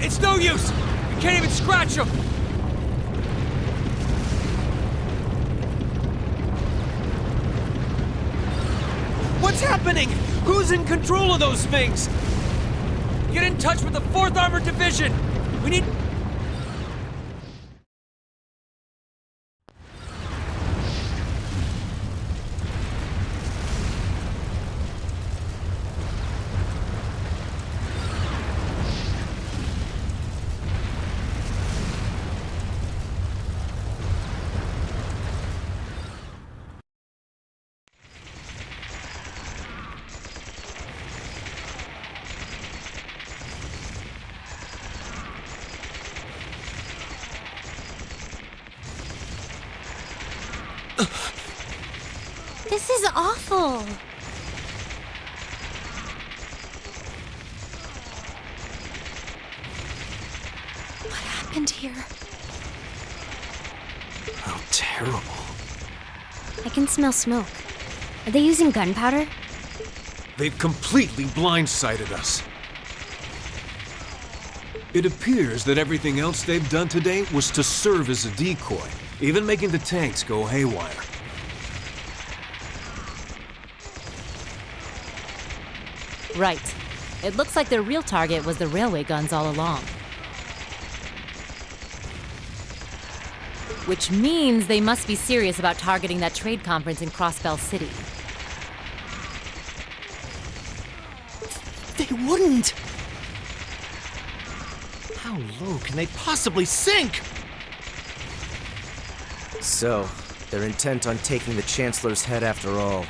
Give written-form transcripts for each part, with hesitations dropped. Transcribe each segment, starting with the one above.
It's no use! We can't even scratch them! What's happening? Who's in control of those things? Get in touch with the 4th Armored Division! We need... This is awful. What happened here? How terrible. I can smell smoke. Are they using gunpowder? They've completely blindsided us. It appears that everything else they've done today was to serve as a decoy, even making the tanks go haywire. Right. It looks like their real target was the railway guns all along. Which means they must be serious about targeting that trade conference in Crossbell City. They wouldn't! How low can they possibly sink? So, they're intent on taking the Chancellor's head after all.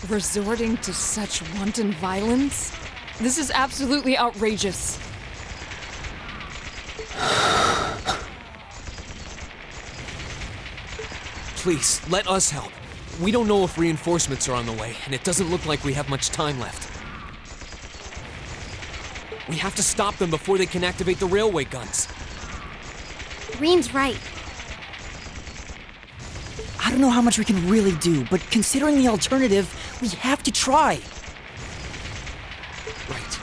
Resorting to such wanton violence? This is absolutely outrageous. Please, let us help. We don't know if reinforcements are on the way, and it doesn't look like we have much time left. We have to stop them before they can activate the railway guns. Reen's right. I don't know how much we can really do, but considering the alternative, we have to try. Right.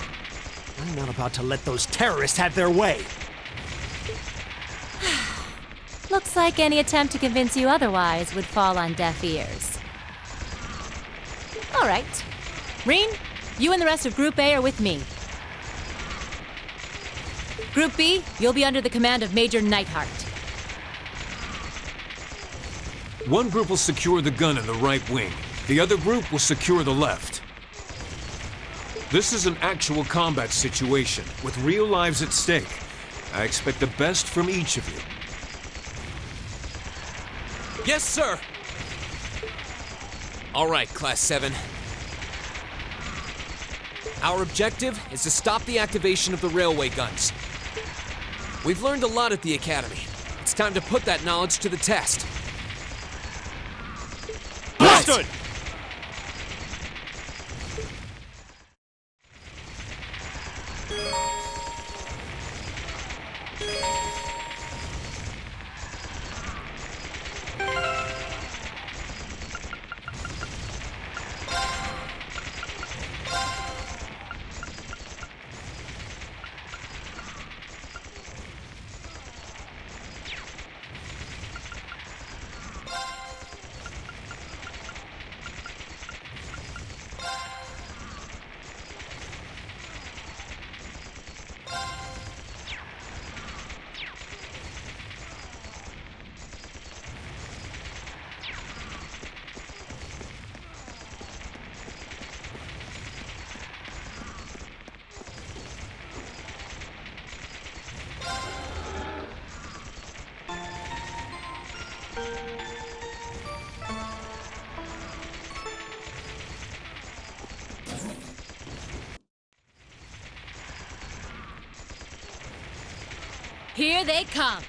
I'm not about to let those terrorists have their way. Looks like any attempt to convince you otherwise would fall on deaf ears. All right. Reen, you and the rest of Group A are with me. Group B, you'll be under the command of Major Neidhart. One group will secure the gun in the right wing. The other group will secure the left. This is an actual combat situation, with real lives at stake. I expect the best from each of you. Yes, sir! All right, Class 7. Our objective is to stop the activation of the railway guns. We've learned a lot at the Academy. It's time to put that knowledge to the test. Understood! Here they come.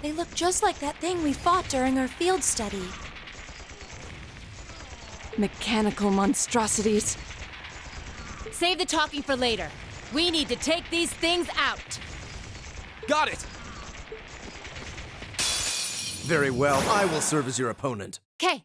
They look just like that thing we fought during our field study. Mechanical monstrosities. Save the talking for later. We need to take these things out. Got it! Very well, I will serve as your opponent. Okay.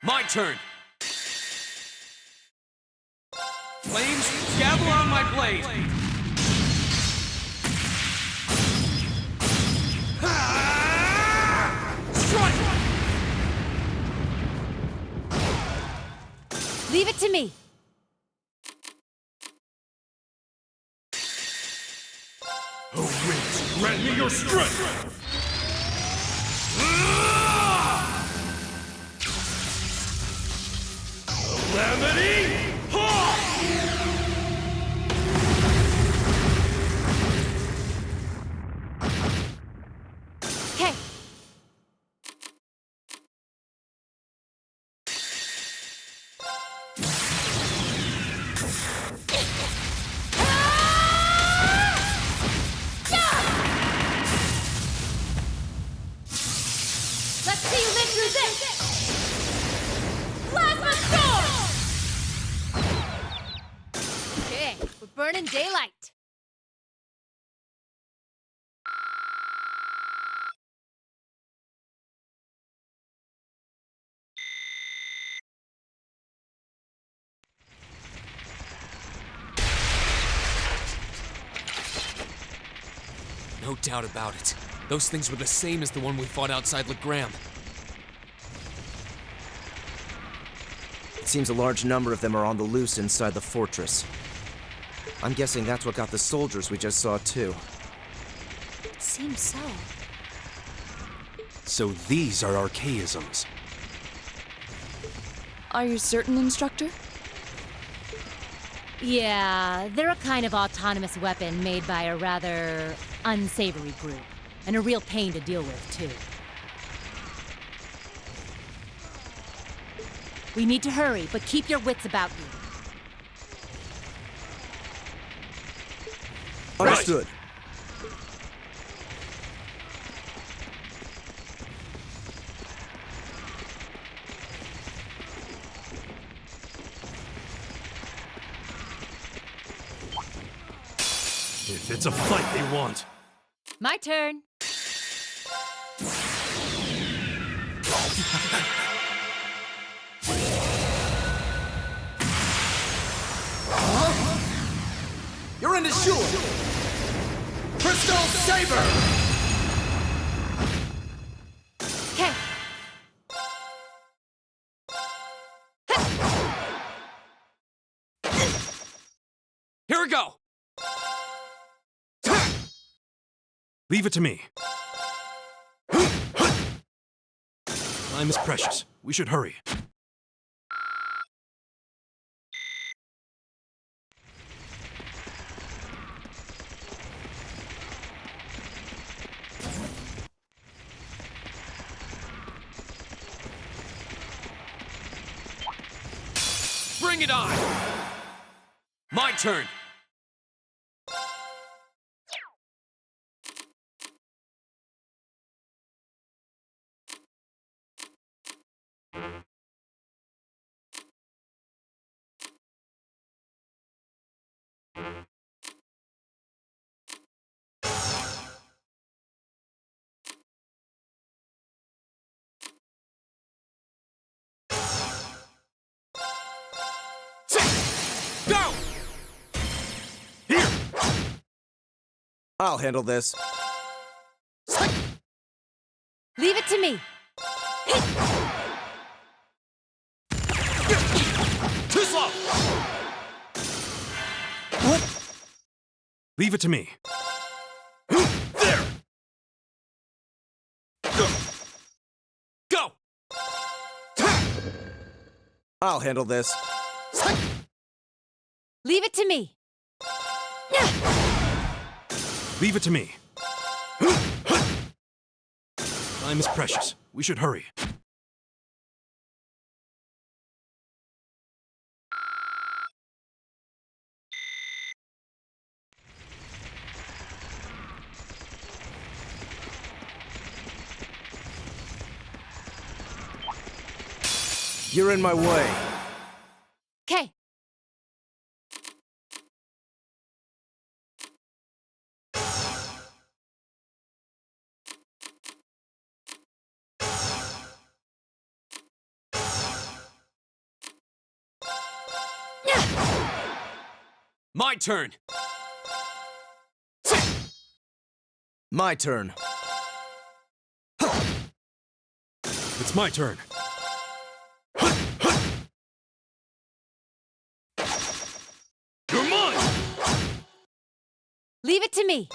My turn! Flames, gather on my blade! Strike! Leave it to me. O winds, grant me your strength! Calamity! Okay. Let's see you live through this! Plasma storm! Okay, we're burning daylight. No doubt about it. Those things were the same as the one we fought outside Legram. It seems a large number of them are on the loose inside the fortress. I'm guessing that's what got the soldiers we just saw, too. It seems so. So these are archaisms. Are you certain, Instructor? Yeah, they're a kind of autonomous weapon made by a rather unsavory group. And a real pain to deal with, too. We need to hurry, but keep your wits about you. Understood. If it's a fight they want. My turn. You're in the shore! Crystal Saber! Okay. Here we go! Leave it to me. Time is precious. We should hurry. Bring it on! My turn! Go! Here! I'll handle this. Leave it to me. Too slow! What? Leave it to me. There! Go! I'll handle this. Leave it to me. Leave it to me. Time is precious. We should hurry. You're in my way. Okay. My turn! My turn. It's my turn. You're mine! Leave it to me.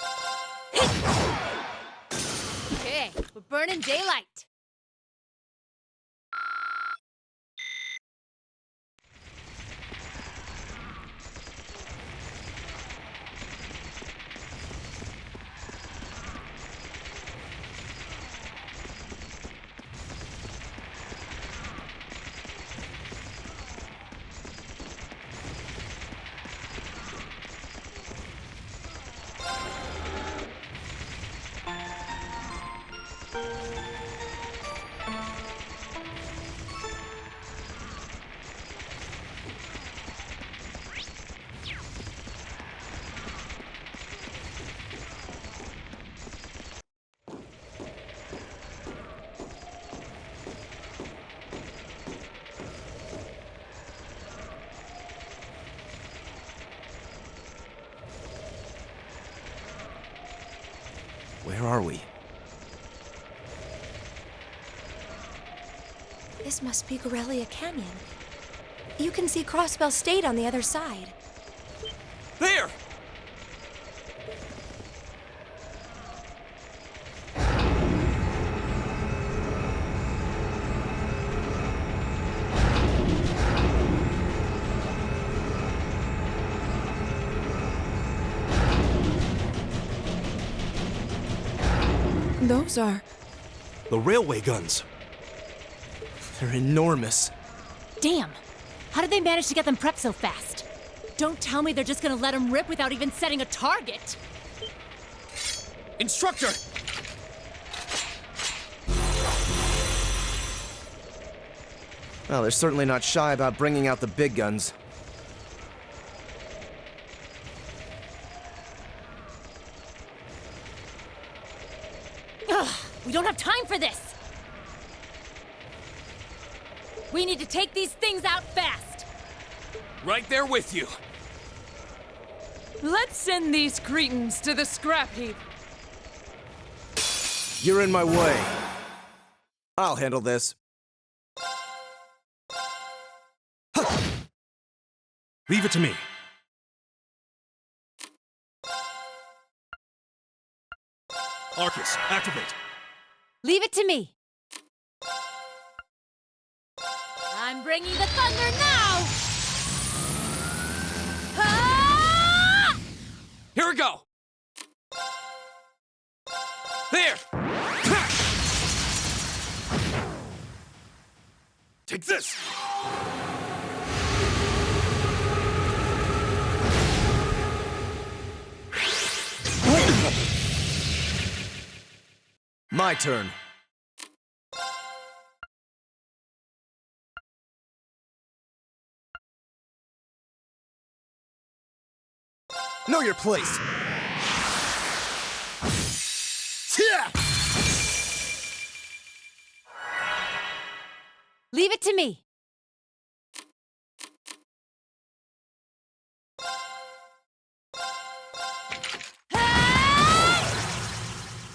Okay, we're burning daylight. Where are we? This must be Durelle Canyon. You can see Crossbell State on the other side. There! Those are... The railway guns. They're enormous. Damn. How did they manage to get them prepped so fast? Don't tell me they're just gonna let them rip without even setting a target. Instructor! Well, they're certainly not shy about bringing out the big guns. Ugh, we don't have time for this. We need to take these things out fast. Right there with you. Let's send these cretins to the scrap heap. You're in my way. I'll handle this. Leave it to me. Arcus, activate. Leave it to me. I'm bringing the thunder now! Ah! Here we go! There! Take this! My turn. Know your place. Leave it to me.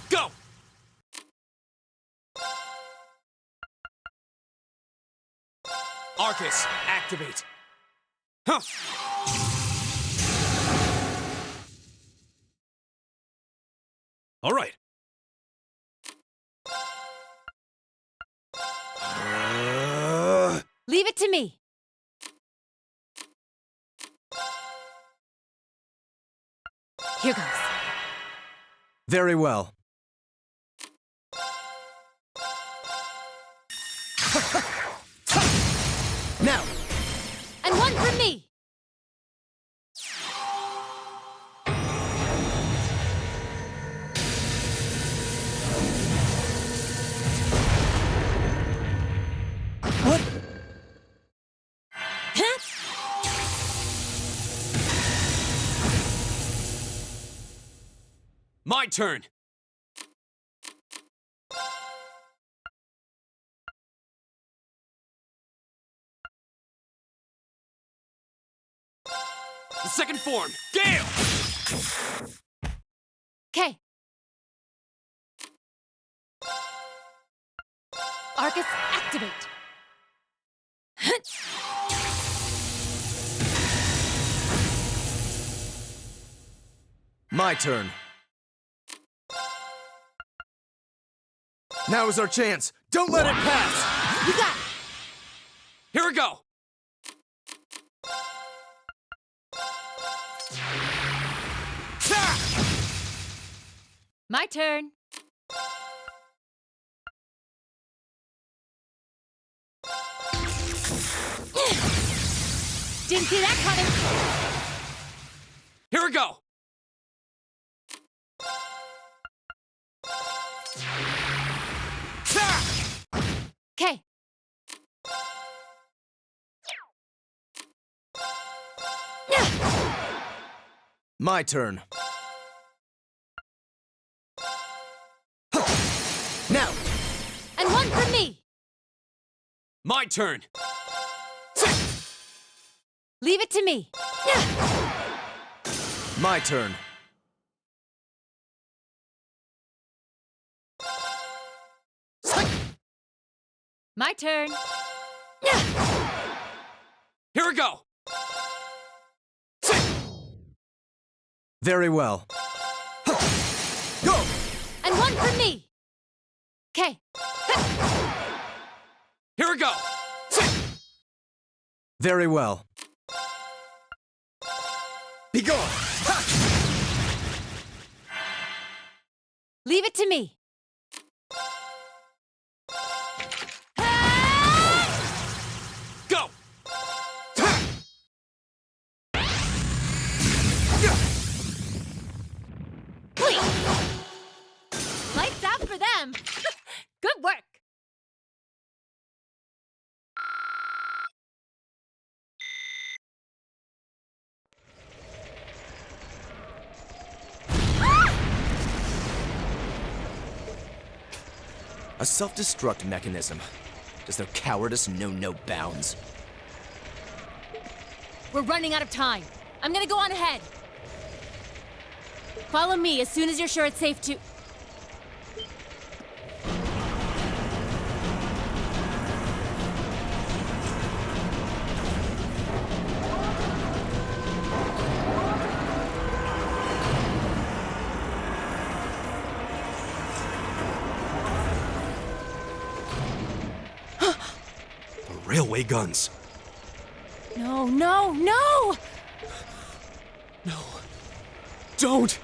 Go! Arcus, activate. Huh! All right. Leave it to me. Here goes. Very well. Now! And one for me. What? My turn! The second form, Gale! Okay. Arcus, activate. My turn. Now is our chance. Don't let it pass! You got it. Here we go! My turn. Didn't see that coming. Here we go! Okay. My turn. Now! And one for me. My turn! Leave it to me. My turn. My turn. Here we go! Very well. Go! And one for me. Okay. Here we go! Very well. Be gone! Leave it to me. Go! Please. Lights out for them. Good work. A self-destruct mechanism. Does their cowardice know no bounds? We're running out of time. I'm gonna go on ahead. Follow me as soon as you're sure it's safe to... Railway guns. No, no, no! No. Don't!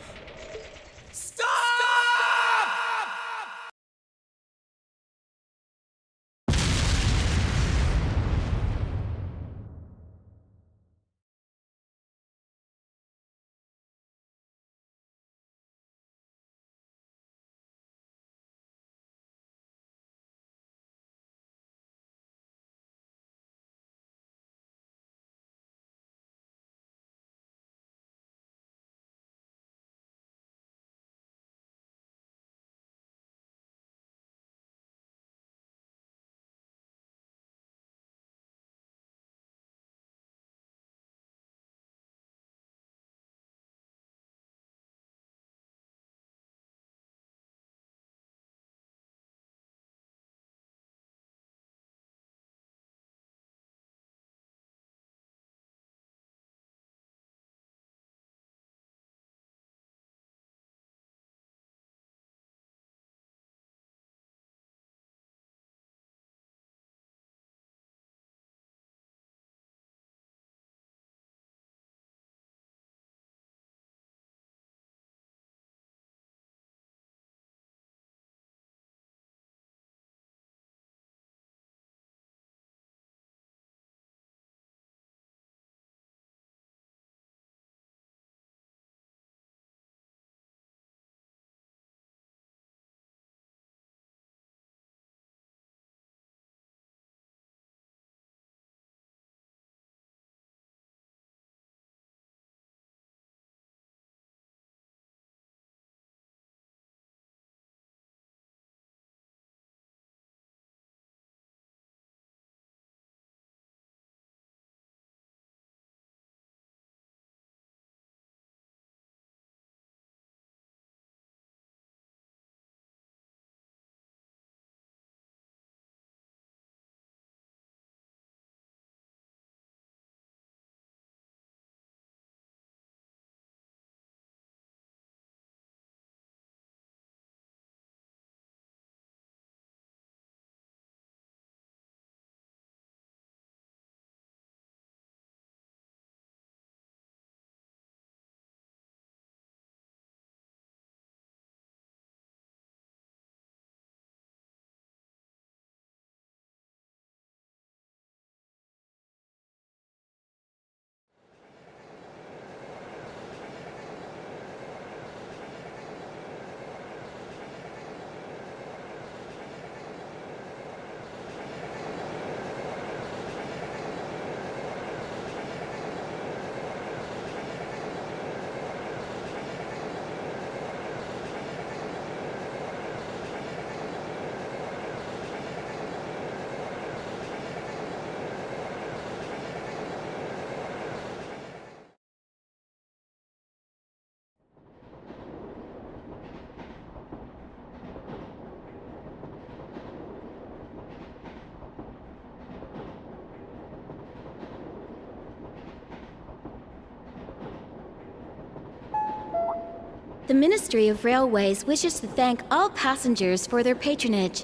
The Ministry of Railways wishes to thank all passengers for their patronage.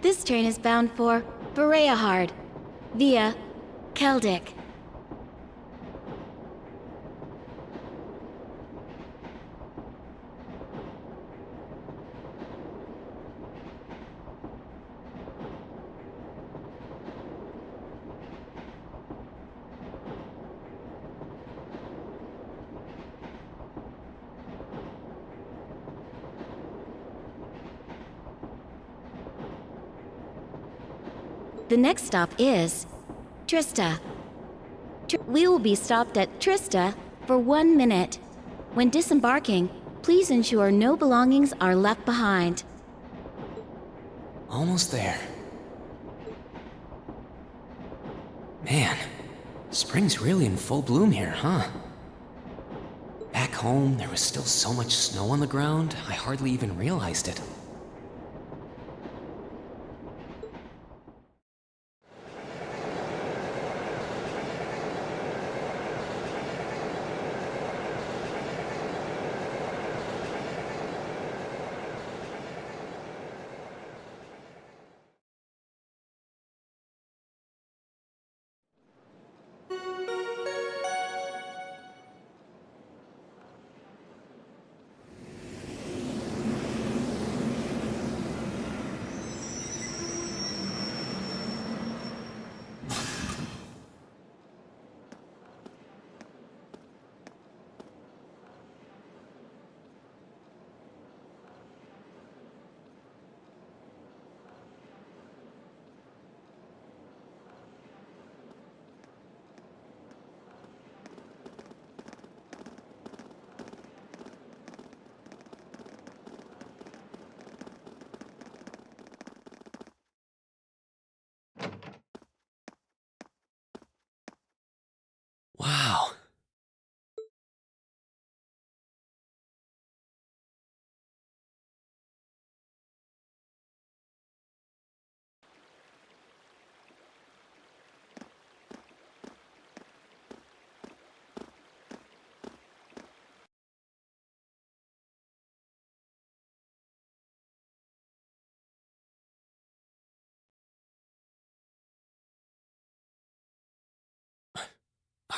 This train is bound for Bereahard via Keldic. The next stop is Trista. We will be stopped at Trista for 1 minute. When disembarking, please ensure no belongings are left behind. Almost there. Man, spring's really in full bloom here, huh? Back home, there was still so much snow on the ground, I hardly even realized it. Wow.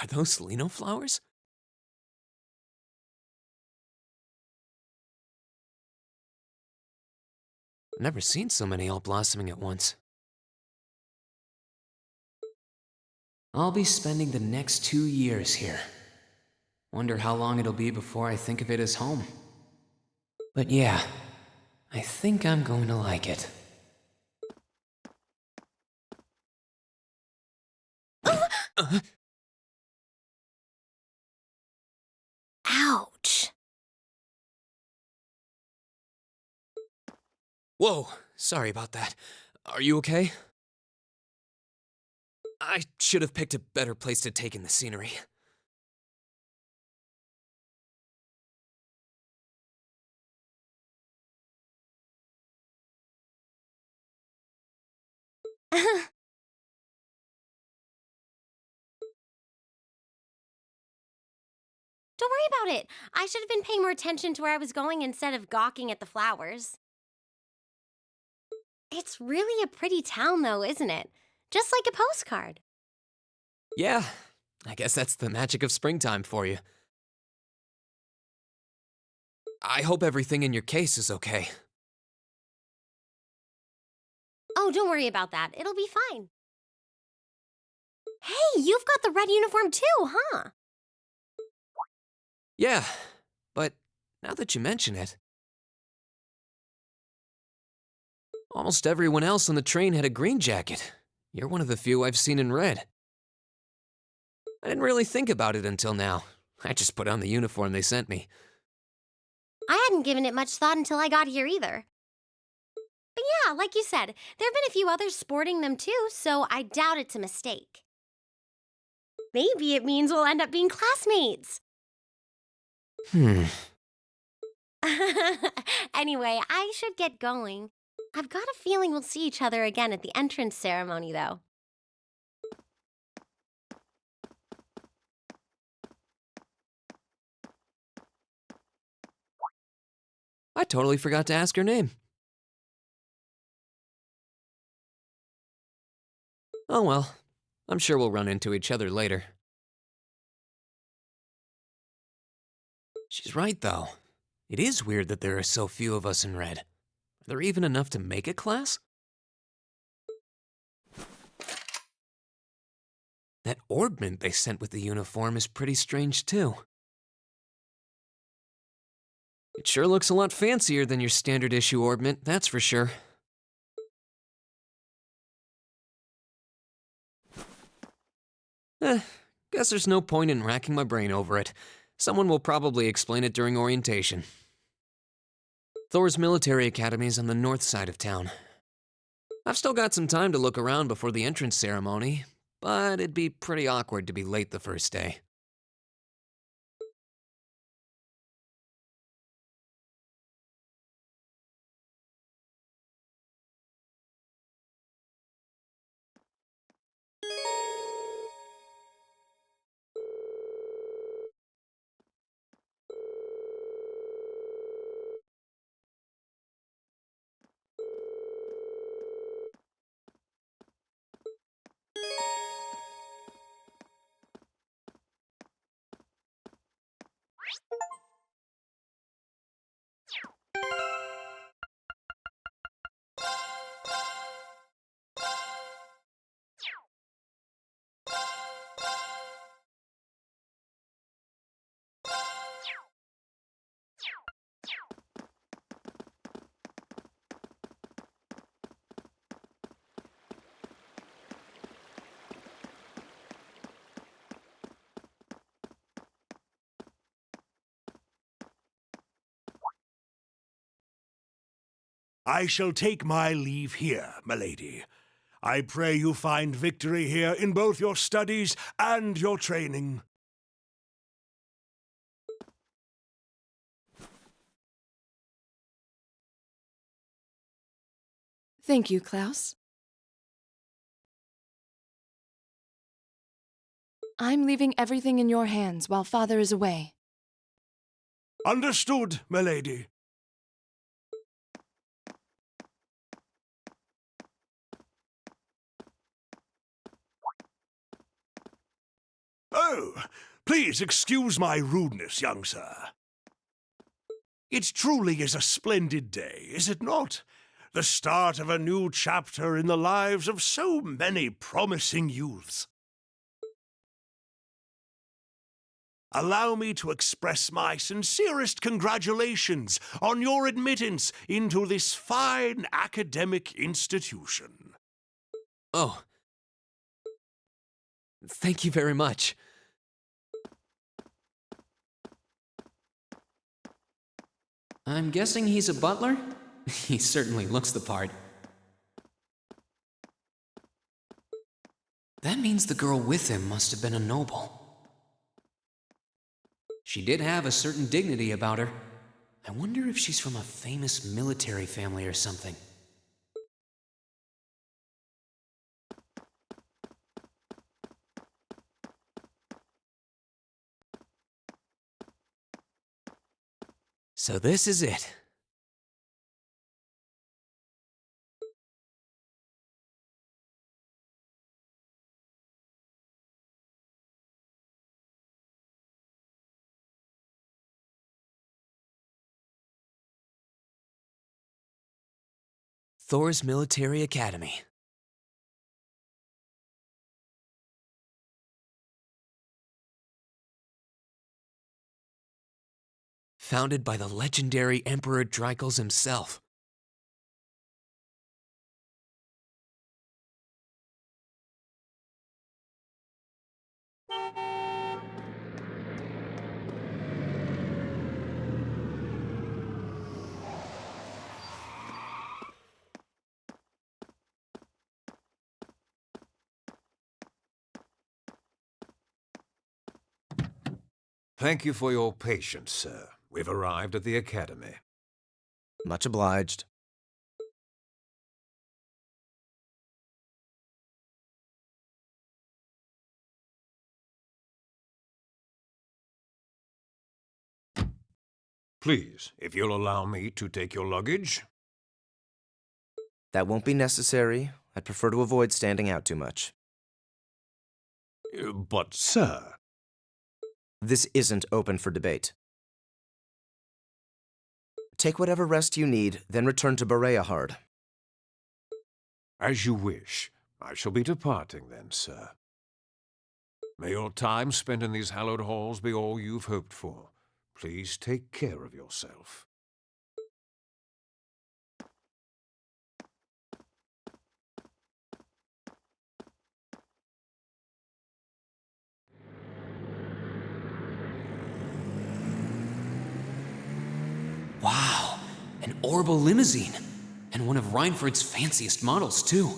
Are those Lino flowers? I've never seen so many all blossoming at once. I'll be spending the next 2 years here. Wonder how long it'll be before I think of it as home. But yeah, I think I'm going to like it. Ouch. Whoa, sorry about that. Are you okay? I should have picked a better place to take in the scenery. Don't worry about it. I should have been paying more attention to where I was going instead of gawking at the flowers. It's really a pretty town, though, isn't it? Just like a postcard. Yeah, I guess that's the magic of springtime for you. I hope everything in your case is okay. Oh, don't worry about that. It'll be fine. Hey, you've got the red uniform too, huh? Yeah, but now that you mention it, almost everyone else on the train had a green jacket. You're one of the few I've seen in red. I didn't really think about it until now. I just put on the uniform they sent me. I hadn't given it much thought until I got here either. But yeah, like you said, there have been a few others sporting them too, so I doubt it's a mistake. Maybe it means we'll end up being classmates. Anyway, I should get going. I've got a feeling we'll see each other again at the entrance ceremony, though. I totally forgot to ask her name. Oh well, I'm sure we'll run into each other later. She's right, though. It is weird that there are so few of us in red. Are there even enough to make a class? That orbment they sent with the uniform is pretty strange, too. It sure looks a lot fancier than your standard issue orbment, that's for sure. Guess there's no point in racking my brain over it. Someone will probably explain it during orientation. Thor's military academy's on the north side of town. I've still got some time to look around before the entrance ceremony, but it'd be pretty awkward to be late the first day. I shall take my leave here, milady. I pray you find victory here in both your studies and your training. Thank you, Klaus. I'm leaving everything in your hands while Father is away. Understood, milady. Oh, please excuse my rudeness, young sir. It truly is a splendid day, is it not? The start of a new chapter in the lives of so many promising youths. Allow me to express my sincerest congratulations on your admittance into this fine academic institution. Oh. Thank you very much. I'm guessing he's a butler? He certainly looks the part. That means the girl with him must have been a noble. She did have a certain dignity about her. I wonder if she's from a famous military family or something. So this is it. Thor's Military Academy. Founded by the legendary Emperor Dreikels himself. Thank you for your patience, sir. We've arrived at the academy. Much obliged. Please, if you'll allow me to take your luggage. That won't be necessary. I'd prefer to avoid standing out too much. But, sir... This isn't open for debate. Take whatever rest you need, then return to Bereahard. As you wish. I shall be departing then, sir. May your time spent in these hallowed halls be all you've hoped for. Please take care of yourself. Wow, an orbital limousine. And one of Reinford's fanciest models, too.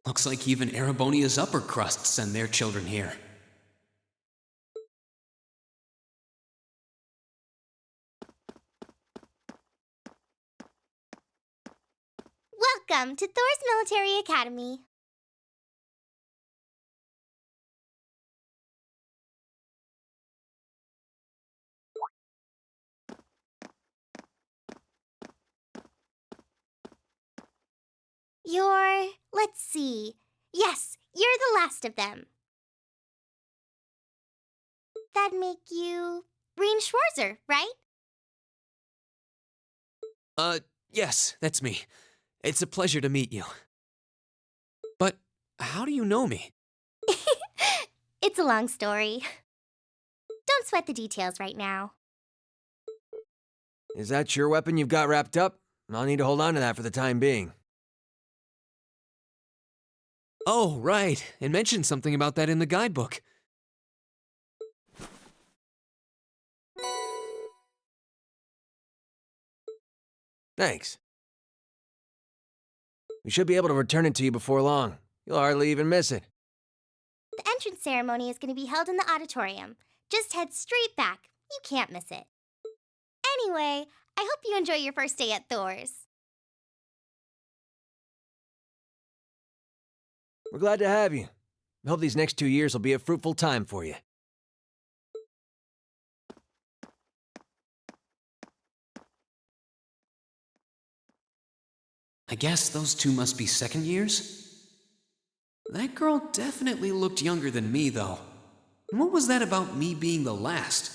Looks like even Erebonia's upper crust send their children here. Welcome to Thor's Military Academy. Let's see. Yes, you're the last of them. That'd make you Rean Schwarzer, right? Yes, that's me. It's a pleasure to meet you. But how do you know me? It's a long story. Don't sweat the details right now. Is that your weapon you've got wrapped up? I'll need to hold on to that for the time being. Oh, right. It mentioned something about that in the guidebook. Thanks. We should be able to return it to you before long. You'll hardly even miss it. The entrance ceremony is going to be held in the auditorium. Just head straight back. You can't miss it. Anyway, I hope you enjoy your first day at Thor's. We're glad to have you. I hope these next 2 years will be a fruitful time for you. I guess those two must be second years? That girl definitely looked younger than me, though. And what was that about me being the last?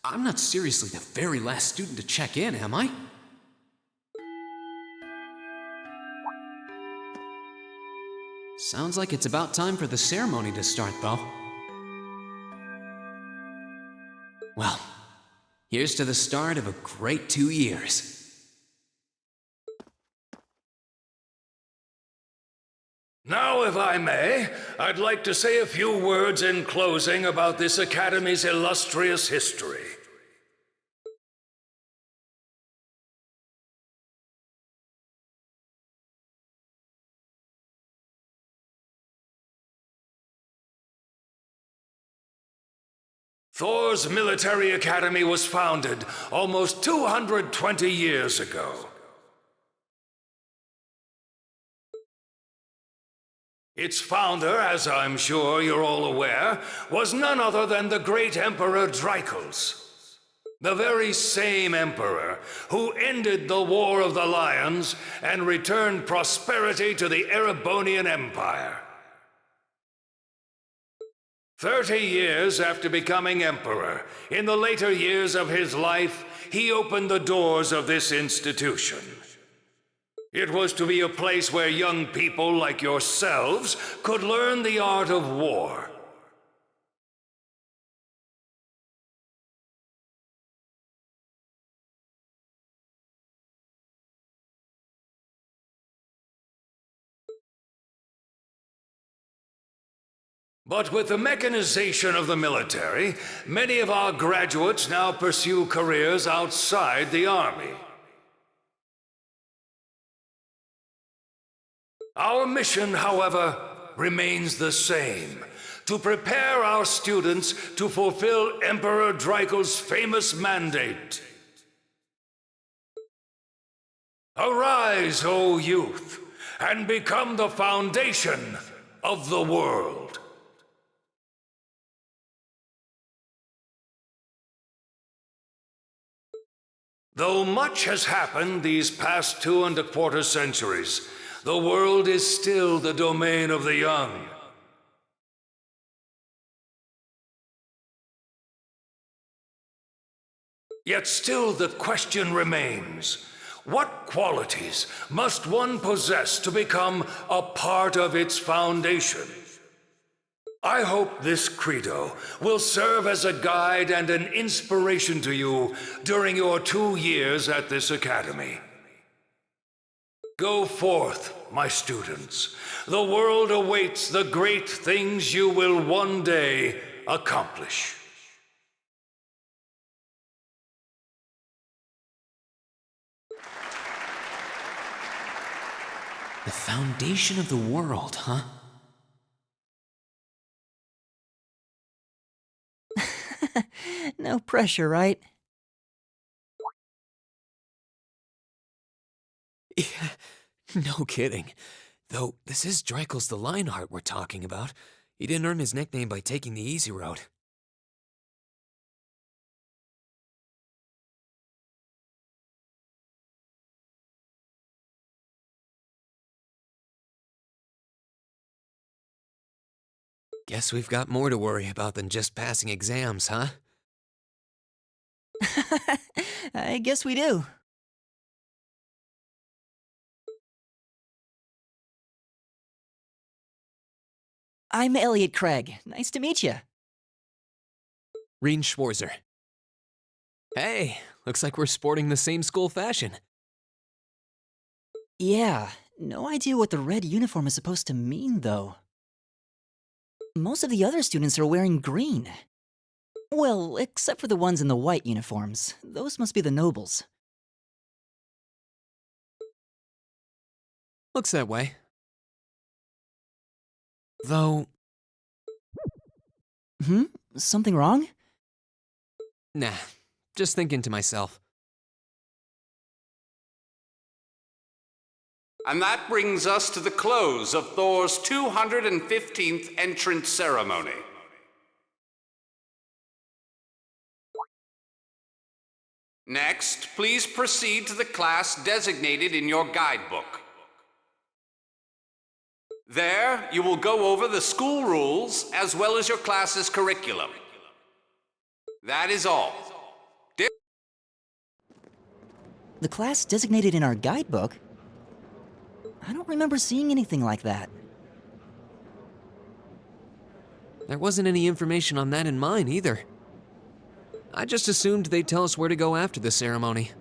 I'm not seriously the very last student to check in, am I? Sounds like it's about time for the ceremony to start, though. Well, here's to the start of a great 2 years. Now, if I may, I'd like to say a few words in closing about this Academy's illustrious history. Thor's Military Academy was founded almost 220 years ago. Its founder, as I'm sure you're all aware, was none other than the great Emperor Dreichels. The very same emperor who ended the War of the Lions and returned prosperity to the Erebonian Empire. 30 years after becoming emperor, in the later years of his life, he opened the doors of this institution. It was to be a place where young people like yourselves could learn the art of war. But with the mechanization of the military, many of our graduates now pursue careers outside the Army. Our mission, however, remains the same: to prepare our students to fulfill Emperor Dreichels' famous mandate. Arise, O youth, and become the foundation of the world. Though much has happened these past 2¼ centuries, the world is still the domain of the young. Yet still the question remains, what qualities must one possess to become a part of its foundation? I hope this credo will serve as a guide and an inspiration to you during your 2 years at this academy. Go forth, my students. The world awaits the great things you will one day accomplish. The foundation of the world, huh? No pressure, right? Yeah, no kidding. Though, this is Dreikel's the Lionheart we're talking about. He didn't earn his nickname by taking the easy road. Guess we've got more to worry about than just passing exams, huh? I guess we do. I'm Elliot Craig. Nice to meet you. Reen Schwarzer. Hey, looks like we're sporting the same school fashion. Yeah, no idea what the red uniform is supposed to mean, though. Most of the other students are wearing green. Well, except for the ones in the white uniforms. Those must be the nobles. Looks that way. Though, Something wrong? nah, just thinking to myself. And that brings us to the close of Thor's 215th entrance ceremony. Next, please proceed to the class designated in your guidebook. There, you will go over the school rules as well as your class's curriculum. That is all. The class designated in our guidebook? I don't remember seeing anything like that. There wasn't any information on that in mine, either. I just assumed they'd tell us where to go after the ceremony.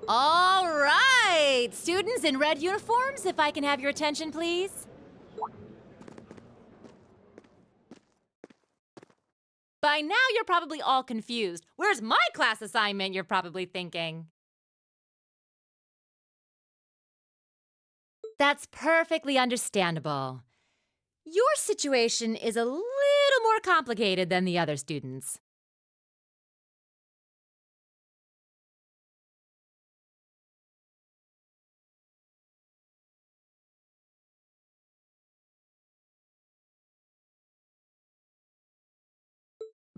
All right! Students in red uniforms, if I can have your attention, please. By now, you're probably all confused. Where's my class assignment, you're probably thinking. That's perfectly understandable. Your situation is a little more complicated than the other students.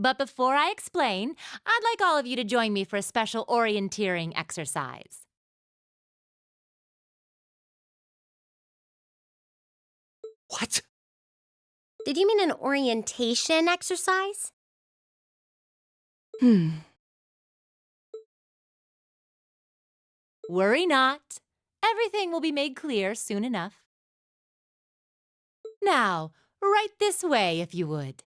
But before I explain, I'd like all of you to join me for a special orienteering exercise. What? Did you mean an orientation exercise? Worry not. Everything will be made clear soon enough. Now, right this way, if you would.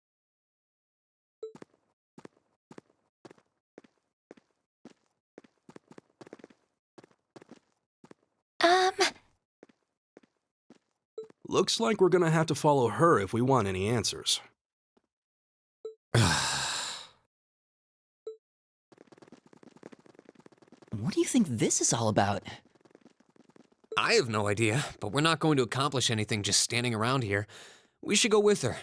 Looks like we're gonna have to follow her if we want any answers. What do you think this is all about? I have no idea, but we're not going to accomplish anything just standing around here. We should go with her.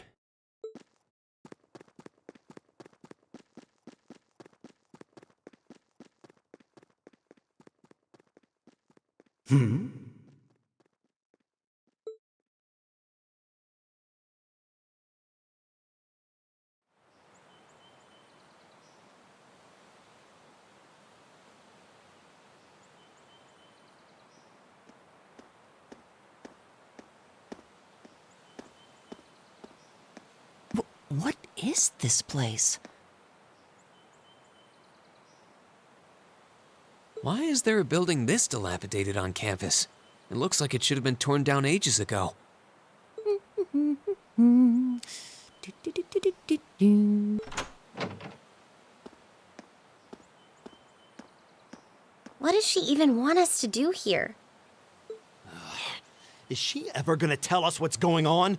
What is this place? Why is there a building this dilapidated on campus? It looks like it should have been torn down ages ago. What does she even want us to do here? Is she ever gonna tell us what's going on?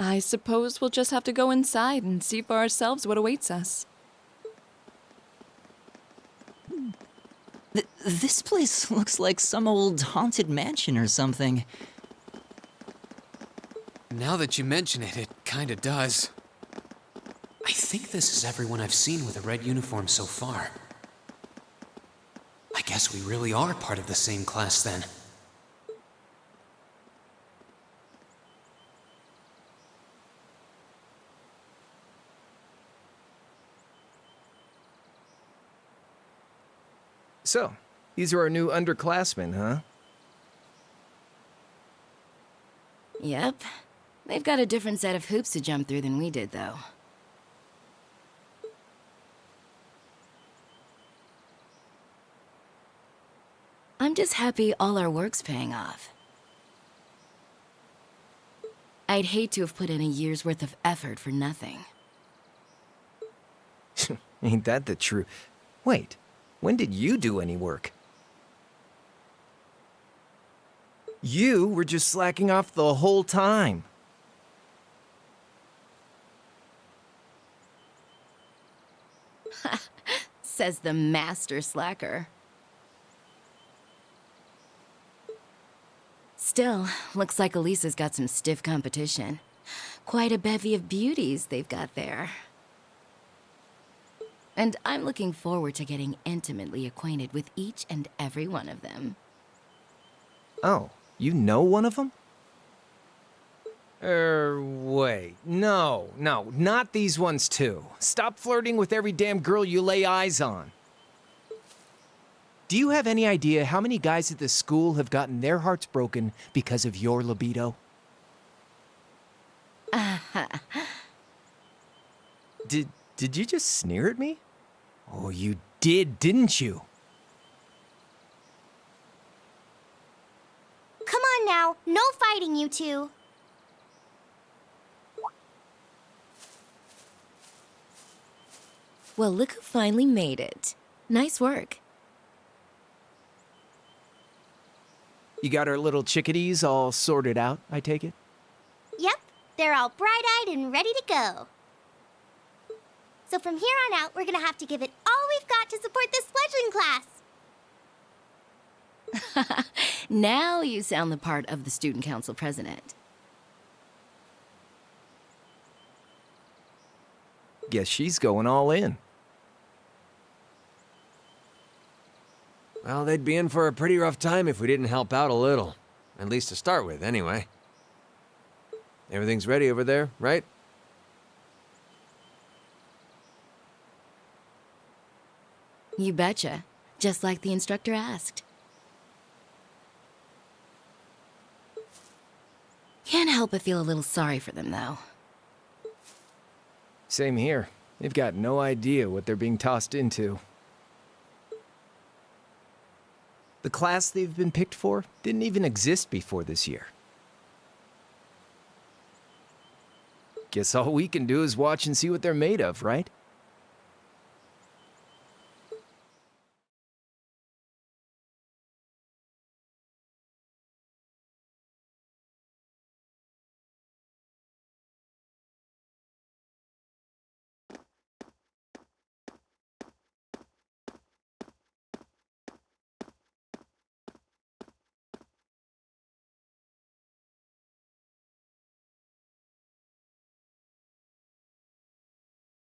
I suppose we'll just have to go inside and see for ourselves what awaits us. This place looks like some old haunted mansion or something. Now that you mention it, it kinda does. I think this is everyone I've seen with a red uniform so far. I guess we really are part of the same class then. So, these are our new underclassmen, huh? Yep. They've got a different set of hoops to jump through than we did, though. I'm just happy all our work's paying off. I'd hate to have put in a year's worth of effort for nothing. Ain't that the truth? Wait, when did you do any work? You were just slacking off the whole time. Says the master slacker. Still, looks like Elisa's got some stiff competition. Quite a bevy of beauties they've got there. And I'm looking forward to getting intimately acquainted with each and every one of them. Oh, you know one of them? Wait. No, not these ones too. Stop flirting with every damn girl you lay eyes on. Do you have any idea how many guys at this school have gotten their hearts broken because of your libido? Did you just sneer at me? Oh, you did, didn't you? Come on now, no fighting, you two. Well, look who finally made it. Nice work. You got our little chickadees all sorted out, I take it? Yep, they're all bright-eyed and ready to go. So from here on out, we're gonna have to give it all we've got to support this fledgling class. Now you sound the part of the student council president. Guess she's going all in. Well, they'd be in for a pretty rough time if we didn't help out a little. At least to start with, anyway. Everything's ready over there, right? You betcha. Just like the instructor asked. Can't help but feel a little sorry for them, though. Same here. They've got no idea what they're being tossed into. The class they've been picked for didn't even exist before this year. Guess all we can do is watch and see what they're made of, right?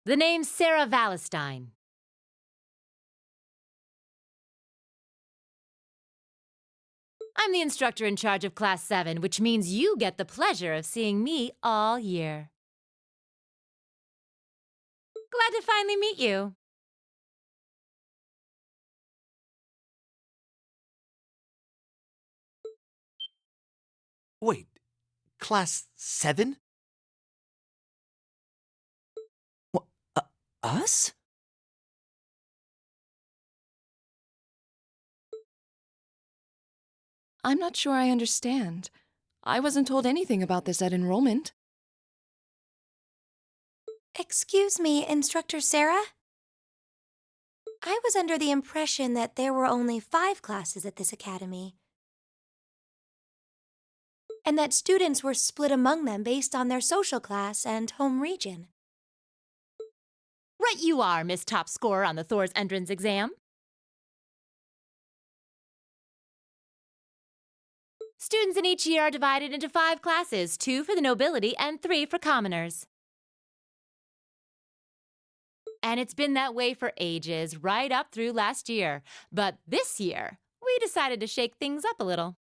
The name's Sarah Valestine. I'm the instructor in charge of Class 7, which means you get the pleasure of seeing me all year. Glad to finally meet you. Wait, Class 7? Us? I'm not sure I understand. I wasn't told anything about this at enrollment. Excuse me, Instructor Sarah? I was under the impression that there were only 5 classes at this academy, and that students were split among them based on their social class and home region. Right you are, Miss Top Scorer on the Thor's entrance exam. Students in each year are divided into 5 classes, 2 for the nobility and 3 for commoners. And it's been that way for ages, right up through last year. But this year, we decided to shake things up a little.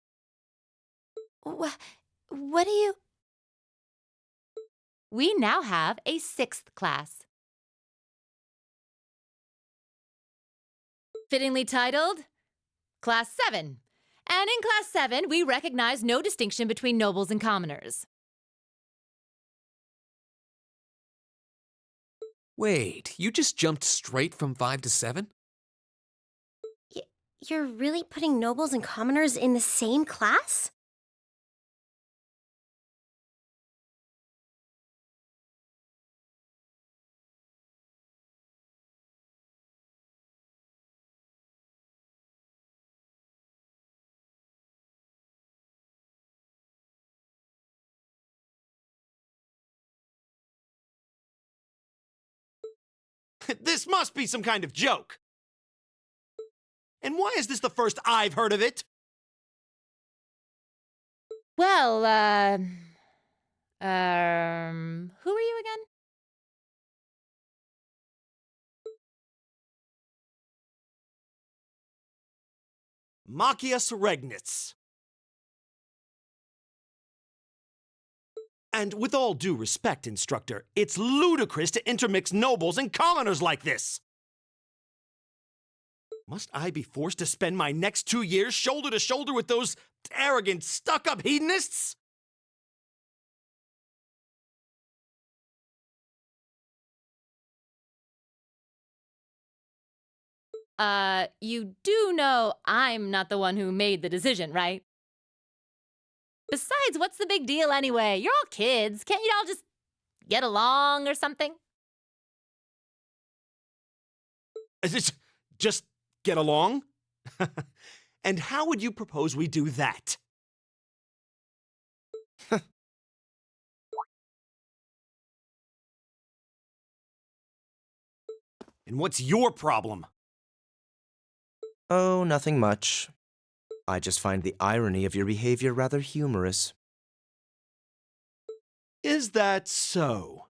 What do you... We now have a 6th class. Fittingly titled, Class 7. And in Class 7, we recognize no distinction between nobles and commoners. Wait, you just jumped straight from 5 to 7? You're really putting nobles and commoners in the same class? This must be some kind of joke. And why is this the first I've heard of it? Well, who are you again? Machias Regnitz. And with all due respect, Instructor, it's ludicrous to intermix nobles and commoners like this. Must I be forced to spend my next 2 years shoulder to shoulder with those arrogant, stuck-up hedonists? You do know I'm not the one who made the decision, right? Besides, what's the big deal anyway? You're all kids. Can't you all just get along or something? Just get along? And how would you propose we do that? And what's your problem? Oh, nothing much. I just find the irony of your behavior rather humorous. Is that so?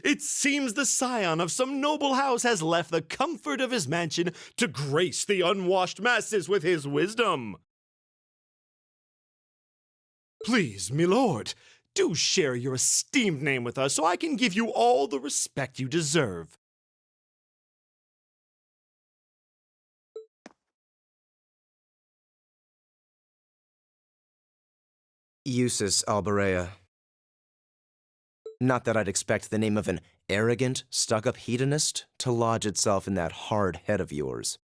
It seems the scion of some noble house has left the comfort of his mansion to grace the unwashed masses with his wisdom. Please, milord, do share your esteemed name with us so I can give you all the respect you deserve. Eustace Alberea. Not that I'd expect the name of an arrogant, stuck-up hedonist to lodge itself in that hard head of yours.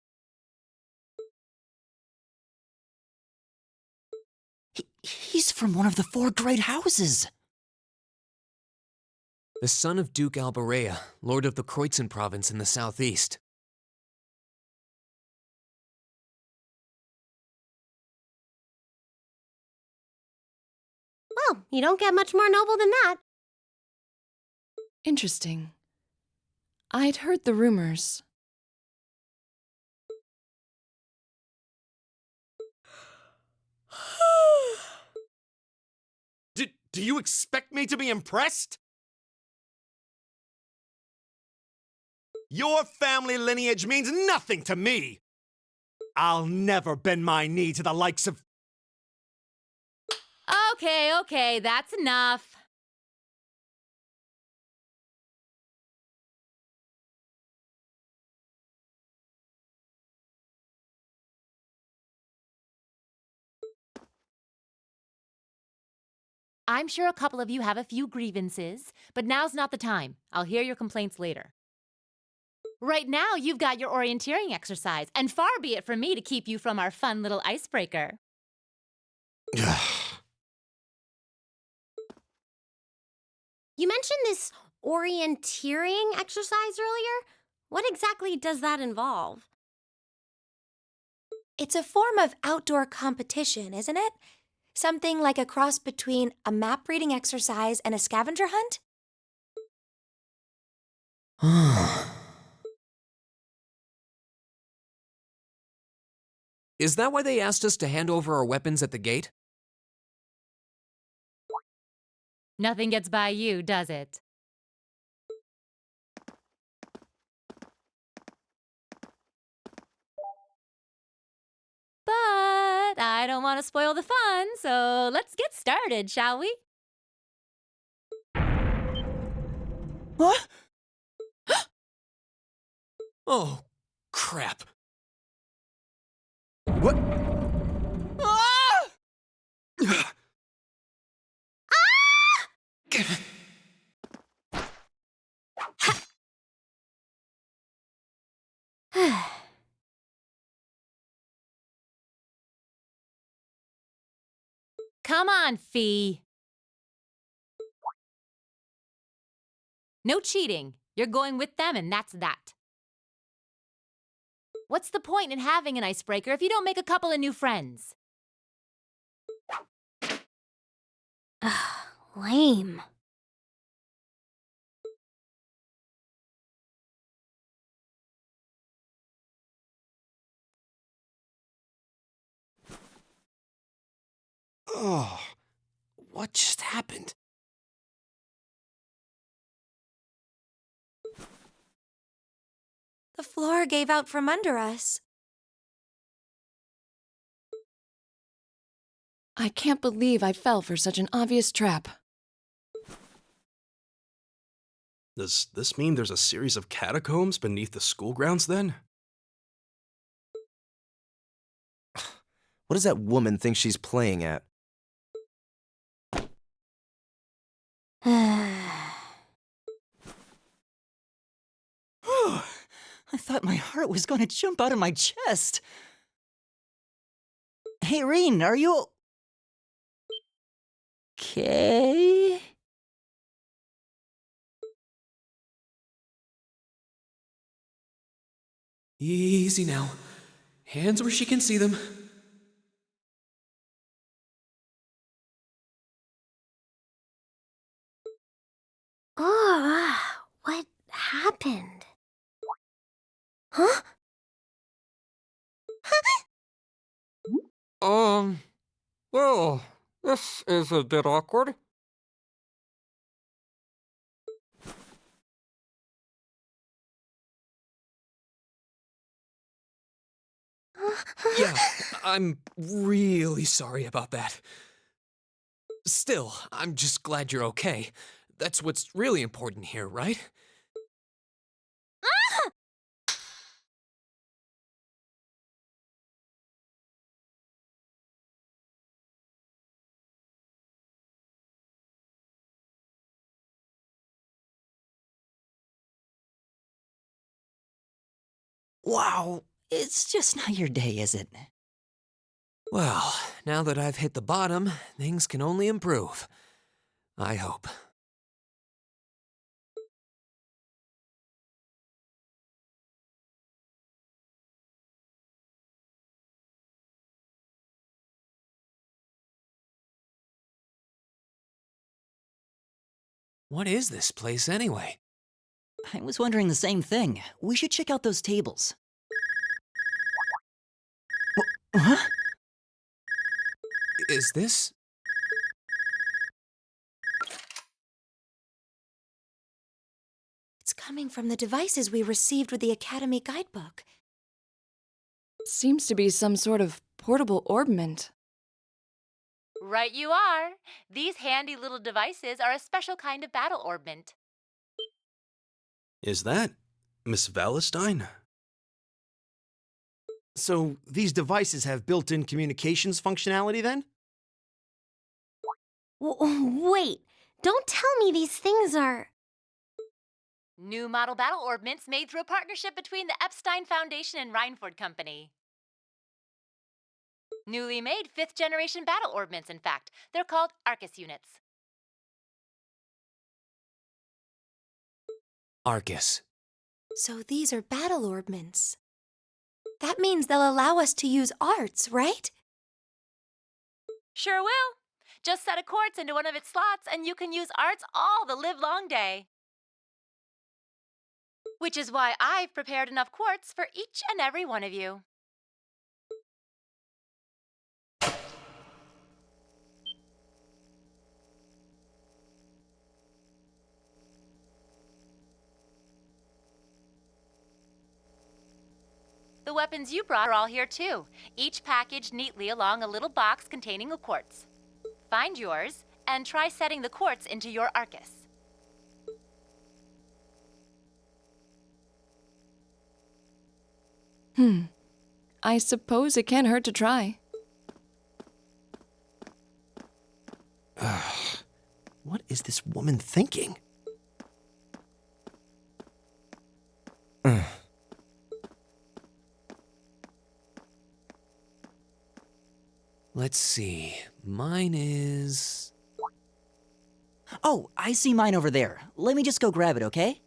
He's from one of the 4 great houses. The son of Duke Alberea, lord of the Kreutzen province in the southeast. Well, you don't get much more noble than that. Interesting. I'd heard the rumors. Do you expect me to be impressed? Your family lineage means nothing to me. I'll never bend my knee to the likes of... Okay, that's enough. I'm sure a couple of you have a few grievances, but now's not the time. I'll hear your complaints later. Right now, you've got your orienteering exercise, and far be it from me to keep you from our fun little icebreaker. You mentioned this orienteering exercise earlier. What exactly does that involve? It's a form of outdoor competition, isn't it? Something like a cross between a map reading exercise and a scavenger hunt? Is that why they asked us to hand over our weapons at the gate? Nothing gets by you, does it? But I don't want to spoil the fun, so let's get started, shall we? What? Oh, crap. What? Come on, Fee. No cheating. You're going with them, and that's that. What's the point in having an icebreaker if you don't make a couple of new friends? Lame. Oh, what just happened? The floor gave out from under us. I can't believe I fell for such an obvious trap. Does this mean there's a series of catacombs beneath the school grounds then? What does that woman think she's playing at? I thought my heart was going to jump out of my chest. Hey, Reen, are you okay? Easy now. Hands where she can see them. What happened? Huh? Well, this is a bit awkward. Yeah, I'm really sorry about that. Still, I'm just glad you're okay. That's what's really important here, right? Wow, it's just not your day, is it? Well, now that I've hit the bottom, things can only improve. I hope. What is this place anyway? I was wondering the same thing. We should check out those tables. Huh? Is this? It's coming from the devices we received with the Academy guidebook. Seems to be some sort of portable orbment. Right you are. These handy little devices are a special kind of battle orbment. Is that Miss Valestine? So these devices have built-in communications functionality then? Wait, don't tell me these things are... New model battle orbments made through a partnership between the Epstein Foundation and Reinford Company. Newly made 5th generation battle orbments, in fact. They're called Arcus units. Arcus. So these are battle orbments. That means they'll allow us to use arts, right? Sure will. Just set a quartz into one of its slots and you can use arts all the livelong day. Which is why I've prepared enough quartz for each and every one of you. The weapons you brought are all here too, each packaged neatly along a little box containing a quartz. Find yours and try setting the quartz into your Arcus. I suppose it can't hurt to try. What is this woman thinking? Let's see. Mine is... Oh, I see mine over there. Let me just go grab it, okay?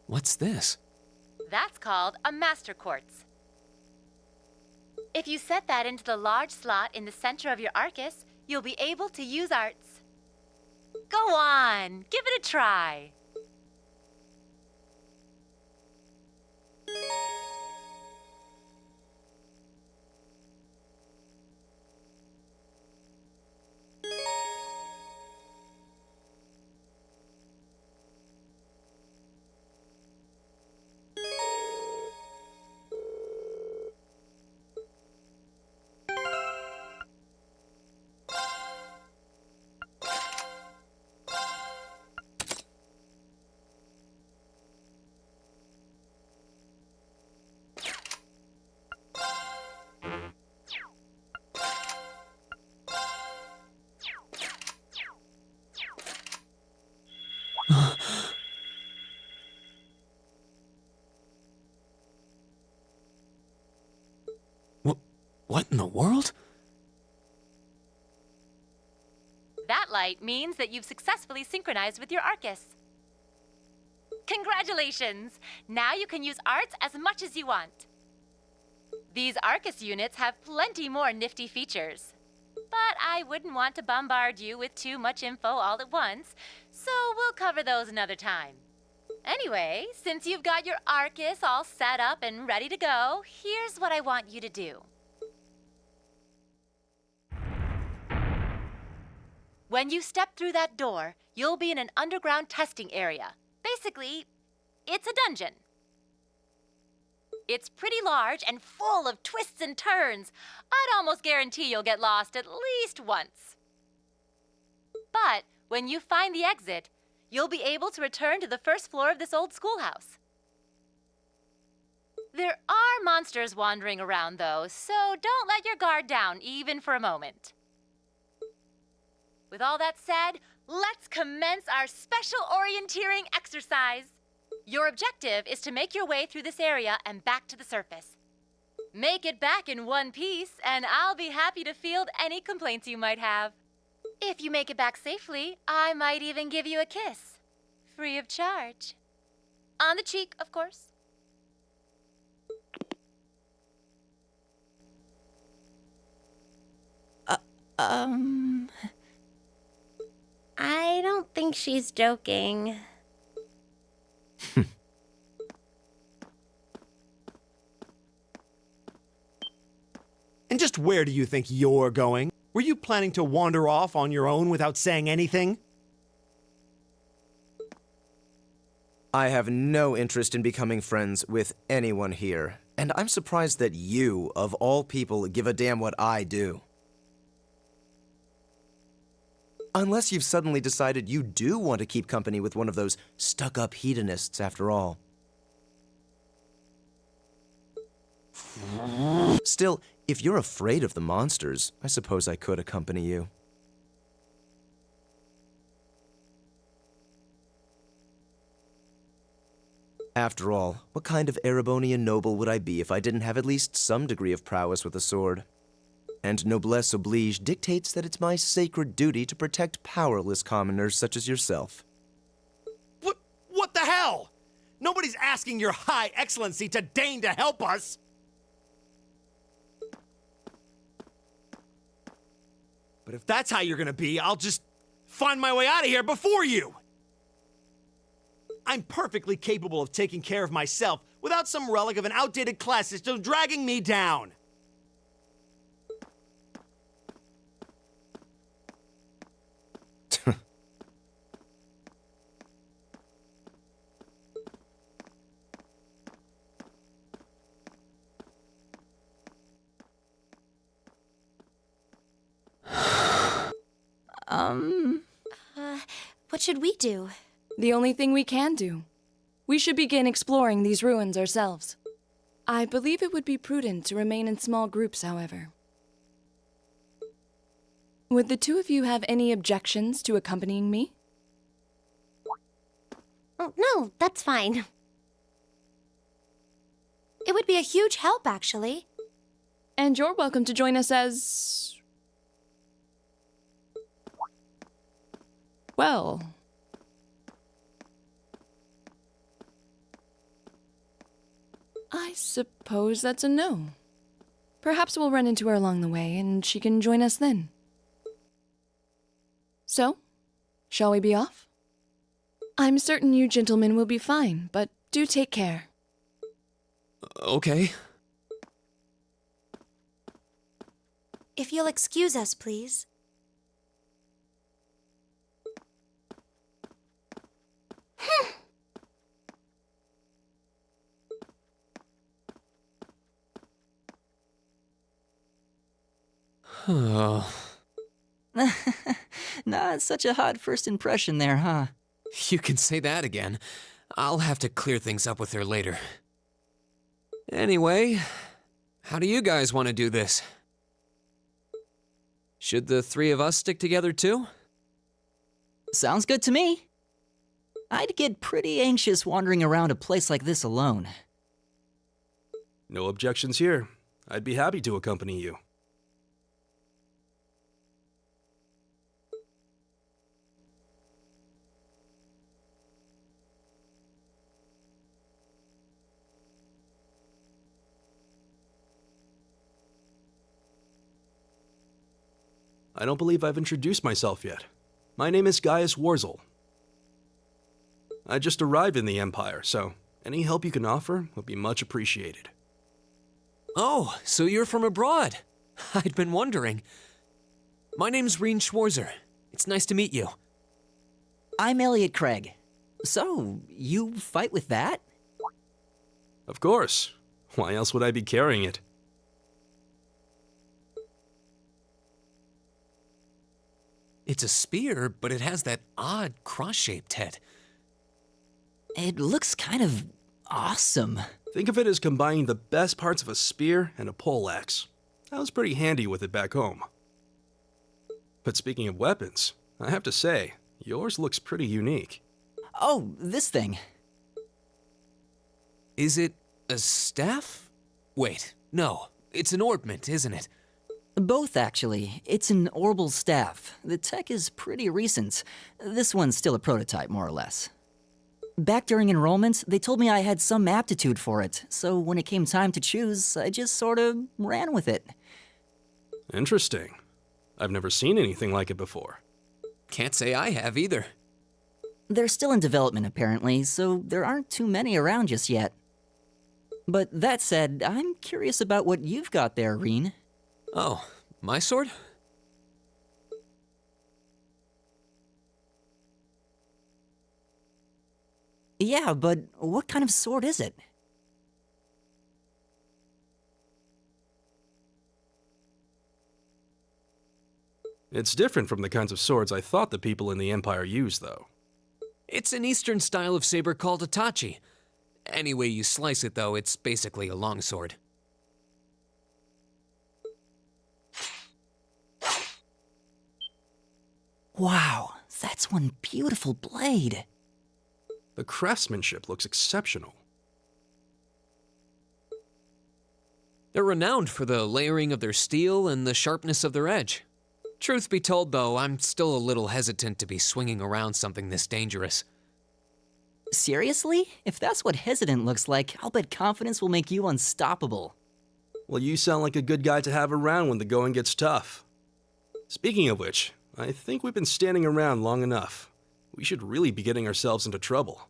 What's this? That's called a master quartz. If you set that into the large slot in the center of your Arcus, you'll be able to use arts. Go on, give it a try. What in the world? That light means that you've successfully synchronized with your Arcus. Congratulations! Now you can use arts as much as you want. These Arcus units have plenty more nifty features. But I wouldn't want to bombard you with too much info all at once, so we'll cover those another time. Anyway, since you've got your Arcus all set up and ready to go, here's what I want you to do. When you step through that door, you'll be in an underground testing area. Basically, it's a dungeon. It's pretty large and full of twists and turns. I'd almost guarantee you'll get lost at least once. But when you find the exit, you'll be able to return to the first floor of this old schoolhouse. There are monsters wandering around, though, so don't let your guard down, even for a moment. With all that said, let's commence our special orienteering exercise. Your objective is to make your way through this area and back to the surface. Make it back in one piece, and I'll be happy to field any complaints you might have. If you make it back safely, I might even give you a kiss. Free of charge. On the cheek, of course. I don't think she's joking. And just where do you think you're going? Were you planning to wander off on your own without saying anything? I have no interest in becoming friends with anyone here, And I'm surprised that you, of all people, give a damn what I do. Unless you've suddenly decided you do want to keep company with one of those stuck-up hedonists after all. Still, if you're afraid of the monsters, I suppose I could accompany you. After all, what kind of Erebonian noble would I be if I didn't have at least some degree of prowess with a sword? And noblesse oblige dictates that it's my sacred duty to protect powerless commoners such as yourself. What the hell? Nobody's asking your high excellency to deign to help us! But if that's how you're gonna be, I'll just find my way out of here before you! I'm perfectly capable of taking care of myself without some relic of an outdated class system dragging me down! What should we do? The only thing we can do. We should begin exploring these ruins ourselves. I believe it would be prudent to remain in small groups, however. Would the two of you have any objections to accompanying me? Oh, no, that's fine. It would be a huge help, actually. And you're welcome to join us as... well... I suppose that's a no. Perhaps we'll run into her along the way, and she can join us then. So, shall we be off? I'm certain you gentlemen will be fine, but do take care. Okay. If you'll excuse us, please. Oh. Not such a hot first impression there, huh? You can say that again. I'll have to clear things up with her later. Anyway, how do you guys want to do this? Should the three of us stick together too? Sounds good to me. I'd get pretty anxious wandering around a place like this alone. No objections here. I'd be happy to accompany you. I don't believe I've introduced myself yet. My name is Gaius Warzel. I just arrived in the Empire, so any help you can offer would be much appreciated. Oh, so you're from abroad. I'd been wondering. My name's Reen Schwarzer. It's nice to meet you. I'm Elliot Craig. So, you fight with that? Of course. Why else would I be carrying it? It's a spear, but it has that odd cross-shaped head. It looks kind of awesome. Think of it as combining the best parts of a spear and a poleaxe. I was pretty handy with it back home. But speaking of weapons, I have to say, yours looks pretty unique. Oh, this thing. Is it a staff? Wait, no. It's an ornament, isn't it? Both, actually. It's an orbital staff. The tech is pretty recent. This one's still a prototype, more or less. Back during enrollment, they told me I had some aptitude for it, so when it came time to choose, I just sort of ran with it. Interesting. I've never seen anything like it before. Can't say I have either. They're still in development, apparently, so there aren't too many around just yet. But that said, I'm curious about what you've got there, Reen. Oh, my sword? Yeah, but what kind of sword is it? It's different from the kinds of swords I thought the people in the Empire used, though. It's an Eastern style of saber called a tachi. Any way you slice it, though, it's basically a longsword. Wow, that's one beautiful blade. The craftsmanship looks exceptional. They're renowned for the layering of their steel and the sharpness of their edge. Truth be told, though, I'm still a little hesitant to be swinging around something this dangerous. Seriously? If that's what hesitant looks like, I'll bet confidence will make you unstoppable. Well, you sound like a good guy to have around when the going gets tough. Speaking of which, I think we've been standing around long enough. We should really be getting ourselves into trouble.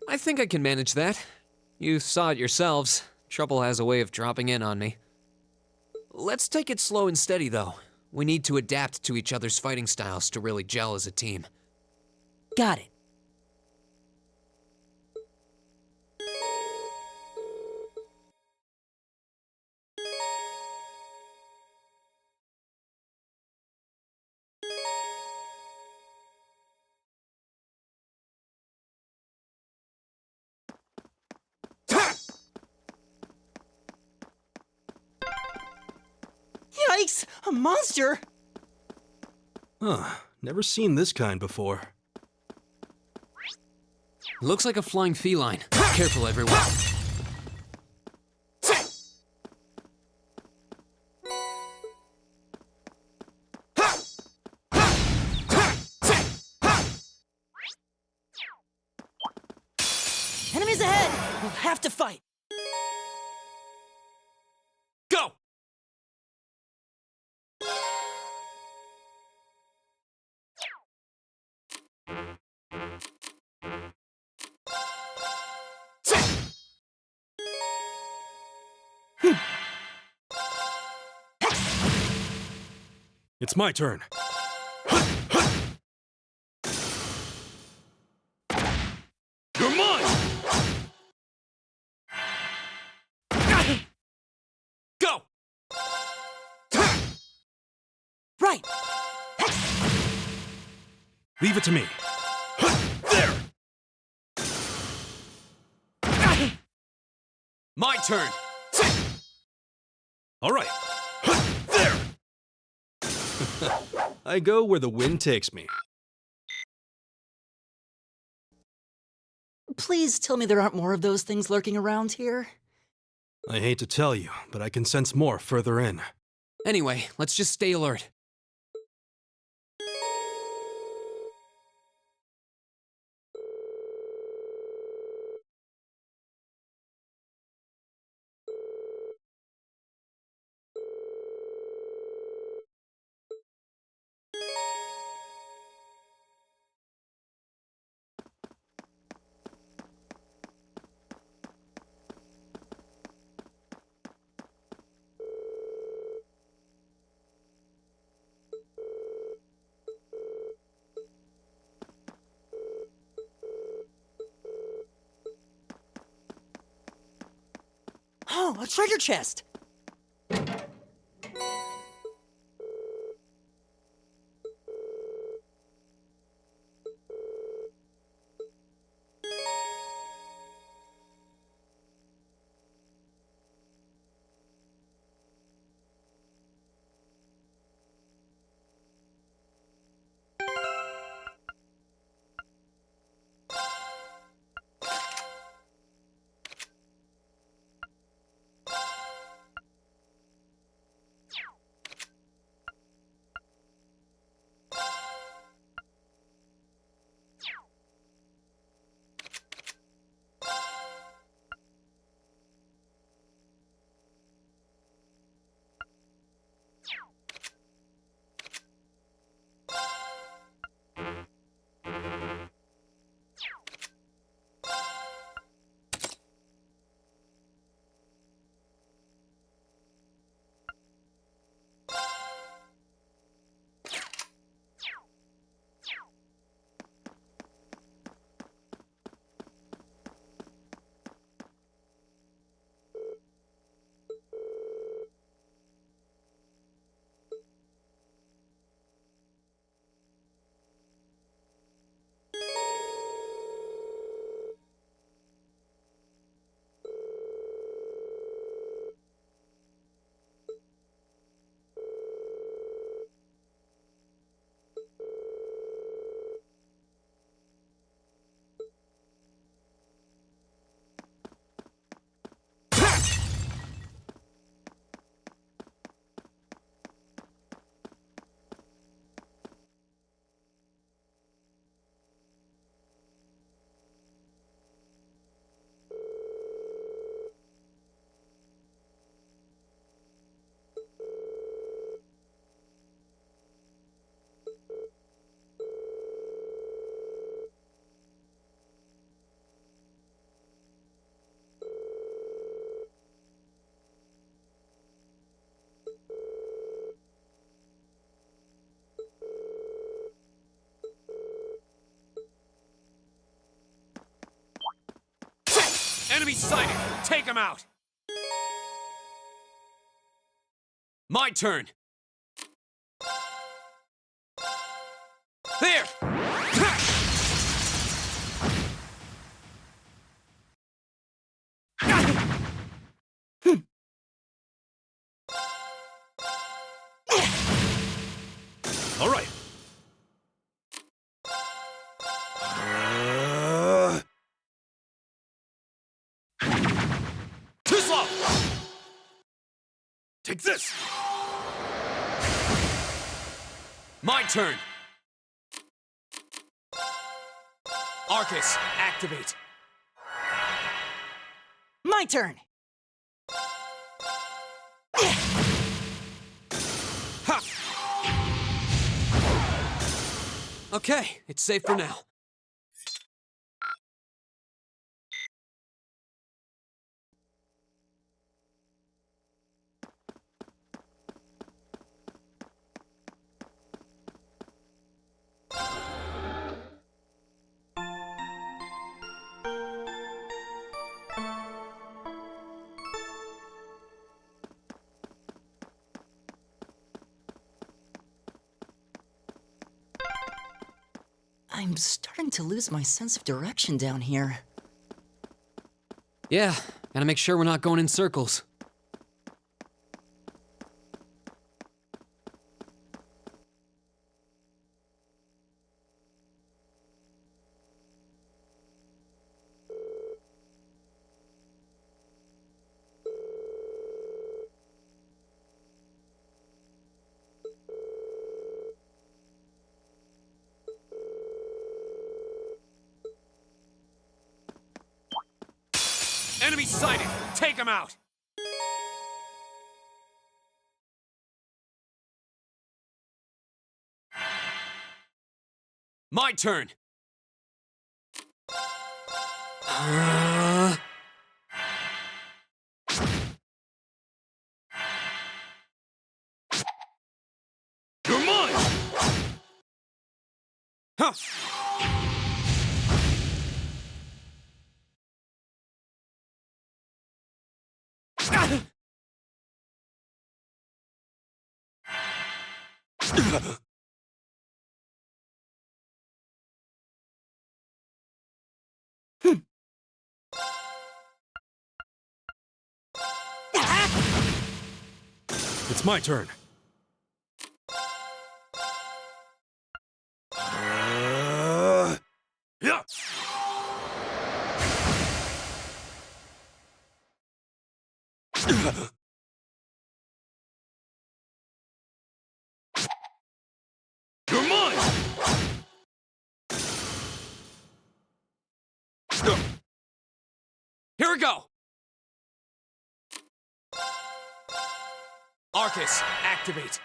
I think I can manage that. You saw it yourselves. Trouble has a way of dropping in on me. Let's take it slow and steady, though. We need to adapt to each other's fighting styles to really gel as a team. Got it. Yikes! A monster! Huh, never seen this kind before. Looks like a flying feline. Careful, everyone. Enemies ahead! We'll have to fight! Go! It's my turn. You're mine! Go! Right! Leave it to me. There! My turn! All right. There! I go where the wind takes me. Please tell me there aren't more of those things lurking around here. I hate to tell you, but I can sense more further in. Anyway, let's just stay alert. Oh, a treasure chest! Enemy sighted! Take him out! My turn! There! All right. Too slow! Take this! My turn! Arcus, activate! My turn! Ha! Okay, it's safe for now. I'm starting to lose my sense of direction down here. Yeah, gotta make sure we're not going in circles. Enemy sighted! Take him out! My turn! You're mine! Huh! It's my turn. Yeah. You're mine! Here we go! Arcus, activate!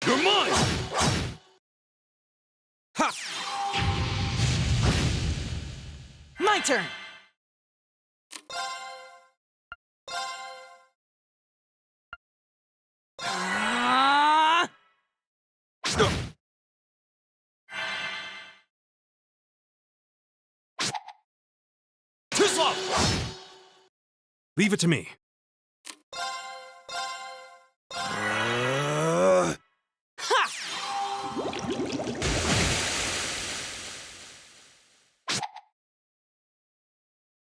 You're mine! Ha! My turn! Too slow! Leave it to me.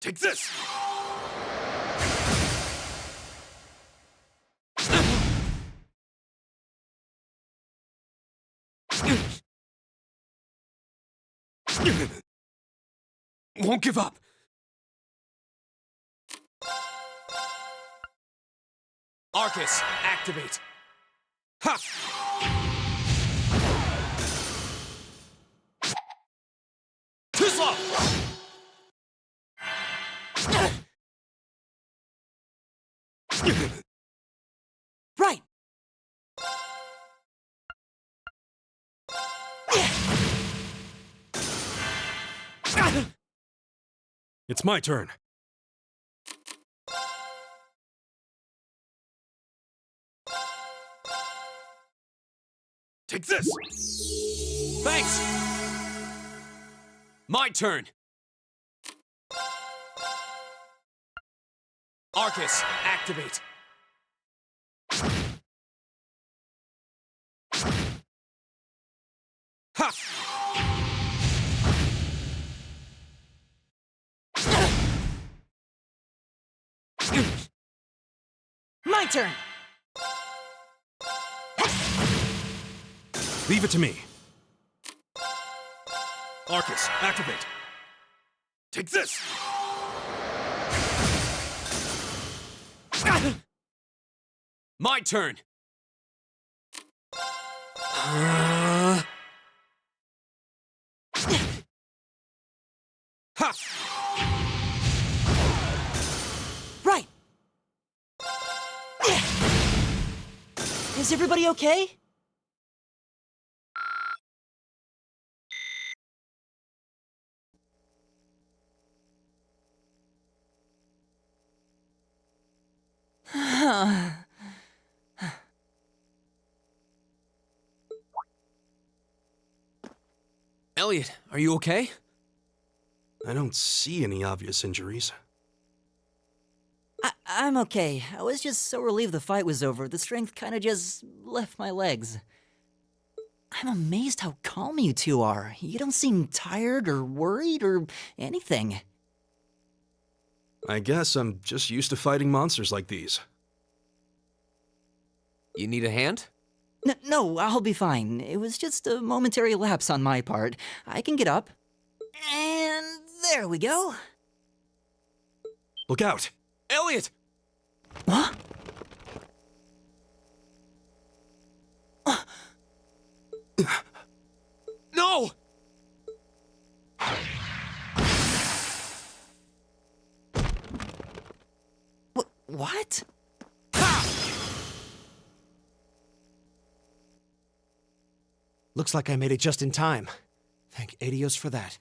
Take this! Won't give up! Arcus, activate! Ha! Too slow! Right! It's my turn. Take this! Thanks! My turn! Arcus, activate! Ha! My turn! Leave it to me. Arcus, activate. Take this! My turn! Ha! Right! Is everybody okay? Elliot, are you okay? I don't see any obvious injuries. I'm okay. I was just so relieved the fight was over. The strength kinda just left my legs. I'm amazed how calm you two are. You don't seem tired or worried or anything. I guess I'm just used to fighting monsters like these. You need a hand? No, I'll be fine. It was just a momentary lapse on my part. I can get up. And there we go. Look out! Elliot! Huh? No! What? Looks like I made it just in time. Thank Adios for that.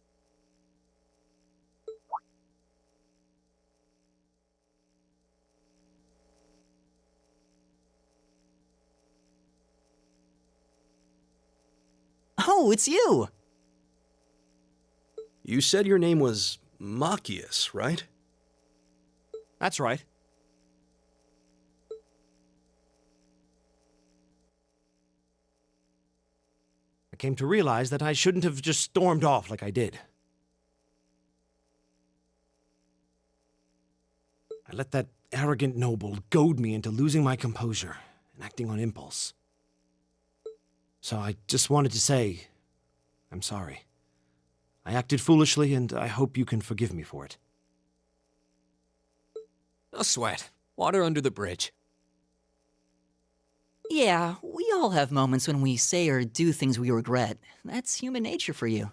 Oh, it's you! You said your name was Machias, right? That's right. I came to realize that I shouldn't have just stormed off like I did. I let that arrogant noble goad me into losing my composure and acting on impulse. So I just wanted to say, I'm sorry. I acted foolishly, and I hope you can forgive me for it. No sweat. Water under the bridge. Yeah, we all have moments when we say or do things we regret. That's human nature for you.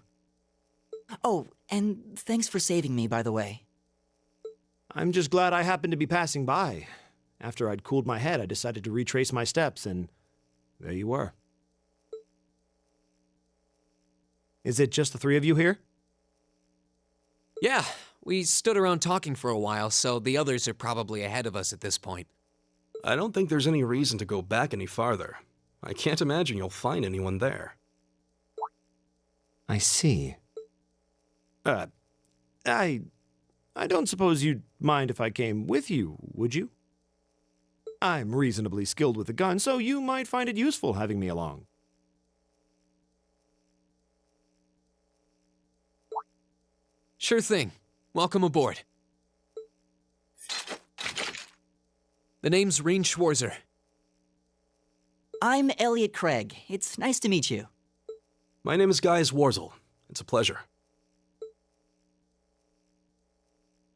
Oh, and thanks for saving me, by the way. I'm just glad I happened to be passing by. After I'd cooled my head, I decided to retrace my steps, and there you were. Is it just the three of you here? Yeah, we stood around talking for a while, so the others are probably ahead of us at this point. I don't think there's any reason to go back any farther. I can't imagine you'll find anyone there. I see. I don't suppose you'd mind if I came with you, would you? I'm reasonably skilled with a gun, so you might find it useful having me along. Sure thing. Welcome aboard. The name's Reen Schwarzer. I'm Elliot Craig. It's nice to meet you. My name is Gaius Warzel. It's a pleasure.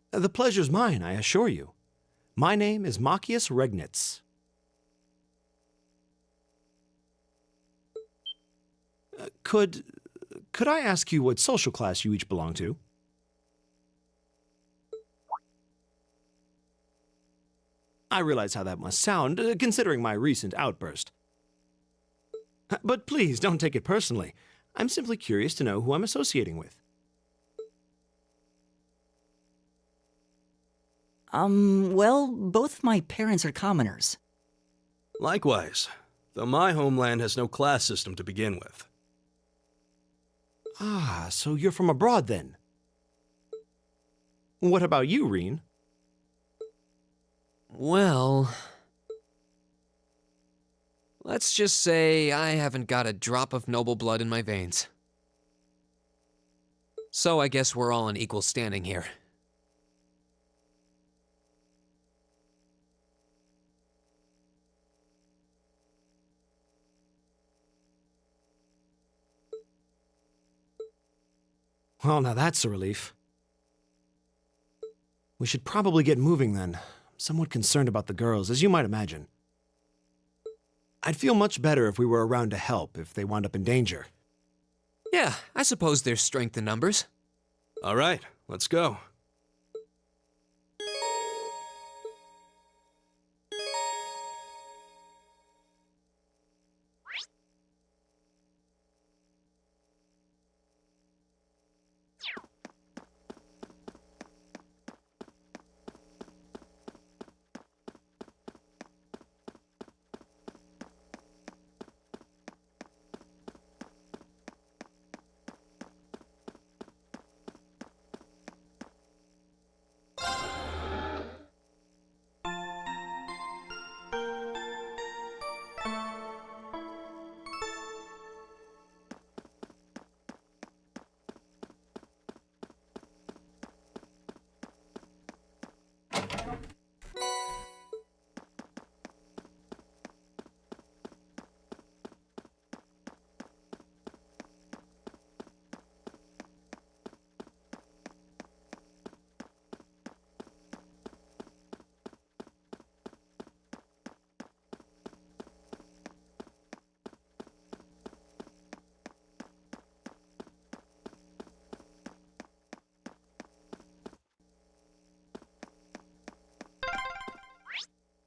The pleasure's mine, I assure you. My name is Machias Regnitz. Could I ask you what social class you each belong to? I realize how that must sound, considering my recent outburst. But please, don't take it personally. I'm simply curious to know who I'm associating with. Well, both my parents are commoners. Likewise. Though my homeland has no class system to begin with. Ah, so you're from abroad then? What about you, Reen? Well, let's just say I haven't got a drop of noble blood in my veins. So I guess we're all in equal standing here. Well, now that's a relief. We should probably get moving then. I'm somewhat concerned about the girls, as you might imagine. I'd feel much better if we were around to help if they wound up in danger. Yeah, I suppose there's strength in numbers. All right, let's go.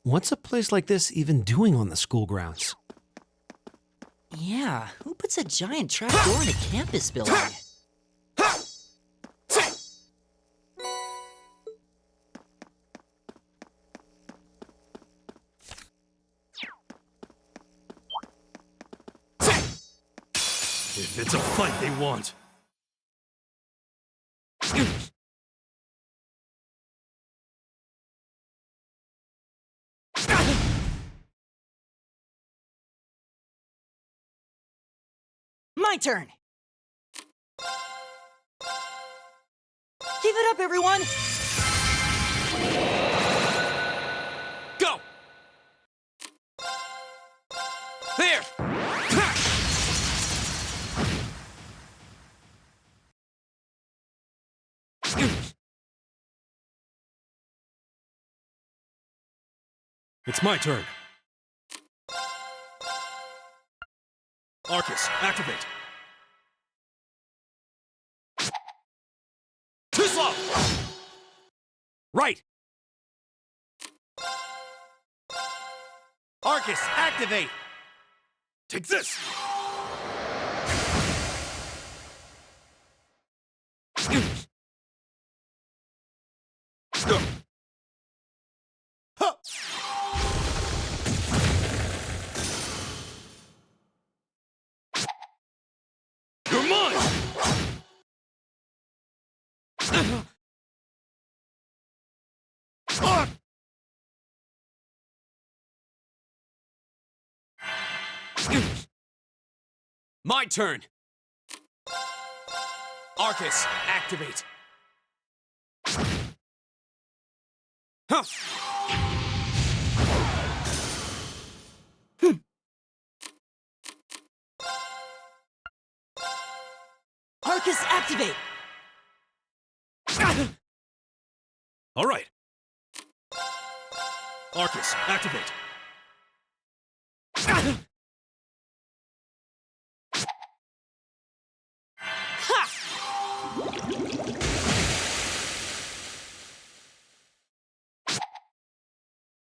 What's a place like this even doing on the school grounds? Yeah, who puts a giant trapdoor in a campus building? If it's a fight they want. My turn! Give it up, everyone! Go! There! It's my turn. Arcus, activate. Too slow! Right! Arcus, activate! Take this! You're mine! My turn! Arcus, activate! Huh. Arcus, activate! All right. Arcus, activate.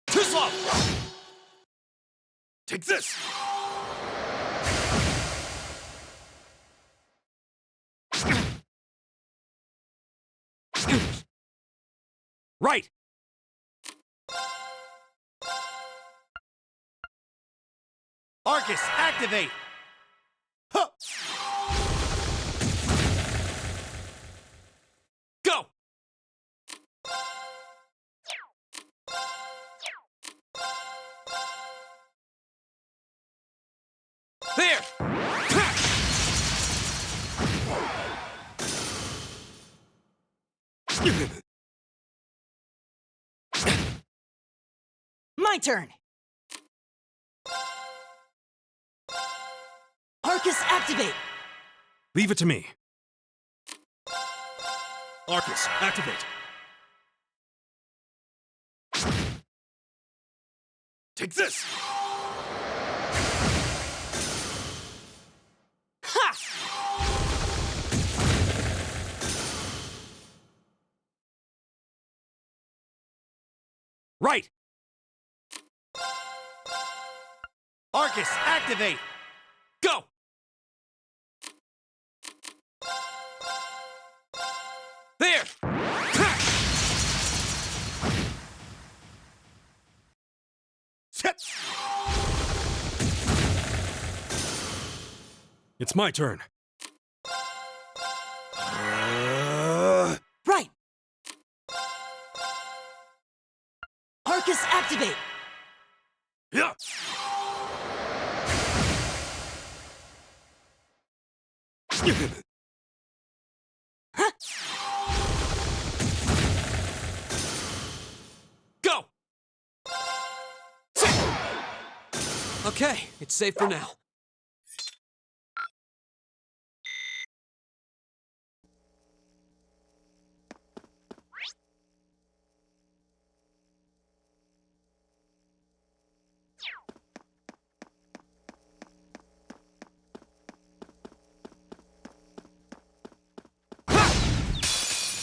Too slow! Take this! Right! Arcus, activate! Huh. Go! There! My turn! Arcus, activate! Leave it to me. Arcus, activate. Take this! Ha! Right! Arcus, activate! Go! There! It's my turn. Right! Arcus, activate! Yeah! Go! Okay, it's safe for now.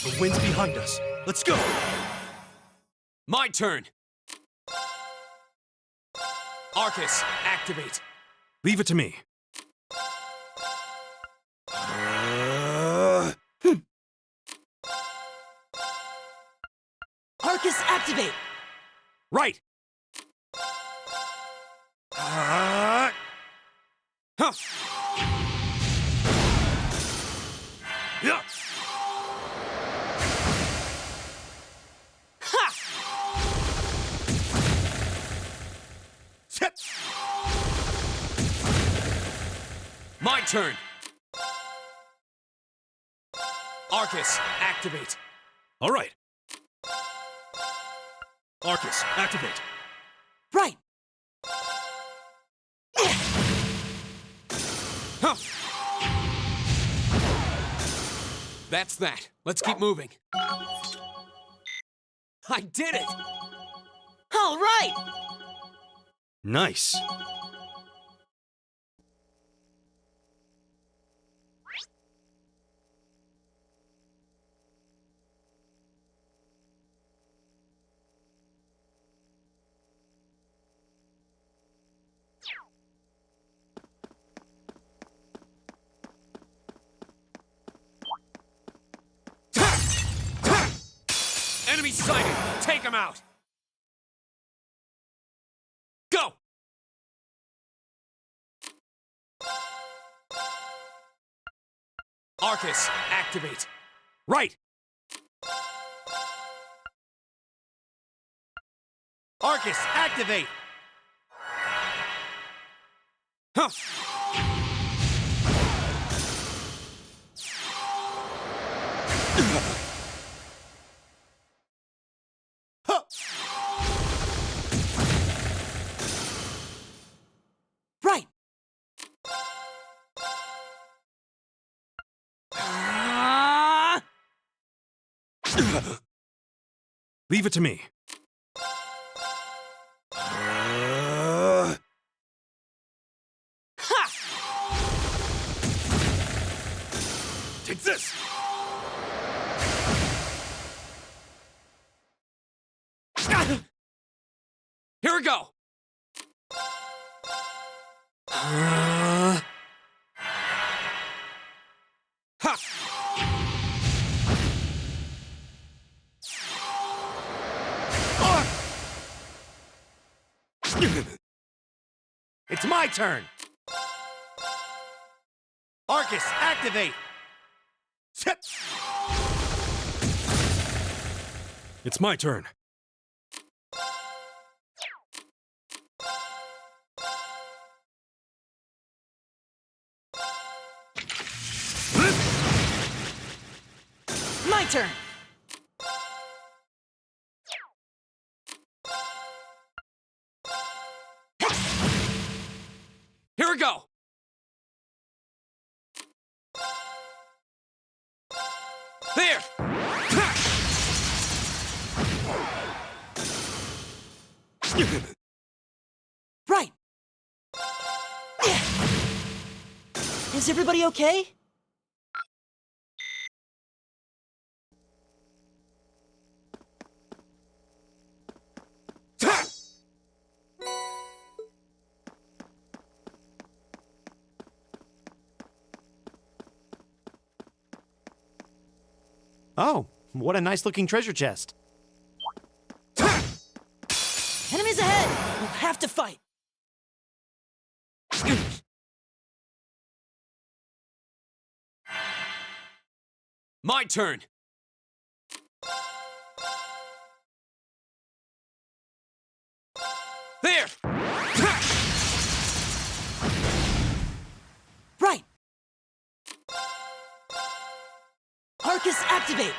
The wind's behind us. Let's go! My turn! Arcus, activate! Leave it to me. Arcus, activate! Right! Huh. Yeah. Ha! My turn! Arcus, activate! All right. Arcus, activate. Right! Huh. That's that. Let's keep moving. I did it! All right! Nice. Enemy sighted! Take him out! Go! Arcus, activate! Right! Arcus, activate! Huh. Right! Leave it to me. Take this! Here we go! Ha! It's my turn! Arcus, activate! It's my turn. My turn! Here we go! There! Right! Is everybody okay? Oh, what a nice-looking treasure chest. Enemies ahead! We'll have to fight! My turn! There! Right! Arcus, activate!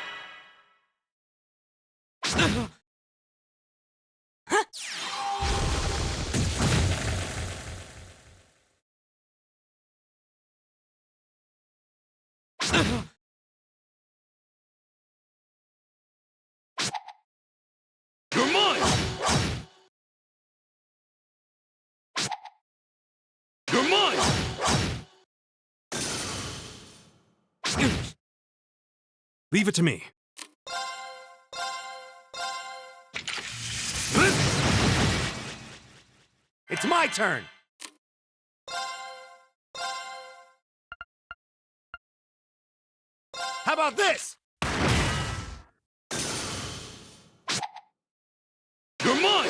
You're mine! You're mine! Leave it to me. It's my turn! How about this? You're mine!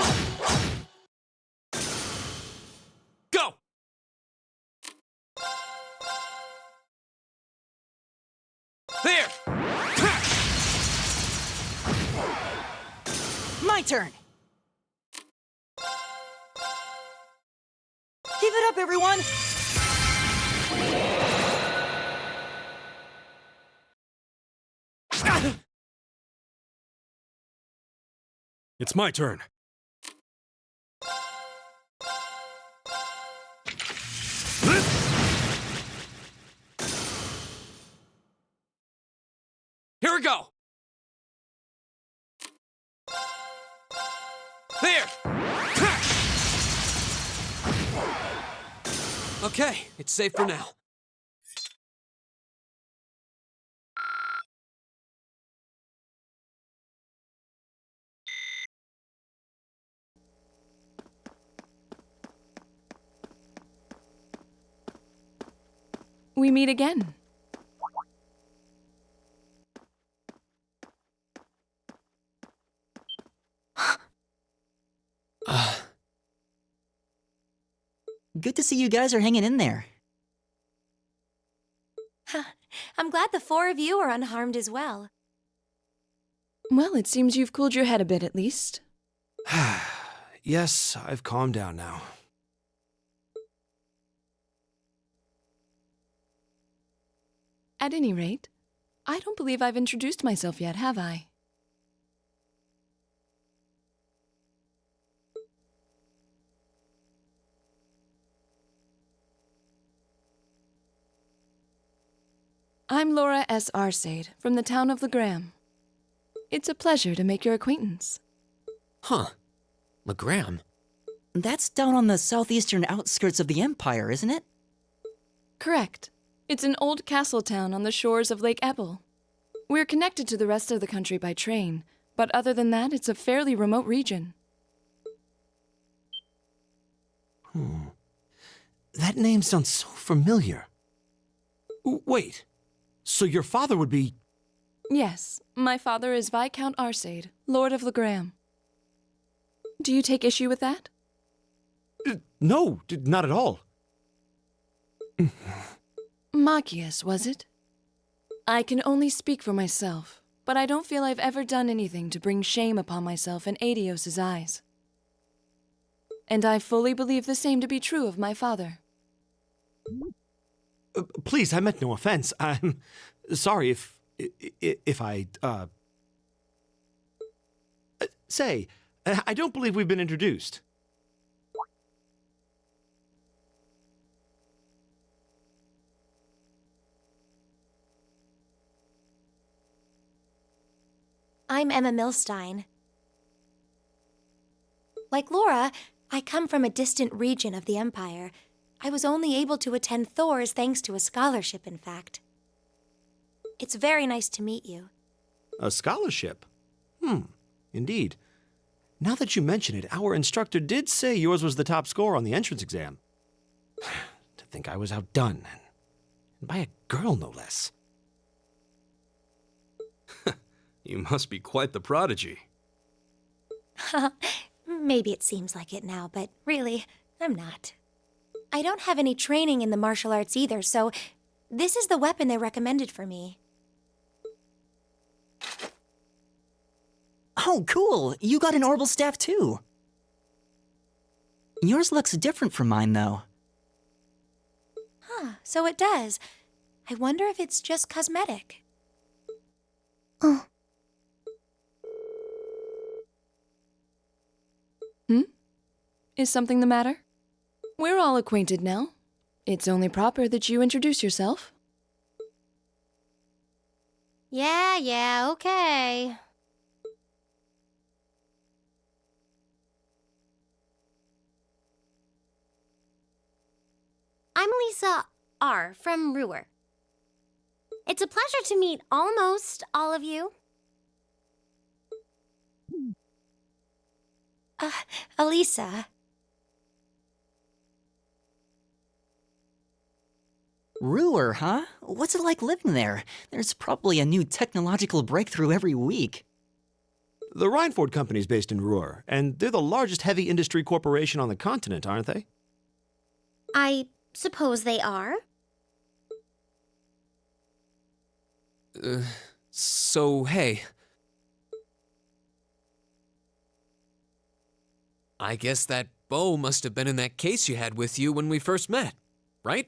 Go! There! My turn! Give it up, everyone! It's my turn. Here we go! There! Okay, it's safe for now. We meet again. Good to see you guys are hanging in there. I'm glad the four of you are unharmed as well. Well, it seems you've cooled your head a bit at least. Yes, I've calmed down now. At any rate, I don't believe I've introduced myself yet, have I? I'm Laura S. Arcade, from the town of Legram. It's a pleasure to make your acquaintance. Huh. Legram? That's down on the southeastern outskirts of the Empire, isn't it? Correct. It's an old castle town on the shores of Lake Ebble. We're connected to the rest of the country by train, but other than that, it's a fairly remote region. That name sounds so familiar. Wait, so your father would be... Yes, my father is Viscount Arcade, Lord of Legram. Do you take issue with that? No, not at all. Machias, was it? I can only speak for myself, but I don't feel I've ever done anything to bring shame upon myself in Adios's eyes. And I fully believe the same to be true of my father. Please, I meant no offense. I'm sorry if I, Say, I don't believe we've been introduced. I'm Emma Milstein. Like Laura, I come from a distant region of the Empire. I was only able to attend Thor's thanks to a scholarship, in fact. It's very nice to meet you. A scholarship? Indeed. Now that you mention it, our instructor did say yours was the top score on the entrance exam. To think I was outdone. And by a girl, no less. You must be quite the prodigy. Maybe it seems like it now, but really, I'm not. I don't have any training in the martial arts either, so this is the weapon they recommended for me. Oh, cool! You got an orbital staff too! Yours looks different from mine, though. Huh, so it does. I wonder if it's just cosmetic. Oh. Is something the matter? We're all acquainted now. It's only proper that you introduce yourself. Yeah, okay. I'm Lisa R. from Ruhr. It's a pleasure to meet almost all of you. Elisa. Ruhr, huh? What's it like living there? There's probably a new technological breakthrough every week. The Reinford Company's based in Ruhr, and they're the largest heavy industry corporation on the continent, aren't they? I suppose they are. So, hey. I guess that bow must have been in that case you had with you when we first met, right?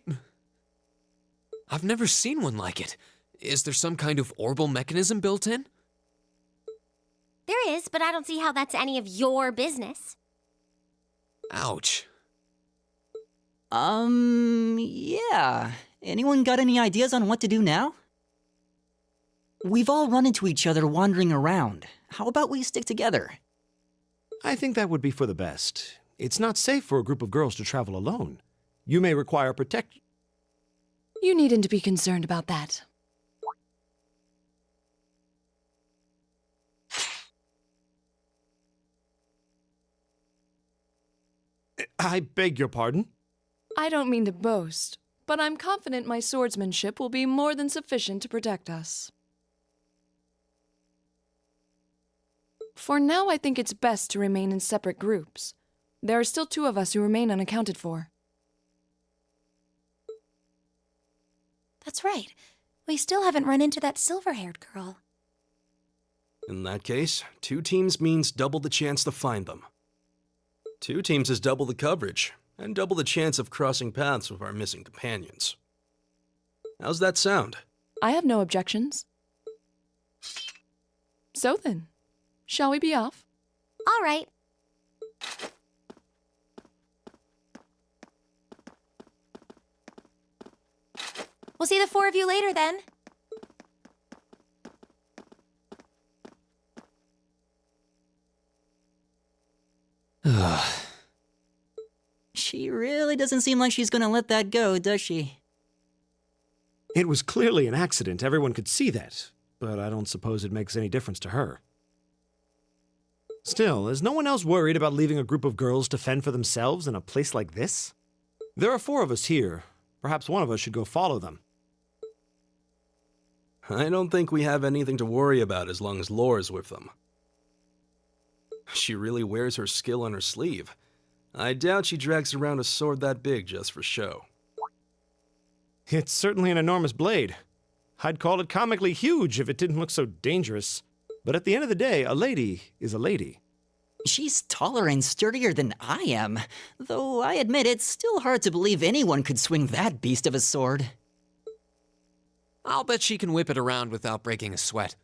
I've never seen one like it. Is there some kind of orbital mechanism built in? There is, but I don't see how that's any of your business. Ouch. Yeah. Anyone got any ideas on what to do now? We've all run into each other wandering around. How about we stick together? I think that would be for the best. It's not safe for a group of girls to travel alone. You may require protection. You needn't be concerned about that. I beg your pardon? I don't mean to boast, but I'm confident my swordsmanship will be more than sufficient to protect us. For now, I think it's best to remain in separate groups. There are still 2 of us who remain unaccounted for. That's right. We still haven't run into that silver-haired girl. In that case, 2 teams means double the chance to find them. 2 teams is double the coverage, and double the chance of crossing paths with our missing companions. How's that sound? I have no objections. So then, shall we be off? All right. We'll see the 4 of you later, then. She really doesn't seem like she's gonna let that go, does she? It was clearly an accident. Everyone could see that. But I don't suppose it makes any difference to her. Still, is no one else worried about leaving a group of girls to fend for themselves in a place like this? There are 4 of us here. Perhaps one of us should go follow them. I don't think we have anything to worry about as long as Laura's with them. She really wears her skill on her sleeve. I doubt she drags around a sword that big just for show. It's certainly an enormous blade. I'd call it comically huge if it didn't look so dangerous. But at the end of the day, a lady is a lady. She's taller and sturdier than I am, though I admit it's still hard to believe anyone could swing that beast of a sword. I'll bet she can whip it around without breaking a sweat.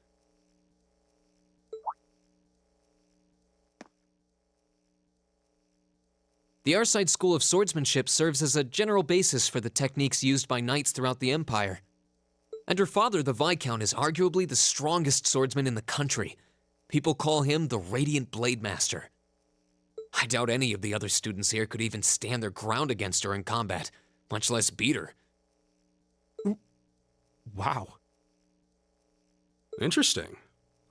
The Arside School of Swordsmanship serves as a general basis for the techniques used by knights throughout the Empire. And her father, the Viscount, is arguably the strongest swordsman in the country. People call him the Radiant Blade Master. I doubt any of the other students here could even stand their ground against her in combat, much less beat her. Wow. Interesting.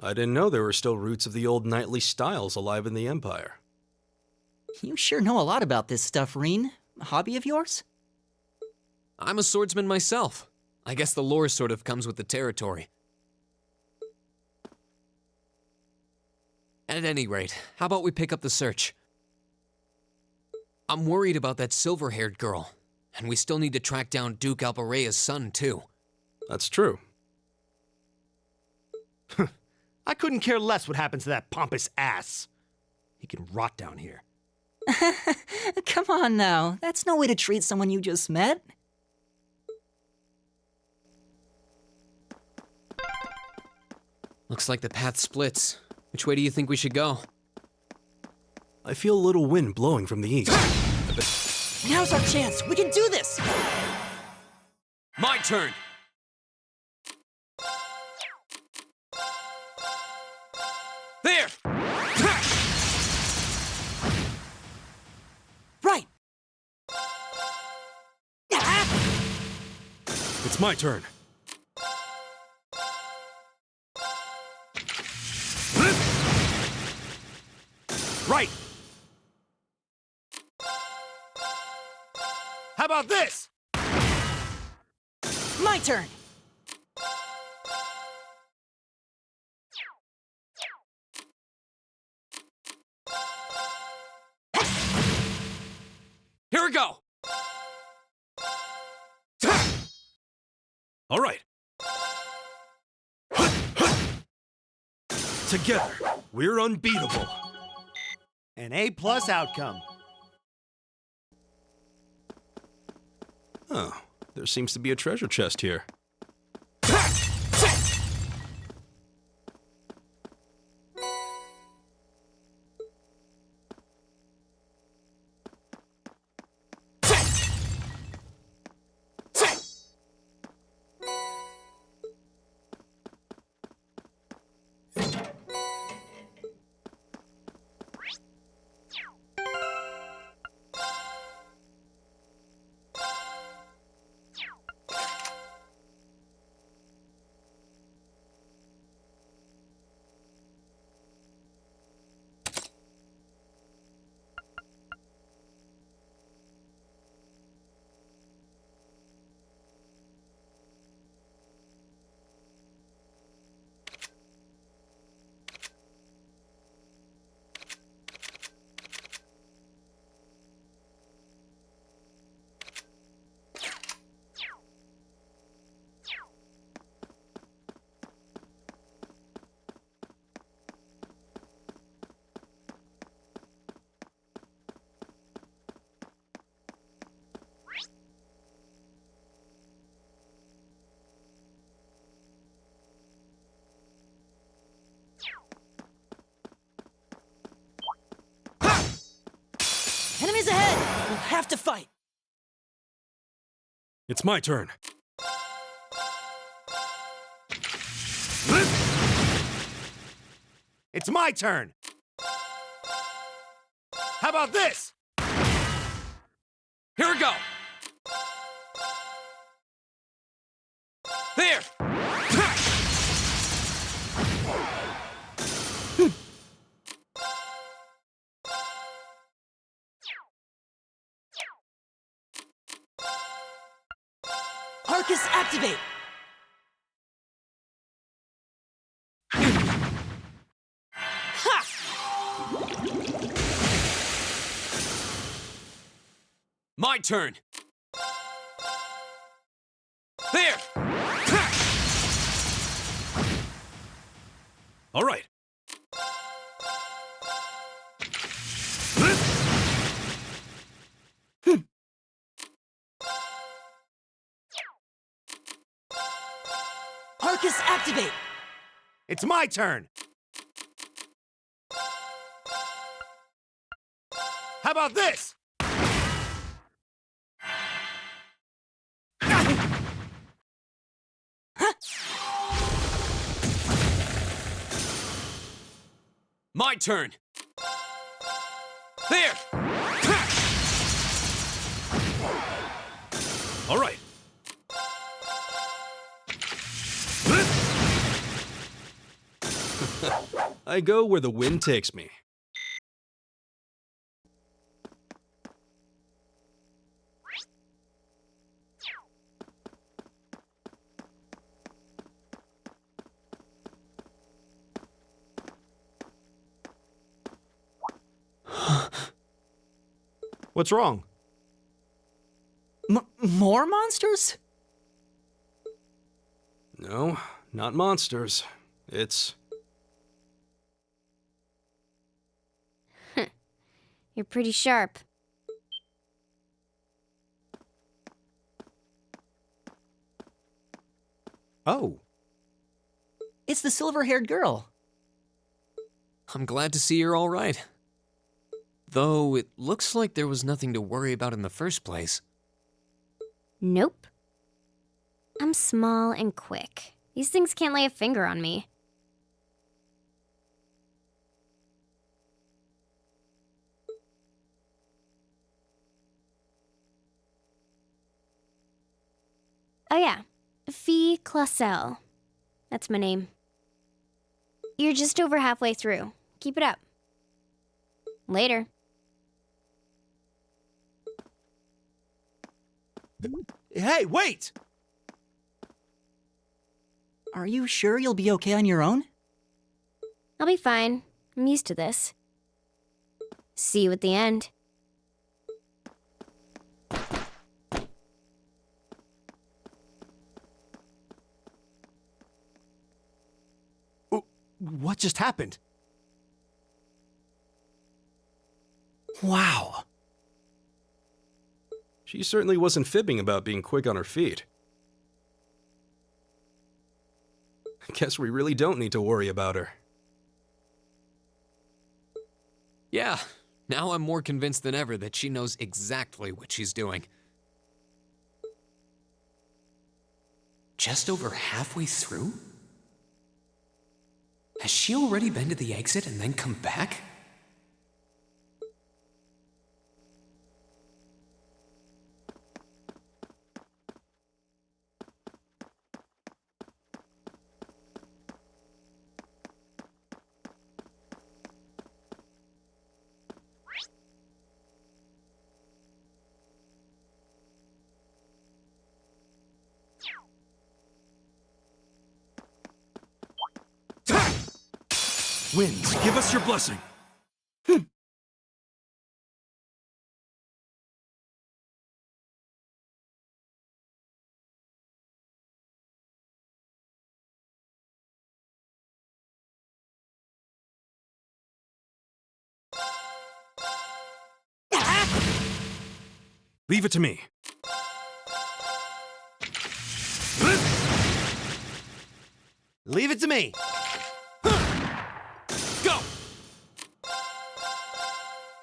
I didn't know there were still roots of the old knightly styles alive in the Empire. You sure know a lot about this stuff, Reen. A hobby of yours? I'm a swordsman myself. I guess the lore sort of comes with the territory. At any rate, how about we pick up the search? I'm worried about that silver-haired girl, and we still need to track down Duke Albarea's son, too. That's true. I couldn't care less what happens to that pompous ass. He can rot down here. Come on now, that's no way to treat someone you just met. Looks like the path splits. Which way do you think we should go? I feel a little wind blowing from the east. Now's our chance. We can do this. My turn. There! Right. It's my turn. Right! How about this? My turn. Here we go! All right. Together, we're unbeatable. An A+ outcome. Oh, there seems to be a treasure chest here. Enemies ahead! We'll have to fight. It's my turn. It's my turn. How about this? Here we go! There! Arcus, activate! Ha! My turn. There! All right. Arcus, activate! It's my turn! How about this? My turn. There! All right. I go where the wind takes me. What's wrong? More monsters? No, not monsters. It's... You're pretty sharp. Oh. It's the silver-haired girl. I'm glad to see you're all right. Though it looks like there was nothing to worry about in the first place. Nope. I'm small and quick. These things can't lay a finger on me. Oh yeah, Fee Clausel. That's my name. You're just over halfway through. Keep it up. Later. Hey, wait! Are you sure you'll be okay on your own? I'll be fine. I'm used to this. See you at the end. What just happened? Wow. She certainly wasn't fibbing about being quick on her feet. Guess we really don't need to worry about her. Yeah, now I'm more convinced than ever that she knows exactly what she's doing. Just over halfway through? Has she already been to the exit and then come back? Winds, give us your blessing. Leave it to me. Leave it to me. Go!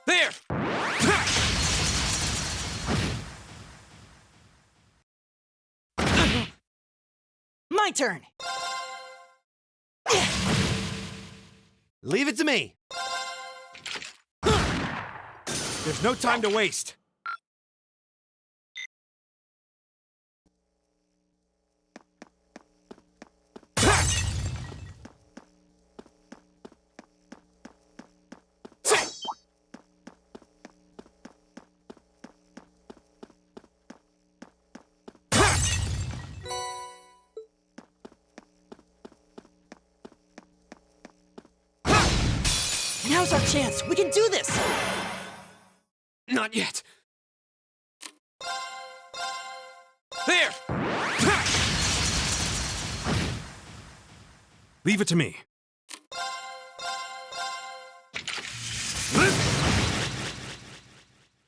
There! My turn! Leave it to me. There's no time to waste. Now's our chance. We can do this. Not yet. Leave it to me.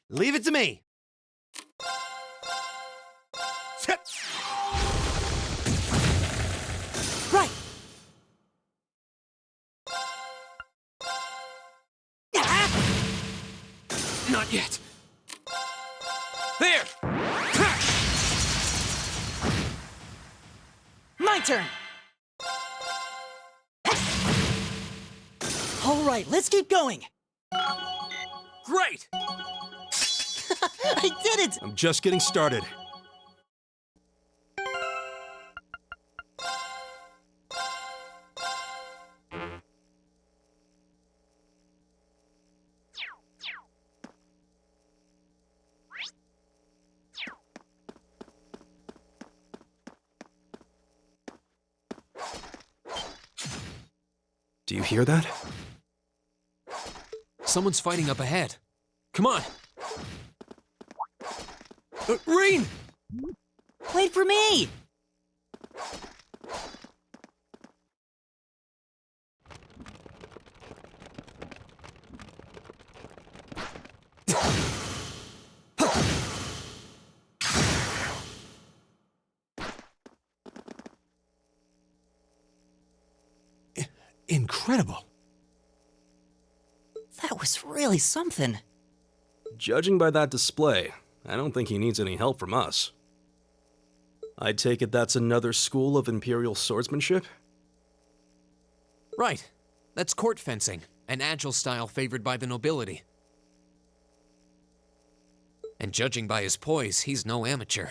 Leave it to me. Right! Not yet. There! My turn! All right, let's keep going. Great! I did it! I'm just getting started. Do you hear that? Someone's fighting up ahead. Come on! Reen! Wait for me! Incredible. That was really something. Judging by that display, I don't think he needs any help from us. I take it that's another school of Imperial swordsmanship? Right. That's court fencing, an agile style favored by the nobility. And judging by his poise, he's no amateur.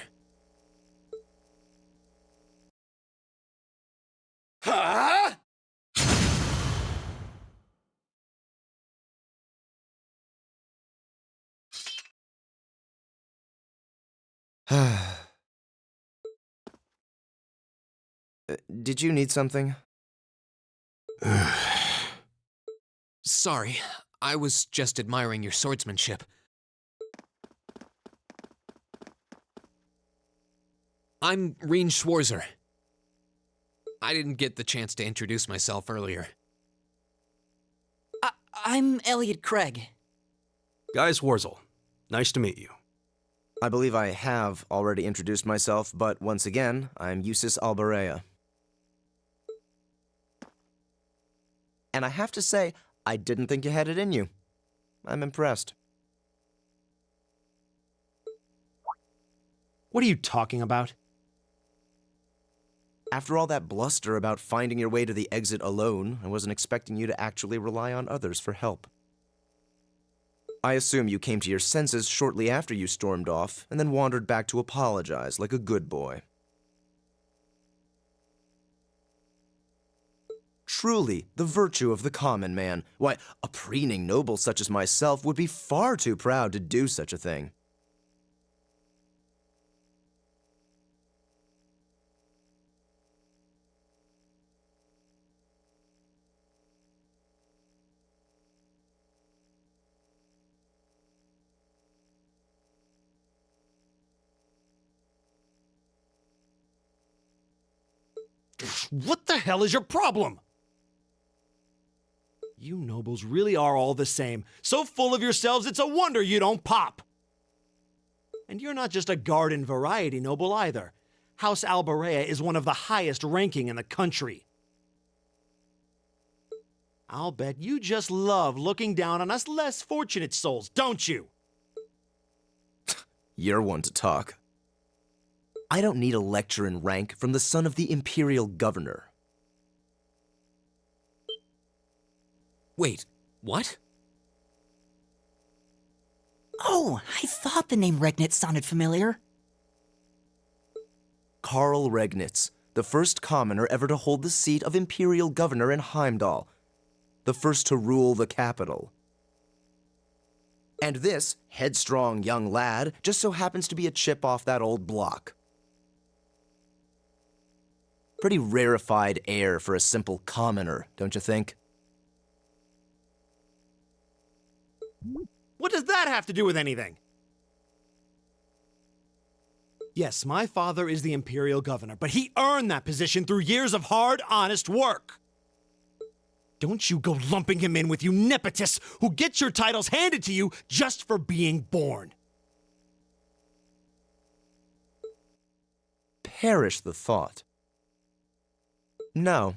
Huh? Did you need something? Sorry, I was just admiring your swordsmanship. I'm Reen Schwarzer. I didn't get the chance to introduce myself earlier. I'm Elliot Craig. Guys Warzel, nice to meet you. I believe I have already introduced myself, but once again, I'm Eustace Albarea. And I have to say, I didn't think you had it in you. I'm impressed. What are you talking about? After all that bluster about finding your way to the exit alone, I wasn't expecting you to actually rely on others for help. I assume you came to your senses shortly after you stormed off, and then wandered back to apologize like a good boy. Truly, the virtue of the common man. Why, a preening noble such as myself would be far too proud to do such a thing. What the hell is your problem? You nobles really are all the same. So full of yourselves, it's a wonder you don't pop. And you're not just a garden variety noble either. House Albarea is one of the highest ranking in the country. I'll bet you just love looking down on us less fortunate souls, don't you? You're one to talk. I don't need a lecture in rank from the son of the Imperial Governor. Wait, what? Oh, I thought the name Regnitz sounded familiar. Karl Regnitz, the first commoner ever to hold the seat of Imperial Governor in Heimdall, the first to rule the capital. And this headstrong young lad just so happens to be a chip off that old block. Pretty rarefied air for a simple commoner, don't you think? What does that have to do with anything? Yes, my father is the Imperial Governor, but he earned that position through years of hard, honest work. Don't you go lumping him in with you nepotists who get your titles handed to you just for being born. Perish the thought. No,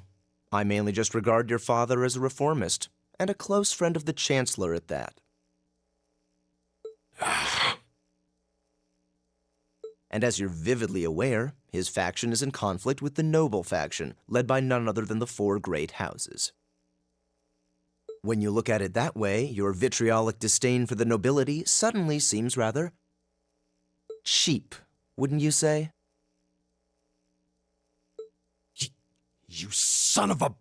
I mainly just regard your father as a reformist, and a close friend of the Chancellor at that. And as you're vividly aware, his faction is in conflict with the noble faction, led by none other than the four great houses. When you look at it that way, your vitriolic disdain for the nobility suddenly seems rather cheap, wouldn't you say? You son of a...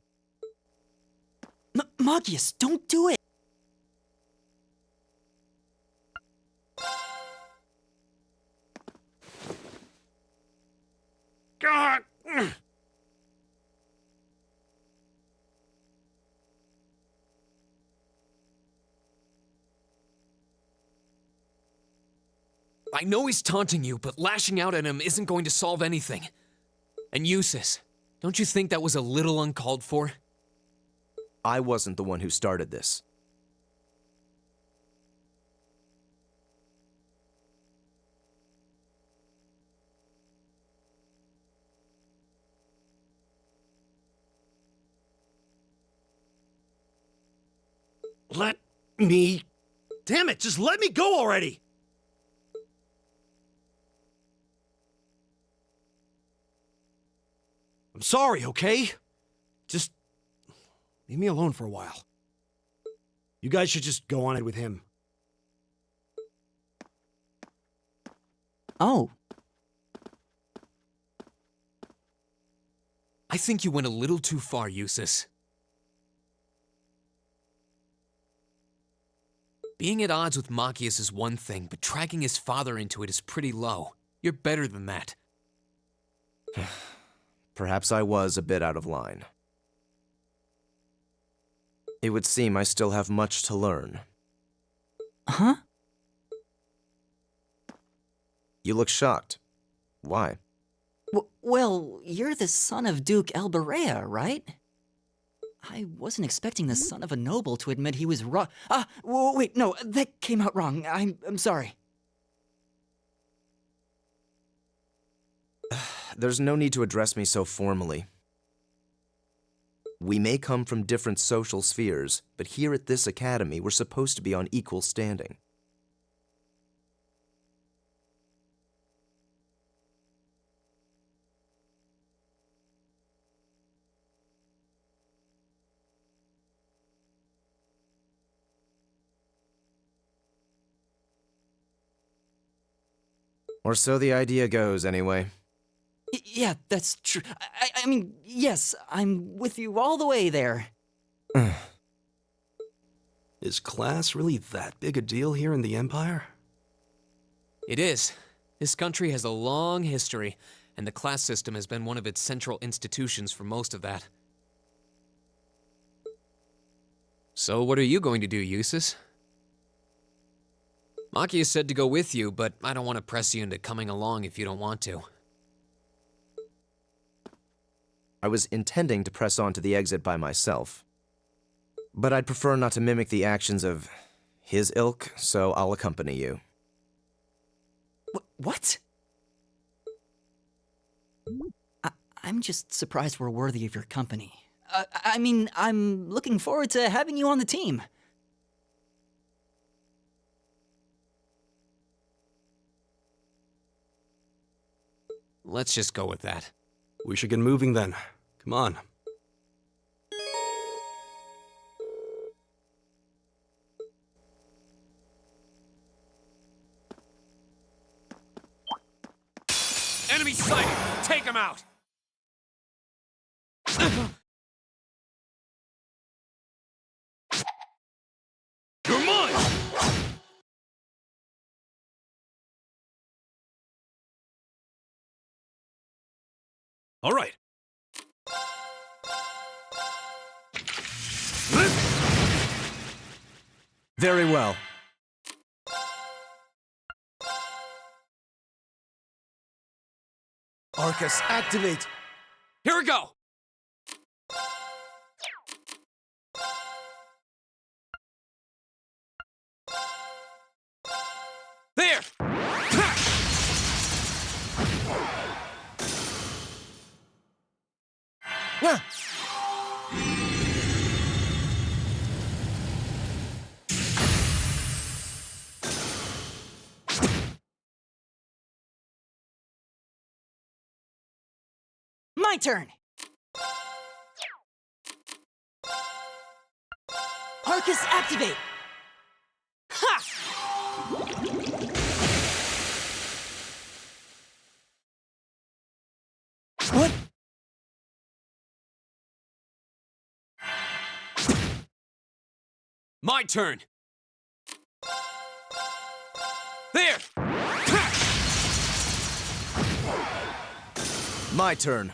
Magius, don't do it! God! I know he's taunting you, but lashing out at him isn't going to solve anything. And Eustace, don't you think that was a little uncalled for? I wasn't the one who started this. Let me... Damn it, just let me go already! I'm sorry, okay? Just leave me alone for a while. You guys should just go on it with him. Oh. I think you went a little too far, Eustace. Being at odds with Machias is one thing, but dragging his father into it is pretty low. You're better than that. Perhaps I was a bit out of line. It would seem I still have much to learn. Huh? You look shocked. Why? Well, you're the son of Duke Elberea, right? I wasn't expecting the son of a noble to admit he was wrong. Wait, no, that came out wrong. I'm sorry. There's no need to address me so formally. We may come from different social spheres, but here at this academy, we're supposed to be on equal standing. Or so the idea goes, anyway. Yeah, that's true. I mean, yes, I'm with you all the way there. Is class really that big a deal here in the Empire? It is. This country has a long history, and the class system has been one of its central institutions for most of that. So what are you going to do, Eustace? Machias said to go with you, but I don't want to press you into coming along if you don't want to. I was intending to press on to the exit by myself. But I'd prefer not to mimic the actions of his ilk, so I'll accompany you. What? I'm just surprised we're worthy of your company. I mean, I'm looking forward to having you on the team. Let's just go with that. We should get moving then. Come on. Enemy sighted! Take him out! You're mine! All right. Very well. Arcus, activate! Here we go! My turn! Arcus activate! Ha! What? My turn! There! My turn.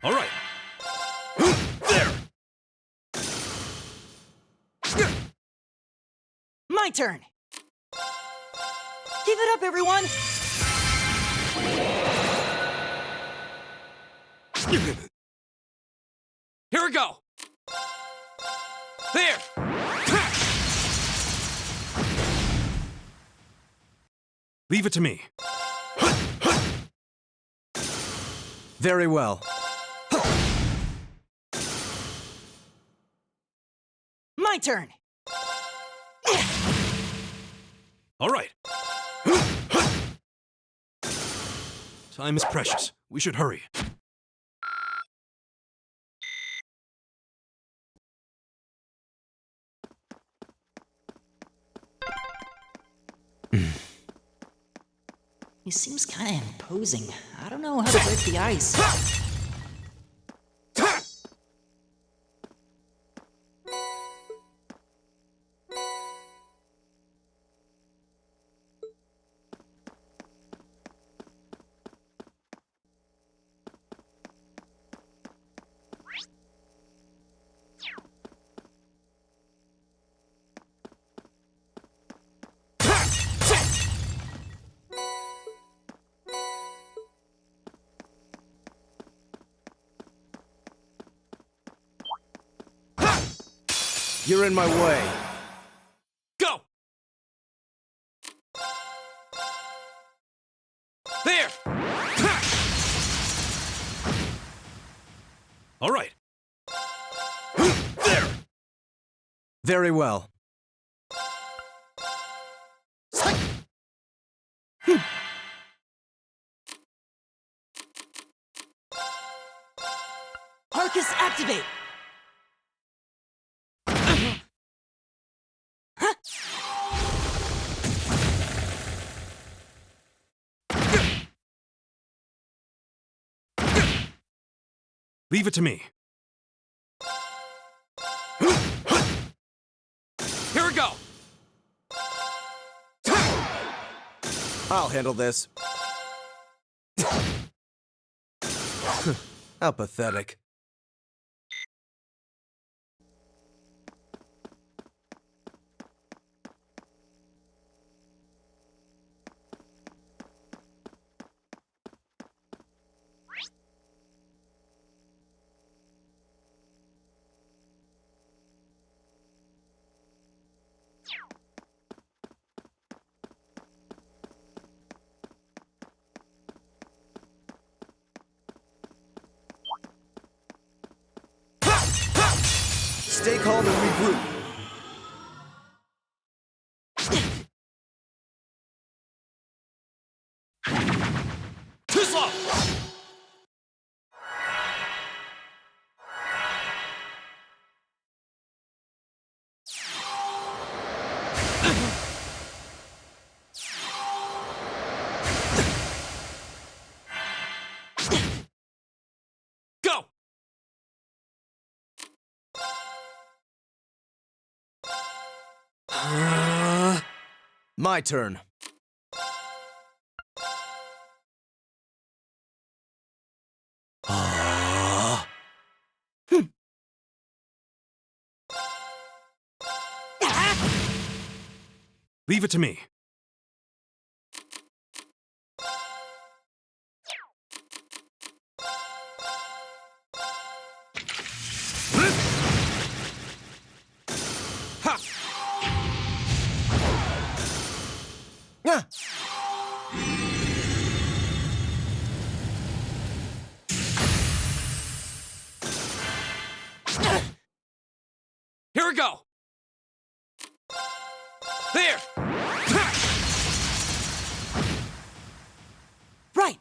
All right. There! My turn! Give it up, everyone! Here we go! There! Leave it to me. Very well. My turn! All right. Time is precious. We should hurry. He seems kind of imposing. I don't know how to break the ice. You're in my way. Go! There! All right. There! Very well. Arcus activate! Leave it to me. Here we go! I'll handle this. How pathetic. Stay calm and regroup. Too slow! Go! My turn. Leave it to me. we go! There! Right!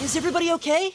Is everybody okay?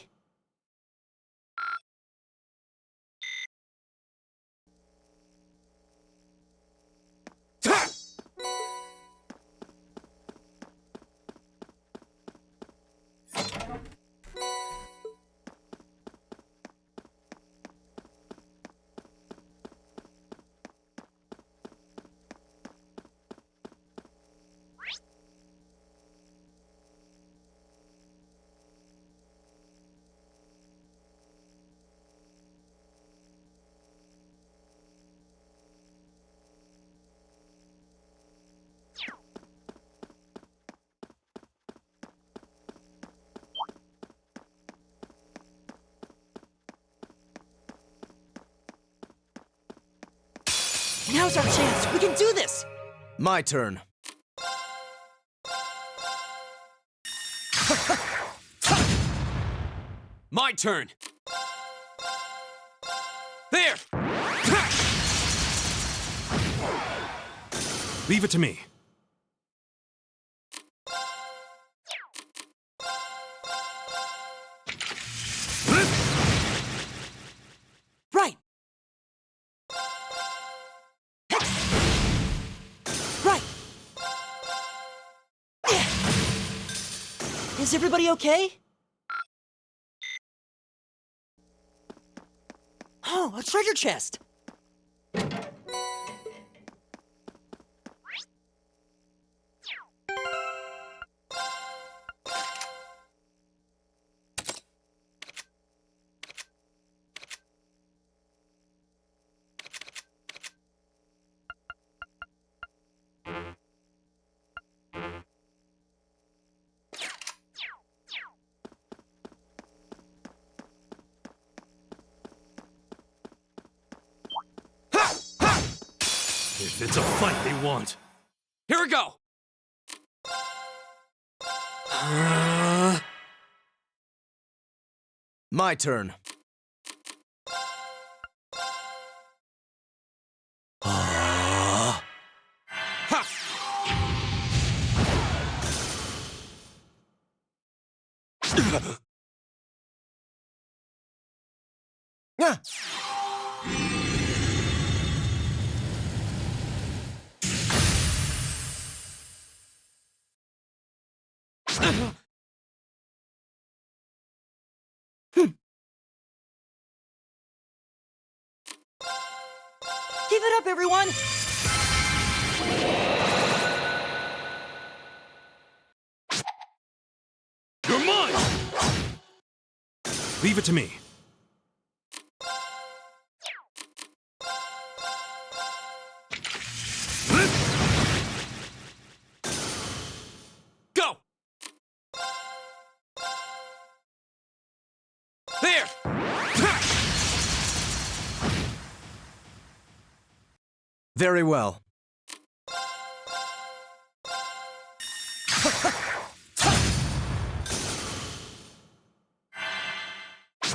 Now's our chance! We can do this! My turn. My turn! There! Leave it to me. Right! Right! Is everybody okay? Oh, a treasure chest! If it's a fight they want. Here we go! My turn. Give it up, everyone! You're mine! Leave it to me. Go! There! Very well.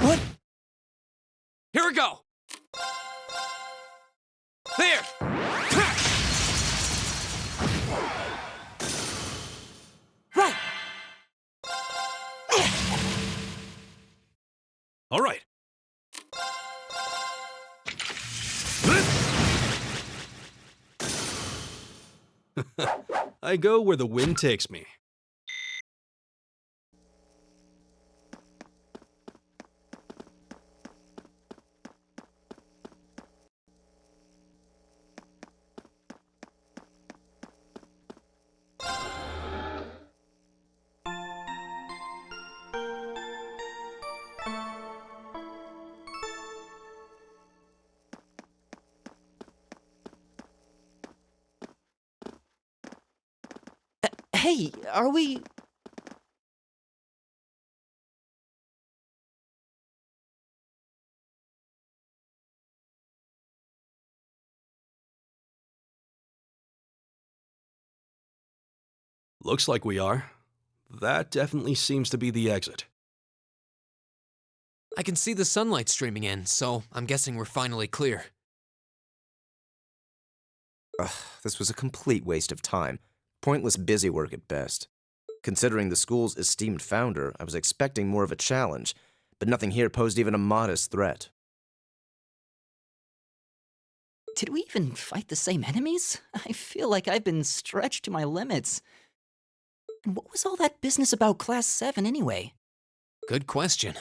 What? Here we go! There! Right! All right. I go where the wind takes me. Hey, are we... Looks like we are. That definitely seems to be the exit. I can see the sunlight streaming in, so I'm guessing we're finally clear. Ugh, this was a complete waste of time. Pointless busywork at best. Considering the school's esteemed founder, I was expecting more of a challenge, but nothing here posed even a modest threat. Did we even fight the same enemies? I feel like I've been stretched to my limits. And what was all that business about Class 7 anyway? Good question.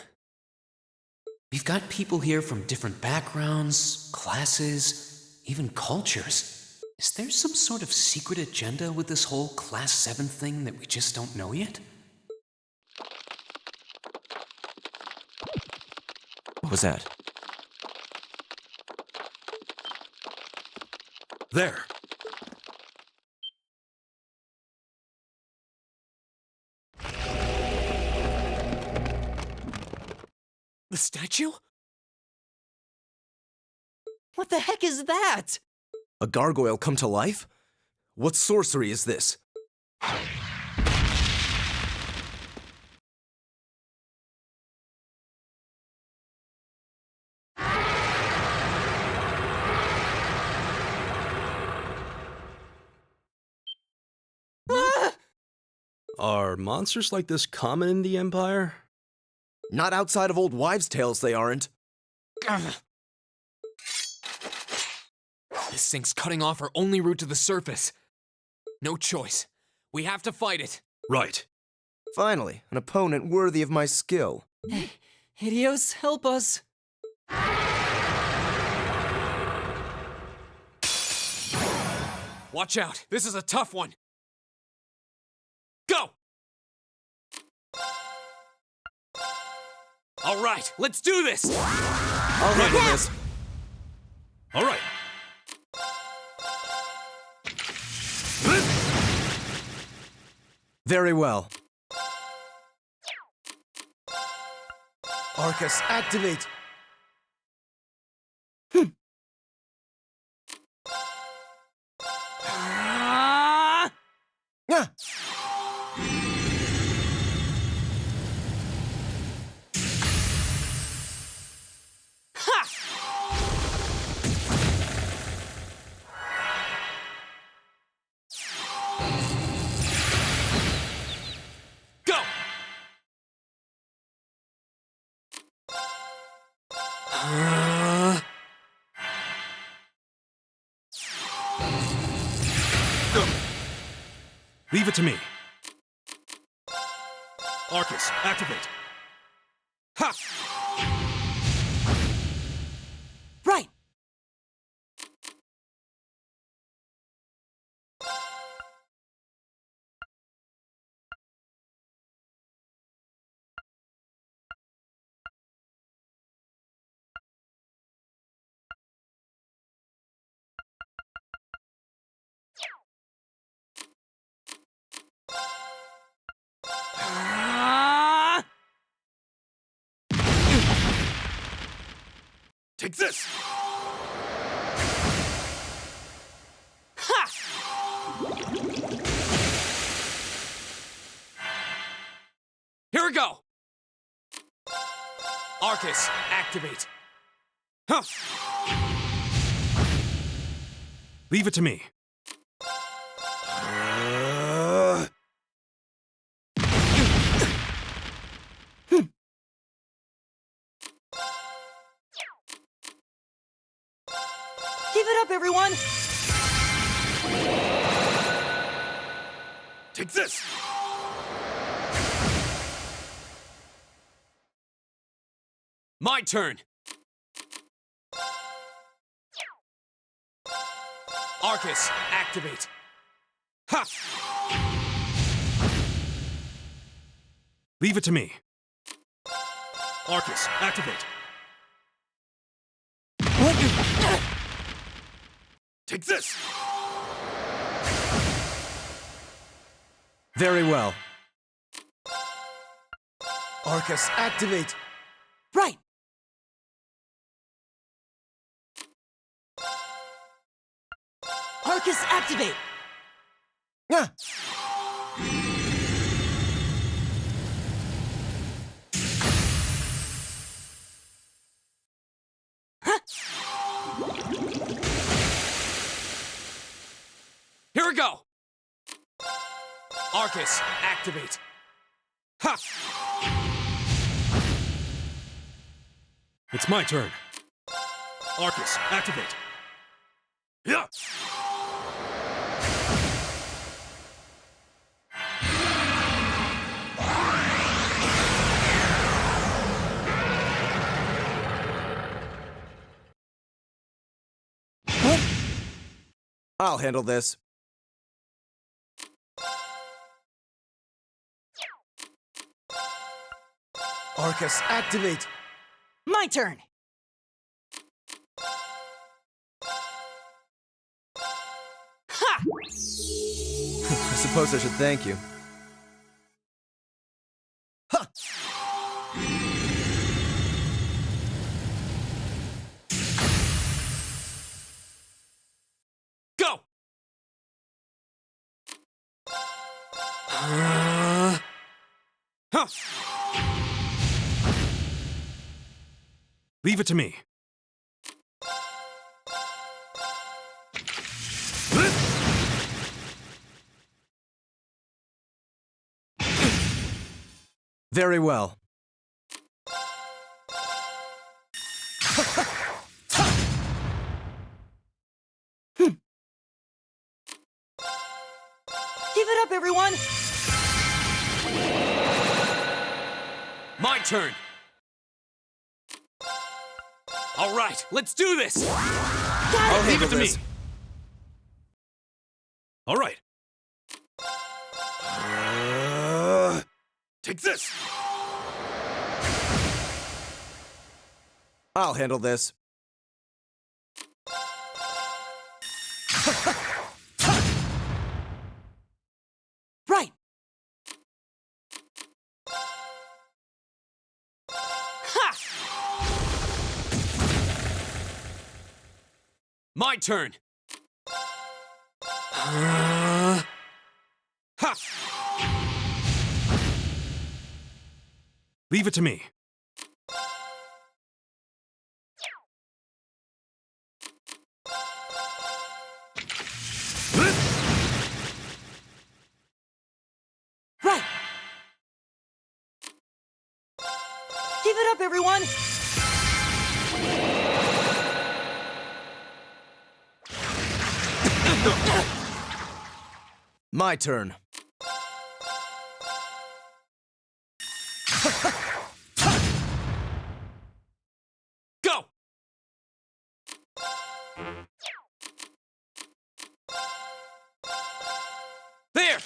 We've got people here from different backgrounds, classes, even cultures. Is there some sort of secret agenda with this whole Class 7 thing that we just don't know yet? What was that? There. The statue? What the heck is that? A gargoyle come to life? What sorcery is this? Are monsters like this common in the Empire? Not outside of old wives' tales, they aren't. This thing's cutting off our only route to the surface. No choice. We have to fight it. Right. Finally, an opponent worthy of my skill. Hideos, help us. Watch out. This is a tough one. Go! All right, let's do this! I'll handle this. All right. Very well. Arcus, activate! Yeah. Go! Leave it to me. Arcus, activate. Ha! Right. Take this! Ha! Here we go! Arcus, activate. Huh! Leave it to me. Give it up, everyone! Take this! My turn! Arcus, activate. Ha! Leave it to me. Arcus, activate. Take this! Very well. Arcus, activate! Right! Arcus, activate! Yeah. Arcus, activate. Ha! It's my turn. Arcus, activate. Yeah! I'll handle this. Arcus, activate! My turn! Ha! I suppose I should thank you. Ha! Go! Huh. Leave it to me. Very well. Give it up, everyone! My turn. All right, let's do this. I'll Leave it to me. this. All right. Take this. I'll handle this. Right! Ha! My turn. Ha! Leave it to me. Right! Give it up, everyone! My turn. Go! There!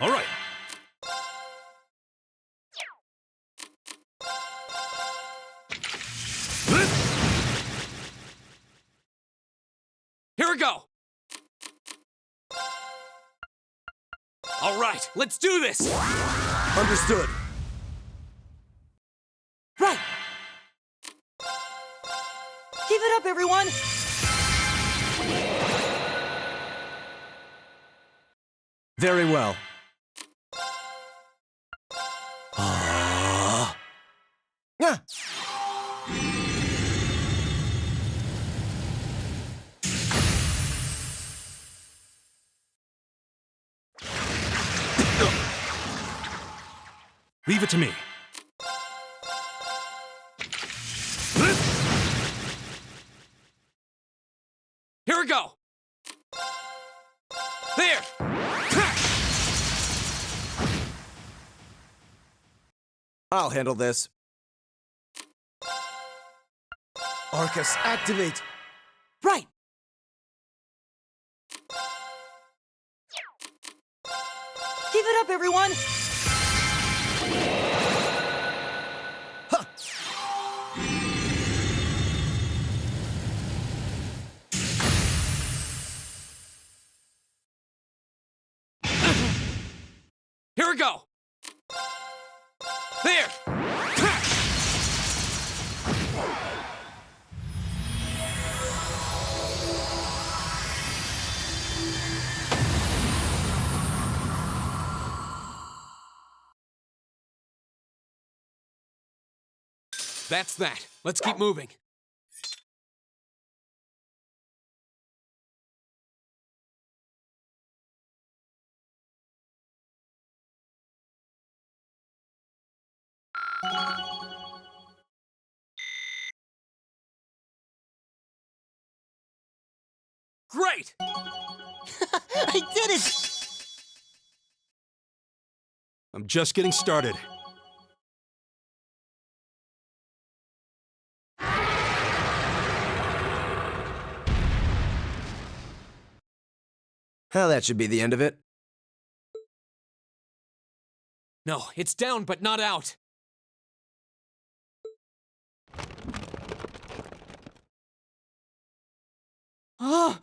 All right. Here we go! All right, let's do this! Understood. Right! Give it up, everyone! Very well. Yeah. Leave it to me. Here we go! There! I'll handle this. Arcus, activate! Right! Give it up, everyone! Here we go! There! That's that. Let's keep moving. Great! I did it! I'm just getting started. Well, that should be the end of it. No, it's down but not out. Oh!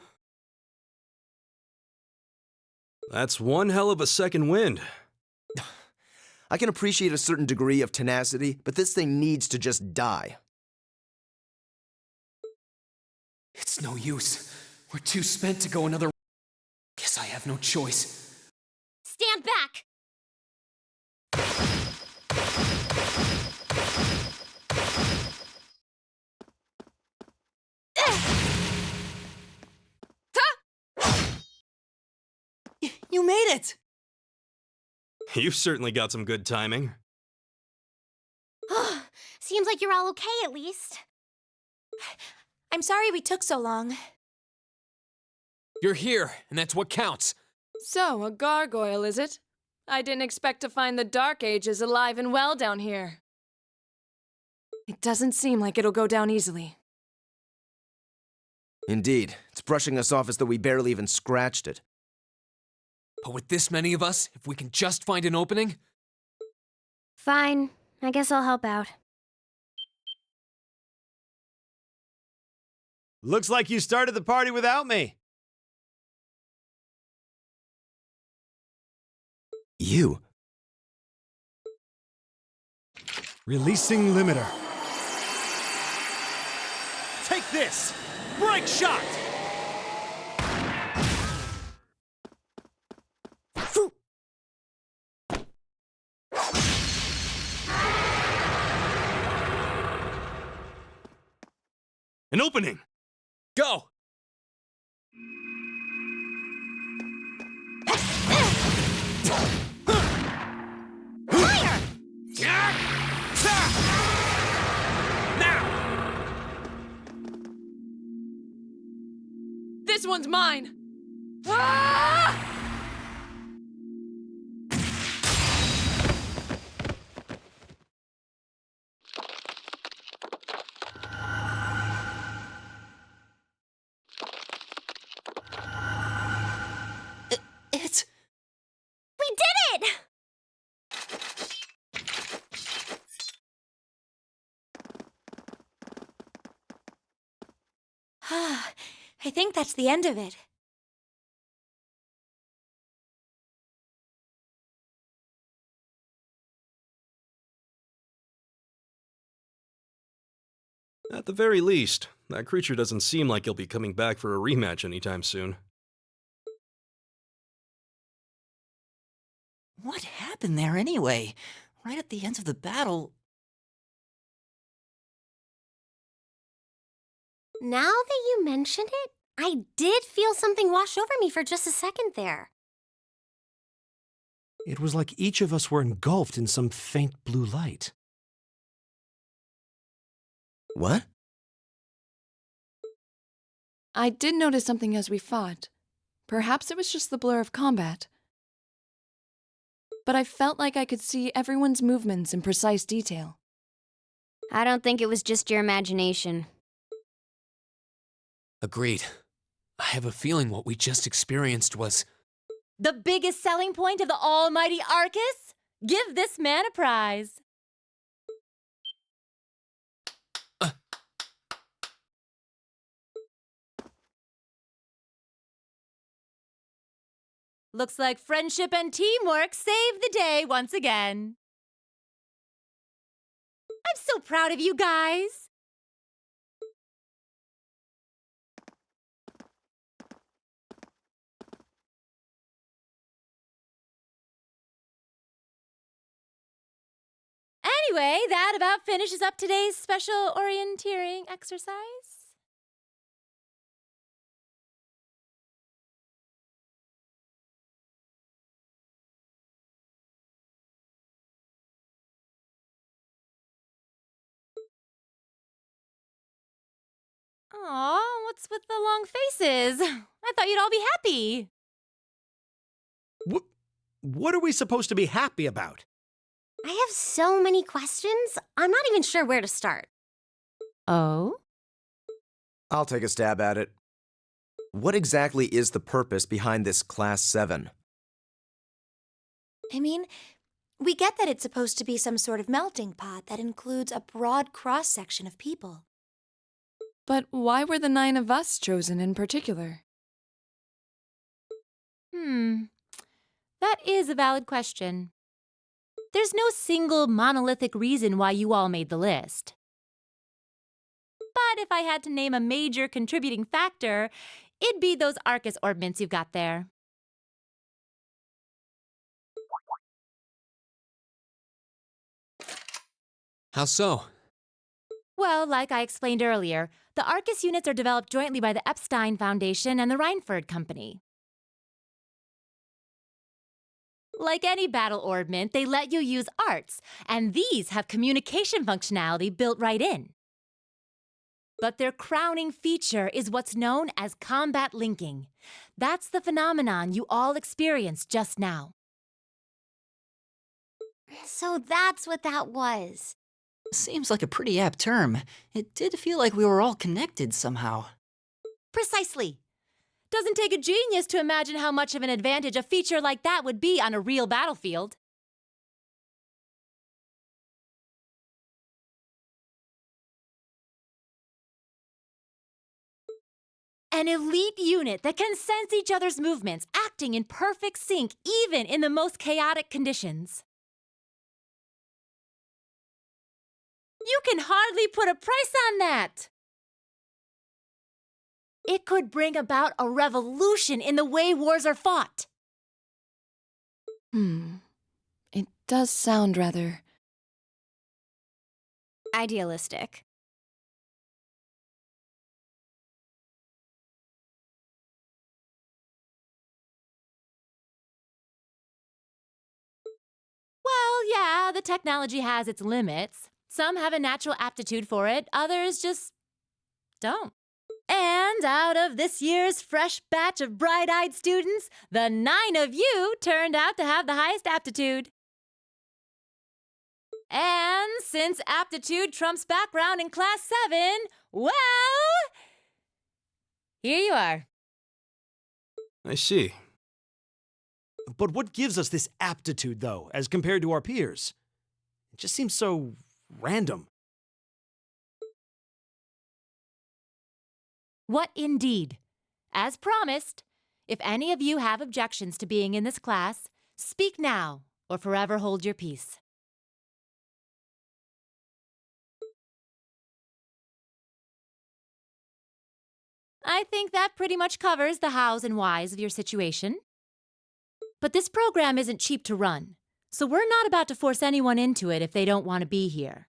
That's one hell of a second wind. I can appreciate a certain degree of tenacity, but this thing needs to just die. It's no use. We're too spent to go another. Guess I have no choice. Stand back! You made it! You've certainly got some good timing. Seems like you're all okay, at least. I'm sorry we took so long. You're here, and that's what counts. So, a gargoyle, is it? I didn't expect to find the Dark Ages alive and well down here. It doesn't seem like it'll go down easily. Indeed, it's brushing us off as though we barely even scratched it. But with this many of us, if we can just find an opening... Fine. I guess I'll help out. Looks like you started the party without me. You? Releasing limiter. Take this! Break shot! An opening! Go! This one's mine! Ah! It's... We did it! I think that's the end of it. At the very least, that creature doesn't seem like he'll be coming back for a rematch anytime soon. What happened there anyway? Right at the end of the battle... Now that you mention it, I did feel something wash over me for just a second there. It was like each of us were engulfed in some faint blue light. What? I did notice something as we fought. Perhaps it was just the blur of combat. But I felt like I could see everyone's movements in precise detail. I don't think it was just your imagination. Agreed. I have a feeling what we just experienced was... The biggest selling point of the almighty Arcus? Give this man a prize. Looks like friendship and teamwork saved the day once again. I'm so proud of you guys. Anyway, that about finishes up today's special orienteering exercise. Aw, what's with the long faces? I thought you'd all be happy. What are we supposed to be happy about? I have so many questions, I'm not even sure where to start. Oh? I'll take a stab at it. What exactly is the purpose behind this Class 7? I mean, we get that it's supposed to be some sort of melting pot that includes a broad cross-section of people. But why were the 9 of us chosen in particular? That is a valid question. There's no single monolithic reason why you all made the list. But if I had to name a major contributing factor, it'd be those Arcus orbments you've got there. How so? Well, like I explained earlier, the Arcus units are developed jointly by the Epstein Foundation and the Reinford Company. Like any battle orbment, they let you use arts, and these have communication functionality built right in. But their crowning feature is what's known as combat linking. That's the phenomenon you all experienced just now. So that's what that was. Seems like a pretty apt term. It did feel like we were all connected somehow. Precisely. Doesn't take a genius to imagine how much of an advantage a feature like that would be on a real battlefield. An elite unit that can sense each other's movements, acting in perfect sync even in the most chaotic conditions. You can hardly put a price on that. It could bring about a revolution in the way wars are fought. It does sound rather idealistic. Well, yeah, the technology has its limits. Some have a natural aptitude for it, others just don't. And out of this year's fresh batch of bright-eyed students, the 9 of you turned out to have the highest aptitude. And since aptitude trumps background in Class 7, well, here you are. I see. But what gives us this aptitude, though, as compared to our peers? It just seems so random. What indeed? As promised, if any of you have objections to being in this class, speak now or forever hold your peace. I think that pretty much covers the hows and whys of your situation. But this program isn't cheap to run, so we're not about to force anyone into it if they don't want to be here.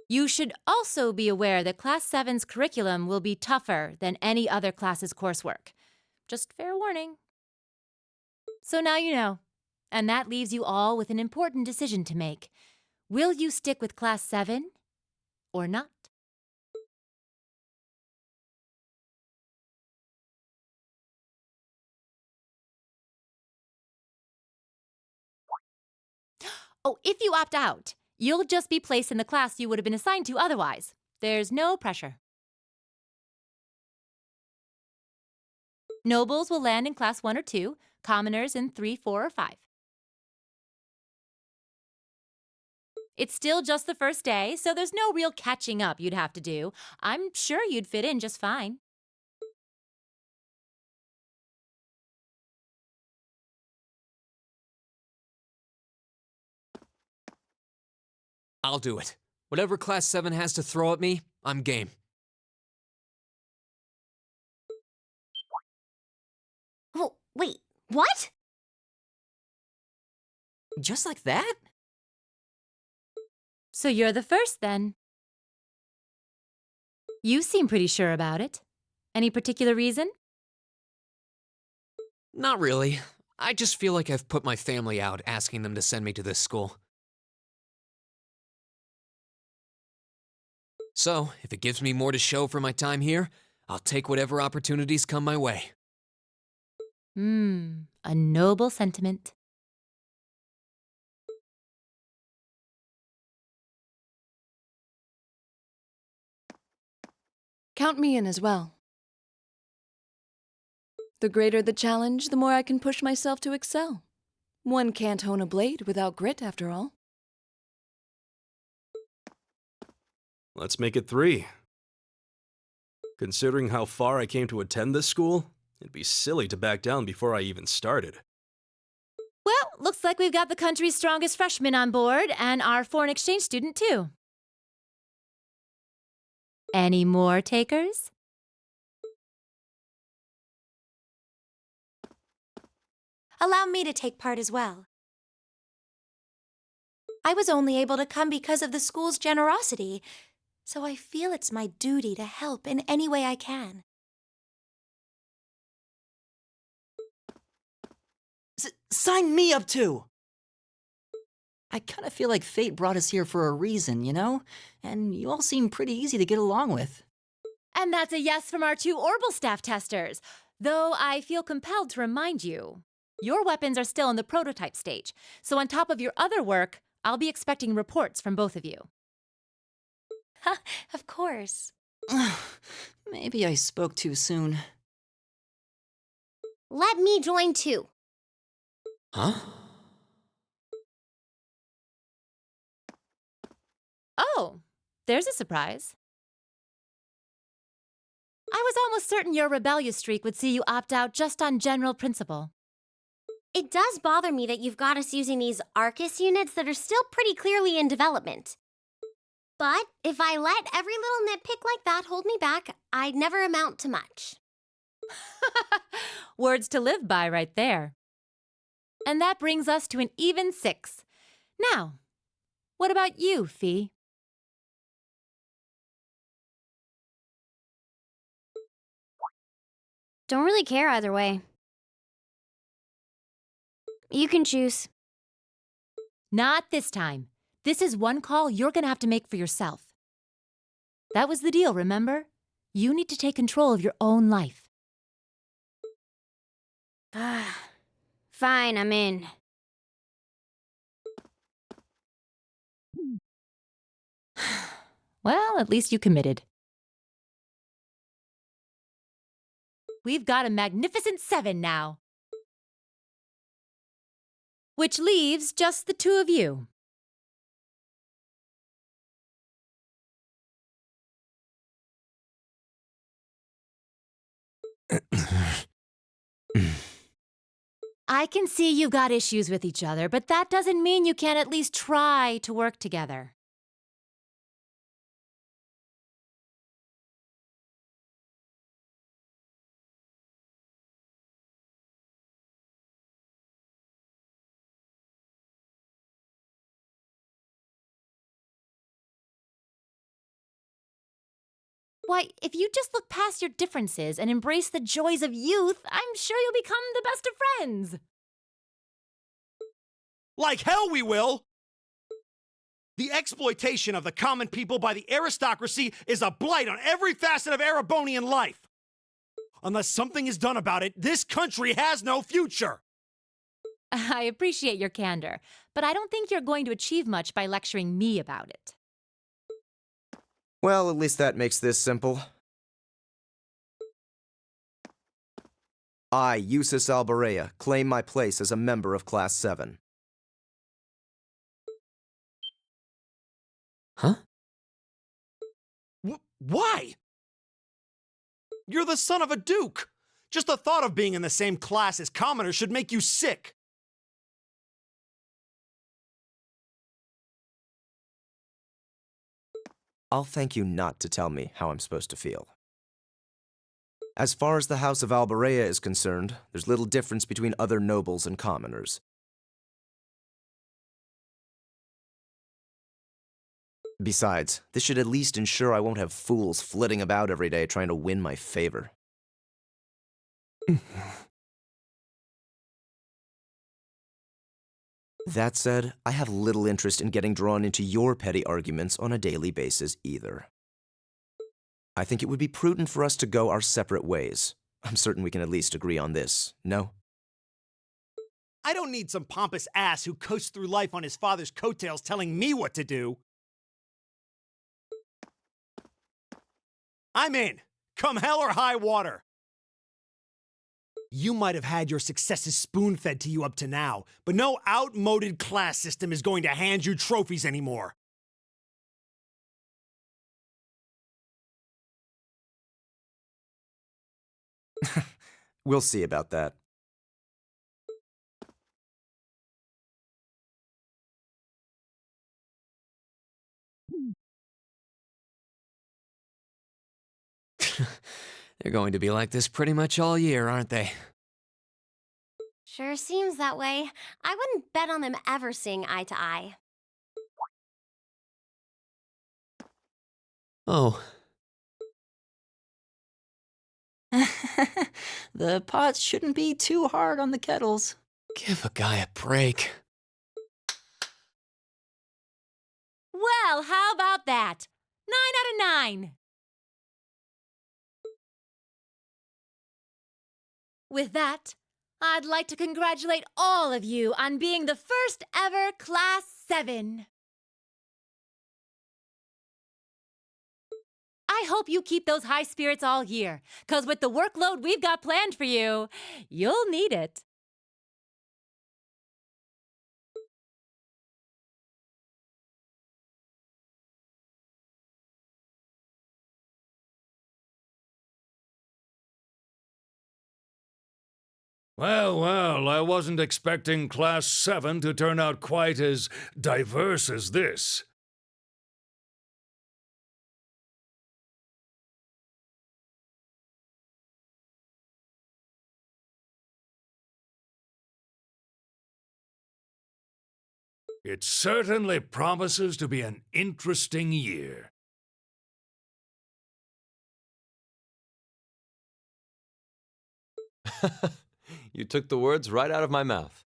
You should also be aware that Class 7's curriculum will be tougher than any other class's coursework. Just fair warning. So now you know, and that leaves you all with an important decision to make. Will you stick with Class 7 or not? Oh, if you opt out, you'll just be placed in the class you would have been assigned to otherwise. There's no pressure. Nobles will land in Class 1 or 2, commoners in 3, 4, or 5. It's still just the first day, so there's no real catching up you'd have to do. I'm sure you'd fit in just fine. I'll do it. Whatever Class 7 has to throw at me, I'm game. Oh, wait, what? Just like that? So you're the first, then. You seem pretty sure about it. Any particular reason? Not really. I just feel like I've put my family out asking them to send me to this school. So, if it gives me more to show for my time here, I'll take whatever opportunities come my way. A noble sentiment. Count me in as well. The greater the challenge, the more I can push myself to excel. One can't hone a blade without grit, after all. Let's make it 3. Considering how far I came to attend this school, it'd be silly to back down before I even started. Well, looks like we've got the country's strongest freshman on board, and our foreign exchange student, too. Any more takers? Allow me to take part as well. I was only able to come because of the school's generosity, so I feel it's my duty to help in any way I can. Sign me up too! I kind of feel like fate brought us here for a reason, you know? And you all seem pretty easy to get along with. And that's a yes from our 2 Orbital staff testers. Though I feel compelled to remind you, your weapons are still in the prototype stage. So on top of your other work, I'll be expecting reports from both of you. Of course. Maybe I spoke too soon. Let me join too. Huh? Oh, there's a surprise. I was almost certain your rebellious streak would see you opt out just on general principle. It does bother me that you've got us using these Arcus units that are still pretty clearly in development. But if I let every little nitpick like that hold me back, I'd never amount to much. Words to live by right there. And that brings us to an even 6. Now, what about you, Fee? Don't really care either way. You can choose. Not this time. This is one call you're gonna have to make for yourself. That was the deal, remember? You need to take control of your own life. Fine, I'm in. Well, at least you committed. We've got a magnificent 7 now. Which leaves just the 2 of you. I can see you've got issues with each other, but that doesn't mean you can't at least try to work together. Why, if you just look past your differences and embrace the joys of youth, I'm sure you'll become the best of friends. Like hell we will! The exploitation of the common people by the aristocracy is a blight on every facet of Erebonian life. Unless something is done about it, this country has no future! I appreciate your candor, but I don't think you're going to achieve much by lecturing me about it. Well, at least that makes this simple. I, Eustace Alborea, claim my place as a member of Class 7. Huh? Why? You're the son of a duke! Just the thought of being in the same class as commoners should make you sick! I'll thank you not to tell me how I'm supposed to feel. As far as the House of Alborea is concerned, there's little difference between other nobles and commoners. Besides, this should at least ensure I won't have fools flitting about every day trying to win my favor. That said, I have little interest in getting drawn into your petty arguments on a daily basis either. I think it would be prudent for us to go our separate ways. I'm certain we can at least agree on this, no? I don't need some pompous ass who coasts through life on his father's coattails telling me what to do. I'm in, come hell or high water. You might have had your successes spoon-fed to you up to now, but no outmoded class system is going to hand you trophies anymore. We'll see about that. They're going to be like this pretty much all year, aren't they? Sure seems that way. I wouldn't bet on them ever seeing eye to eye. Oh. The pots shouldn't be too hard on the kettles. Give a guy a break. Well, how about that? 9 out of 9. With that, I'd like to congratulate all of you on being the first ever Class 7. I hope you keep those high spirits all year, 'cause with the workload we've got planned for you, you'll need it. Well, well, I wasn't expecting Class 7 to turn out quite as diverse as this. It certainly promises to be an interesting year. You took the words right out of my mouth.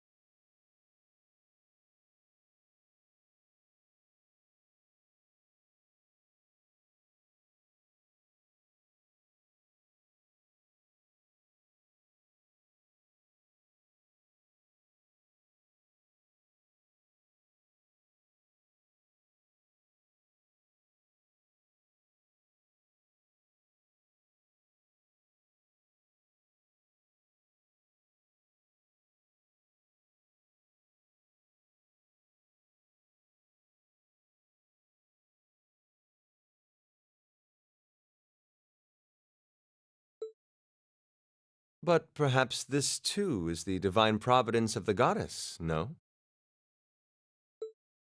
But perhaps this too is the divine providence of the goddess, no?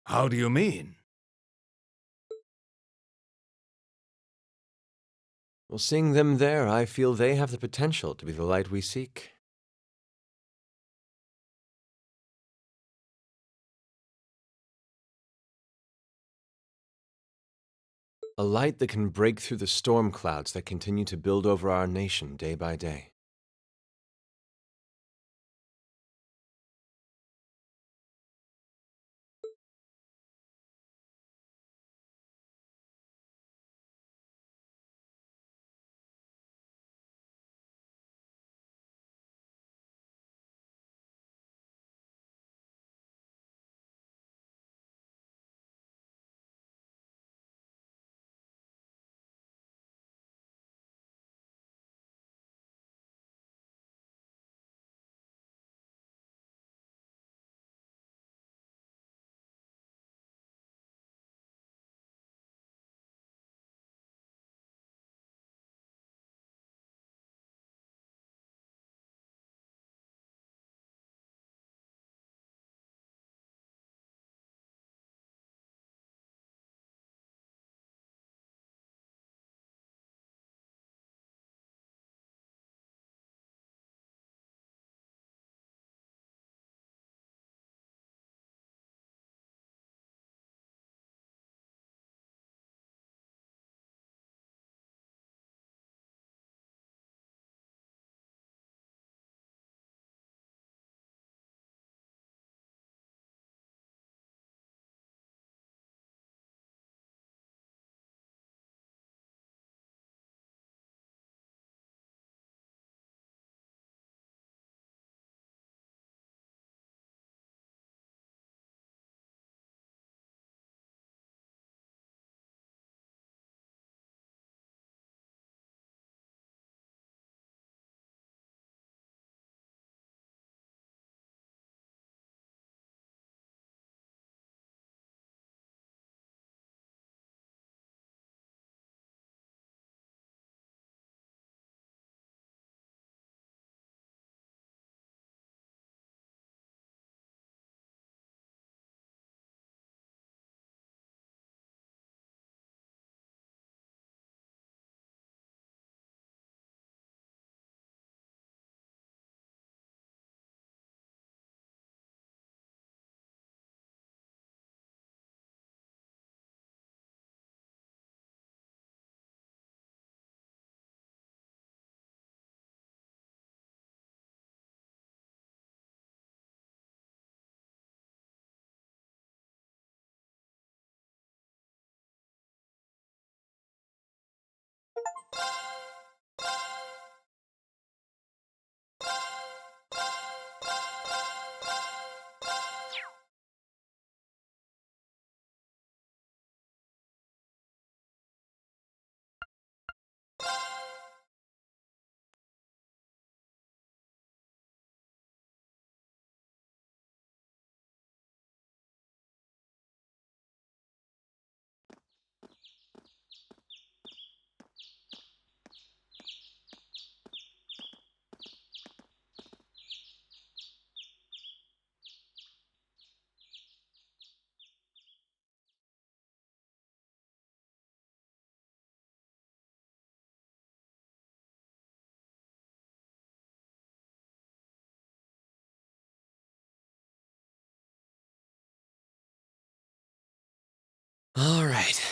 How do you mean? Well, seeing them there, I feel they have the potential to be the light we seek. A light that can break through the storm clouds that continue to build over our nation day by day. right.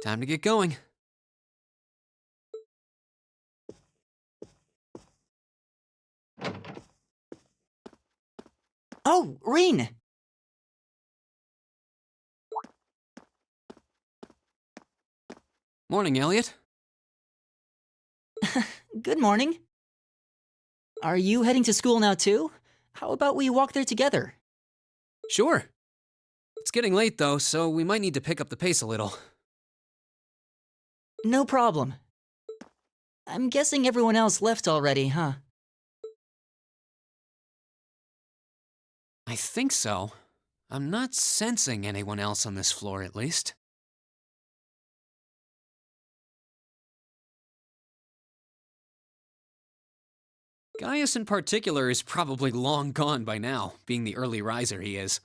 Time to get going. Oh, Reen! Morning, Elliot. Good morning. Are you heading to school now too? How about we walk there together? Sure. It's getting late though, so we might need to pick up the pace a little. No problem. I'm guessing everyone else left already, huh? I think so. I'm not sensing anyone else on this floor, at least. Gaius in particular is probably long gone by now, being the early riser he is.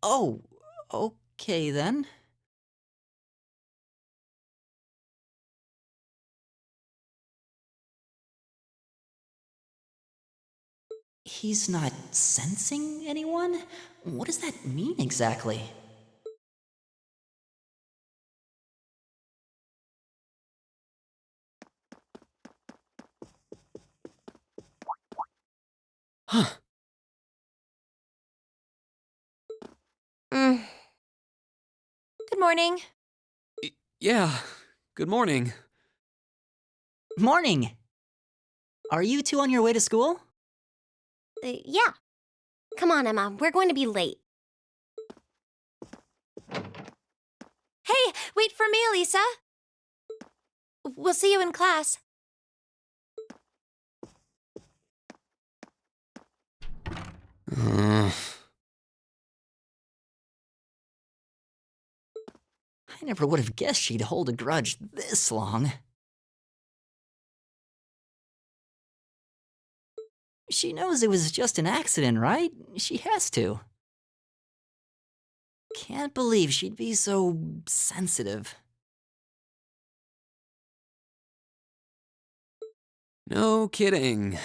Oh, okay then. He's not sensing anyone? What does that mean exactly? Huh. Good morning. Yeah, good morning. Morning! Are you two on your way to school? Yeah. Come on, Emma. We're going to be late. Hey, wait for me, Elisa. We'll see you in class. I never would have guessed she'd hold a grudge this long. She knows it was just an accident, right? She has to. Can't believe she'd be so sensitive. No kidding.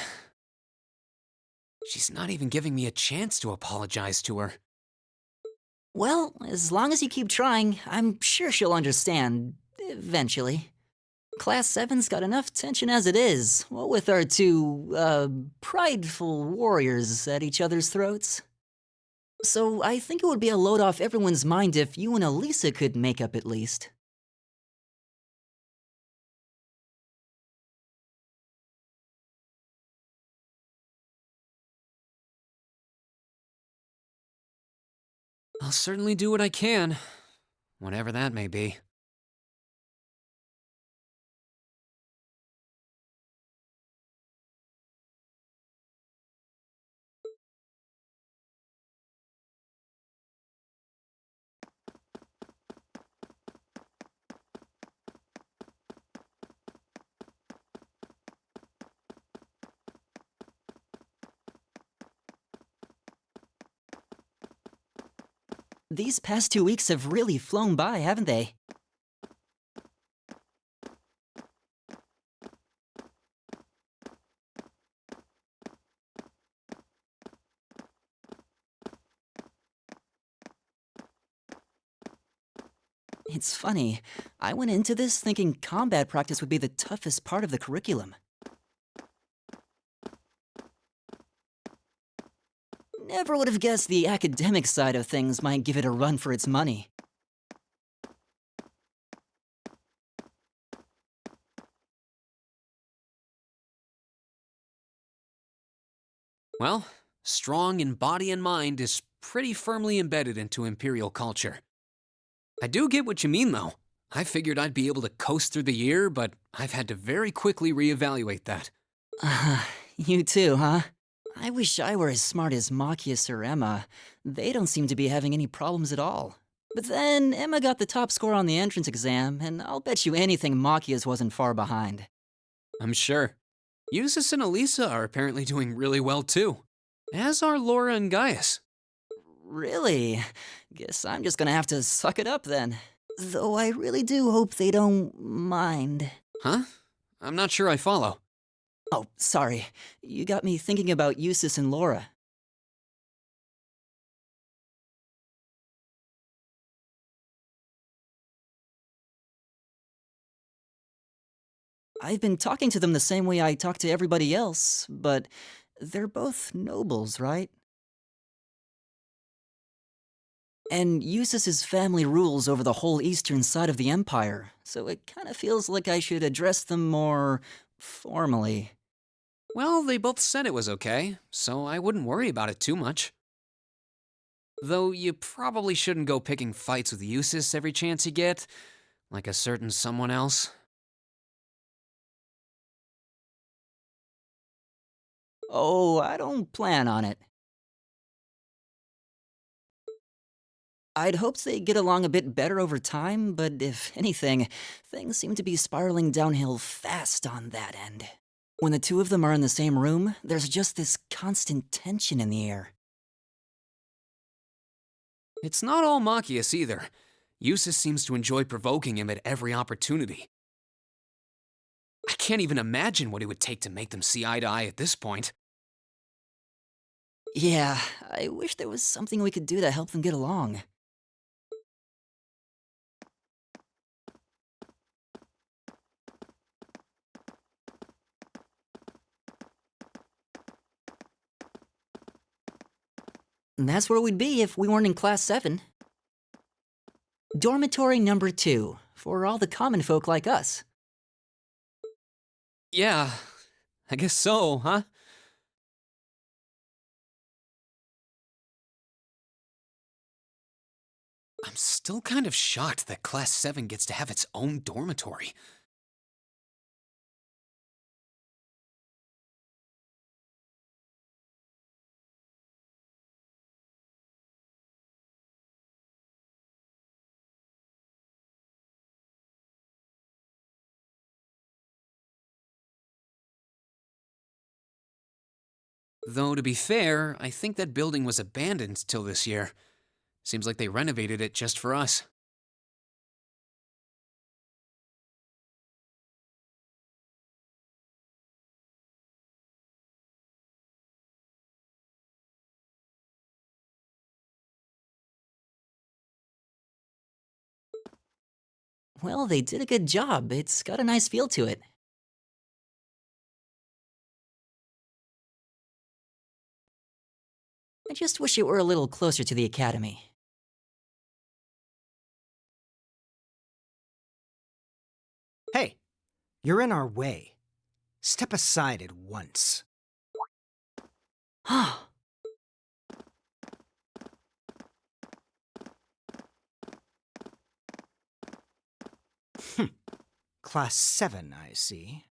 She's not even giving me a chance to apologize to her. Well, as long as you keep trying, I'm sure she'll understand. Eventually. Class 7's got enough tension as it is, what with our two, prideful warriors at each other's throats. So I think it would be a load off everyone's mind if you and Elisa could make up at least. I'll certainly do what I can, whatever that may be. These past 2 weeks have really flown by, haven't they? It's funny, I went into this thinking combat practice would be the toughest part of the curriculum. Never would have guessed the academic side of things might give it a run for its money. Well, strong in body and mind is pretty firmly embedded into Imperial culture. I do get what you mean, though. I figured I'd be able to coast through the year, but I've had to very quickly reevaluate that. You too, huh? I wish I were as smart as Machias or Emma. They don't seem to be having any problems at all. But then, Emma got the top score on the entrance exam, and I'll bet you anything Machias wasn't far behind. I'm sure. Eustace and Elisa are apparently doing really well, too. As are Laura and Gaius. Really? Guess I'm just gonna have to suck it up then. Though I really do hope they don't mind. Huh? I'm not sure I follow. Oh, sorry. You got me thinking about Eustace and Laura. I've been talking to them the same way I talk to everybody else, but they're both nobles, right? And Eustace's family rules over the whole eastern side of the Empire, so it kind of feels like I should address them more formally. Well, they both said it was okay, so I wouldn't worry about it too much. Though you probably shouldn't go picking fights with Eustace every chance you get, like a certain someone else. Oh, I don't plan on it. I'd hoped they'd get along a bit better over time, but if anything, things seem to be spiraling downhill fast on that end. When the two of them are in the same room, there's just this constant tension in the air. It's not all Machias either. Eustace seems to enjoy provoking him at every opportunity. I can't even imagine what it would take to make them see eye to eye at this point. Yeah, I wish there was something we could do to help them get along. And that's where we'd be if we weren't in Class 7. Dormitory number 2, for all the common folk like us. Yeah, I guess so, huh? I'm still kind of shocked that Class 7 gets to have its own dormitory. Though, to be fair, I think that building was abandoned till this year. Seems like they renovated it just for us. Well, they did a good job. It's got a nice feel to it. I just wish it were a little closer to the academy. Hey, you're in our way. Step aside at once. Class 7, I see.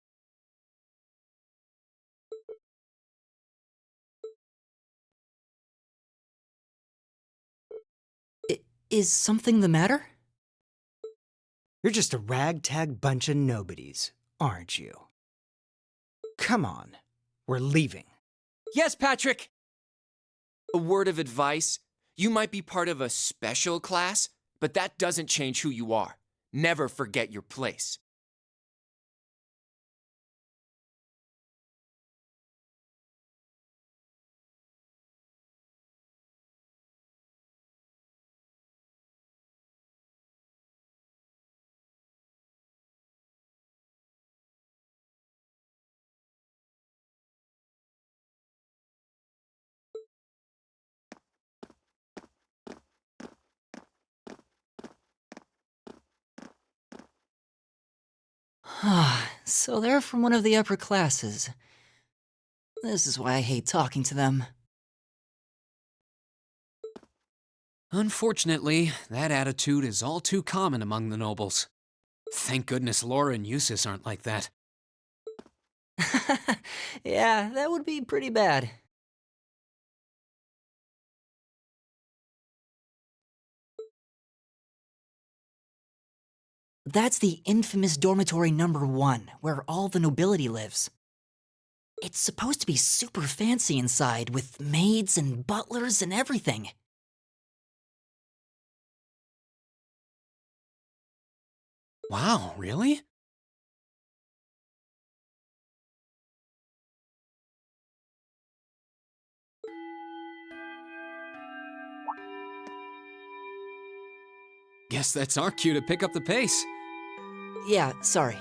Is something the matter? You're just a ragtag bunch of nobodies, aren't you? Come on, we're leaving. Yes, Patrick! A word of advice. You might be part of a special class, but that doesn't change who you are. Never forget your place. So they're from one of the upper classes. This is why I hate talking to them. Unfortunately, that attitude is all too common among the nobles. Thank goodness Laura and Eustace aren't like that. Yeah, that would be pretty bad. That's the infamous dormitory number 1, where all the nobility lives. It's supposed to be super fancy inside, with maids and butlers and everything. Wow, really? Guess that's our cue to pick up the pace. Yeah, sorry.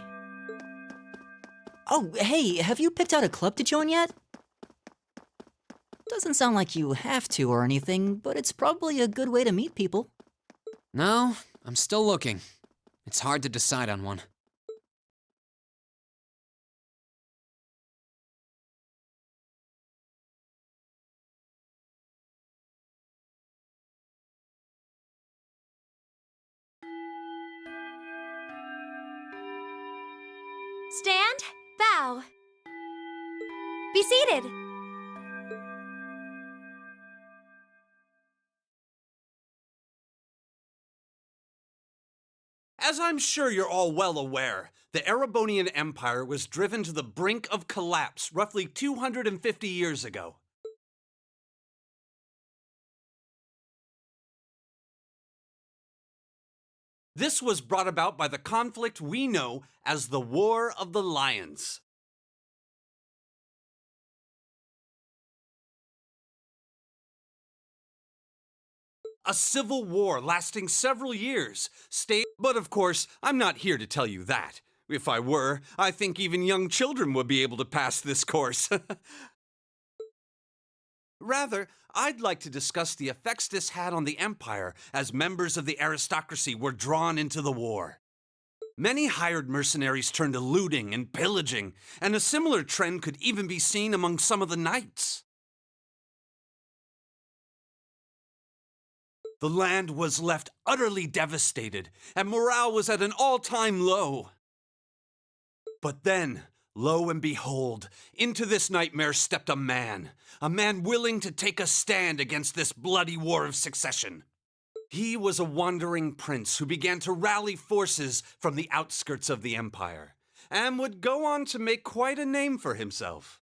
Oh, hey, have you picked out a club to join yet? Doesn't sound like you have to or anything, but it's probably a good way to meet people. No, I'm still looking. It's hard to decide on one. Stand, bow. Be seated. As I'm sure you're all well aware, the Erebonian Empire was driven to the brink of collapse roughly 250 years ago. This was brought about by the conflict we know as the War of the Lions. A civil war lasting several years, but of course, I'm not here to tell you that. If I were, I think even young children would be able to pass this course. Rather, I'd like to discuss the effects this had on the Empire as members of the aristocracy were drawn into the war. Many hired mercenaries turned to looting and pillaging, and a similar trend could even be seen among some of the knights. The land was left utterly devastated, and morale was at an all-time low. But then, lo and behold, into this nightmare stepped a man willing to take a stand against this bloody war of succession. He was a wandering prince who began to rally forces from the outskirts of the empire, and would go on to make quite a name for himself.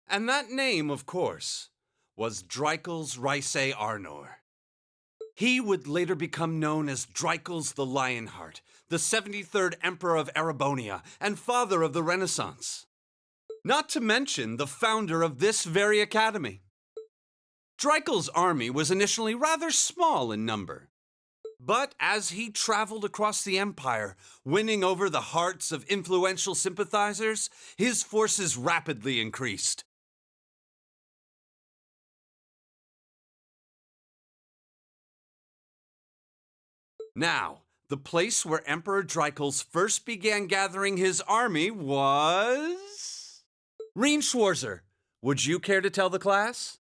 And that name, of course, was Dreikels Rhysei Arnor. He would later become known as Dreikels the Lionheart, the 73rd Emperor of Erebonia and father of the Renaissance. Not to mention the founder of this very academy. Dreikels' army was initially rather small in number, but as he traveled across the empire, winning over the hearts of influential sympathizers, his forces rapidly increased. Now, the place where Emperor Dreikels first began gathering his army was... Reinschwarzer, would you care to tell the class?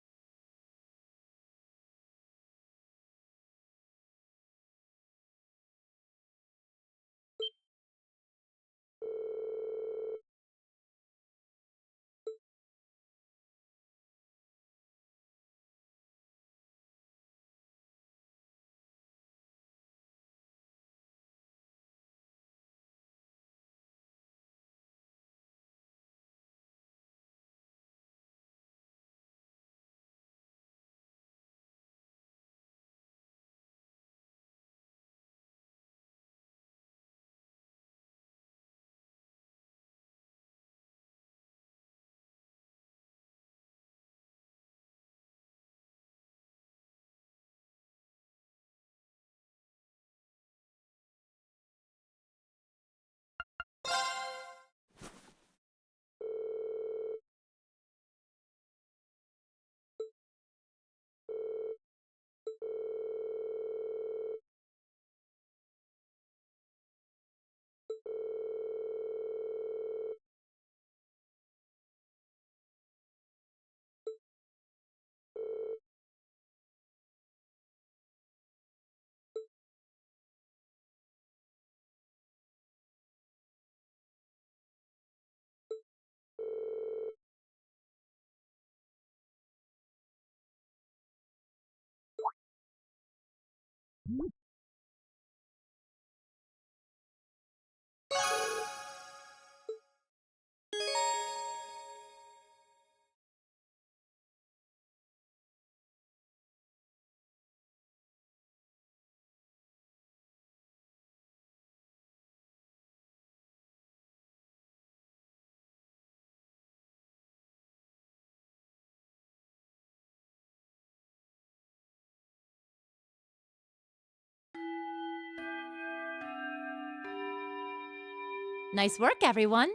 Nice work, everyone.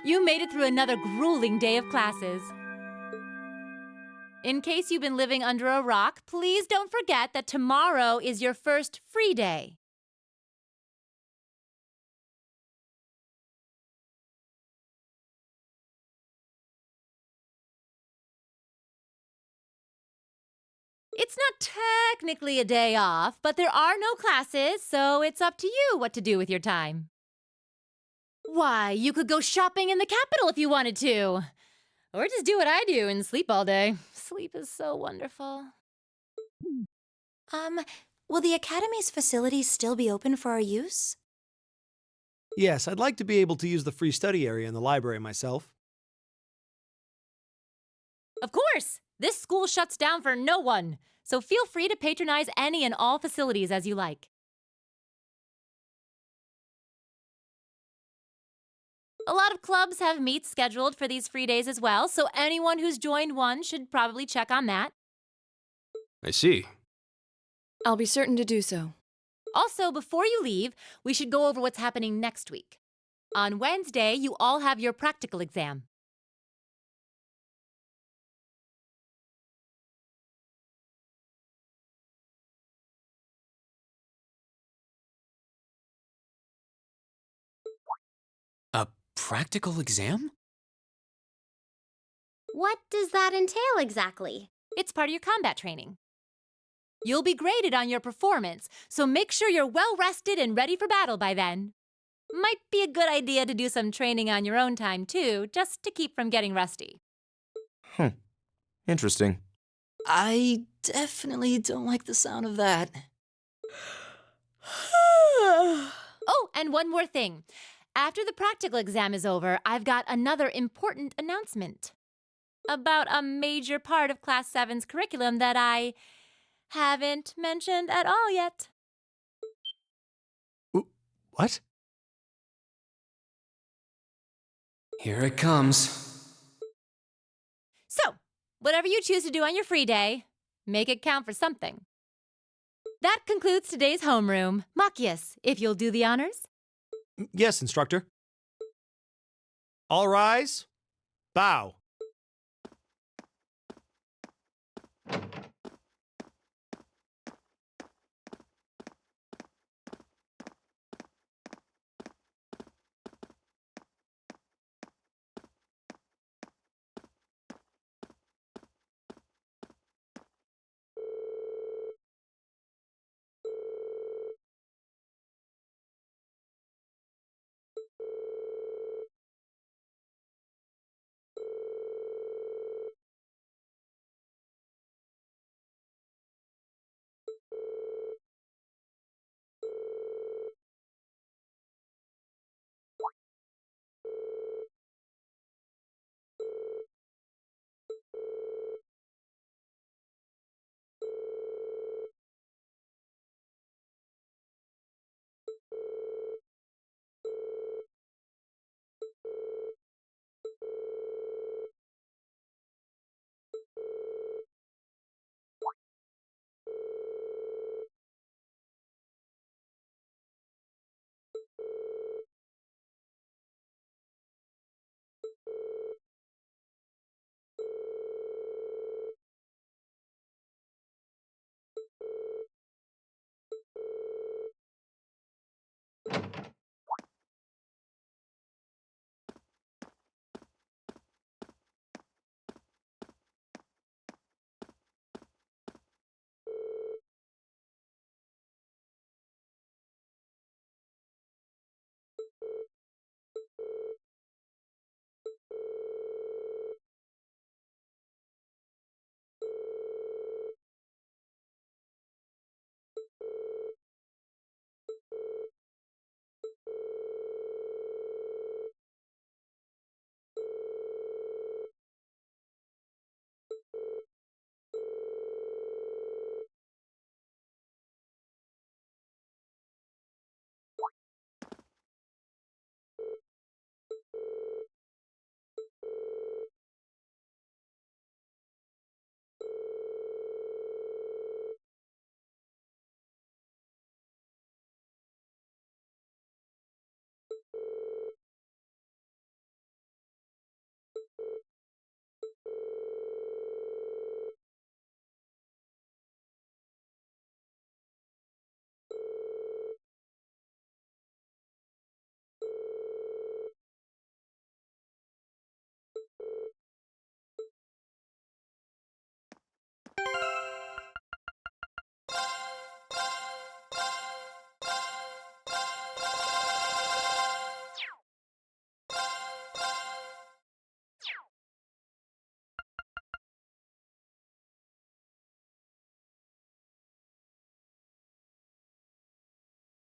You made it through another grueling day of classes. In case you've been living under a rock, please don't forget that tomorrow is your first free day. It's not technically a day off, but there are no classes, so it's up to you what to do with your time. Why, you could go shopping in the capital if you wanted to. Or just do what I do and sleep all day. Sleep is so wonderful. Will the Academy's facilities still be open for our use? Yes, I'd like to be able to use the free study area in the library myself. Of course! This school shuts down for no one, so feel free to patronize any and all facilities as you like. A lot of clubs have meets scheduled for these free days as well, so anyone who's joined one should probably check on that. I see. I'll be certain to do so. Also, before you leave, we should go over what's happening next week. On Wednesday, you all have your practical exam. A practical exam? What does that entail exactly? It's part of your combat training. You'll be graded on your performance, so make sure you're well rested and ready for battle by then. Might be a good idea to do some training on your own time, too, just to keep from getting rusty. Interesting. I definitely don't like the sound of that. Oh, and one more thing. After the practical exam is over, I've got another important announcement about a major part of Class 7's curriculum that I haven't mentioned at all yet. What? Here it comes. So, whatever you choose to do on your free day, make it count for something. That concludes today's homeroom. Machias, if you'll do the honors. Yes, instructor. All rise. Bow.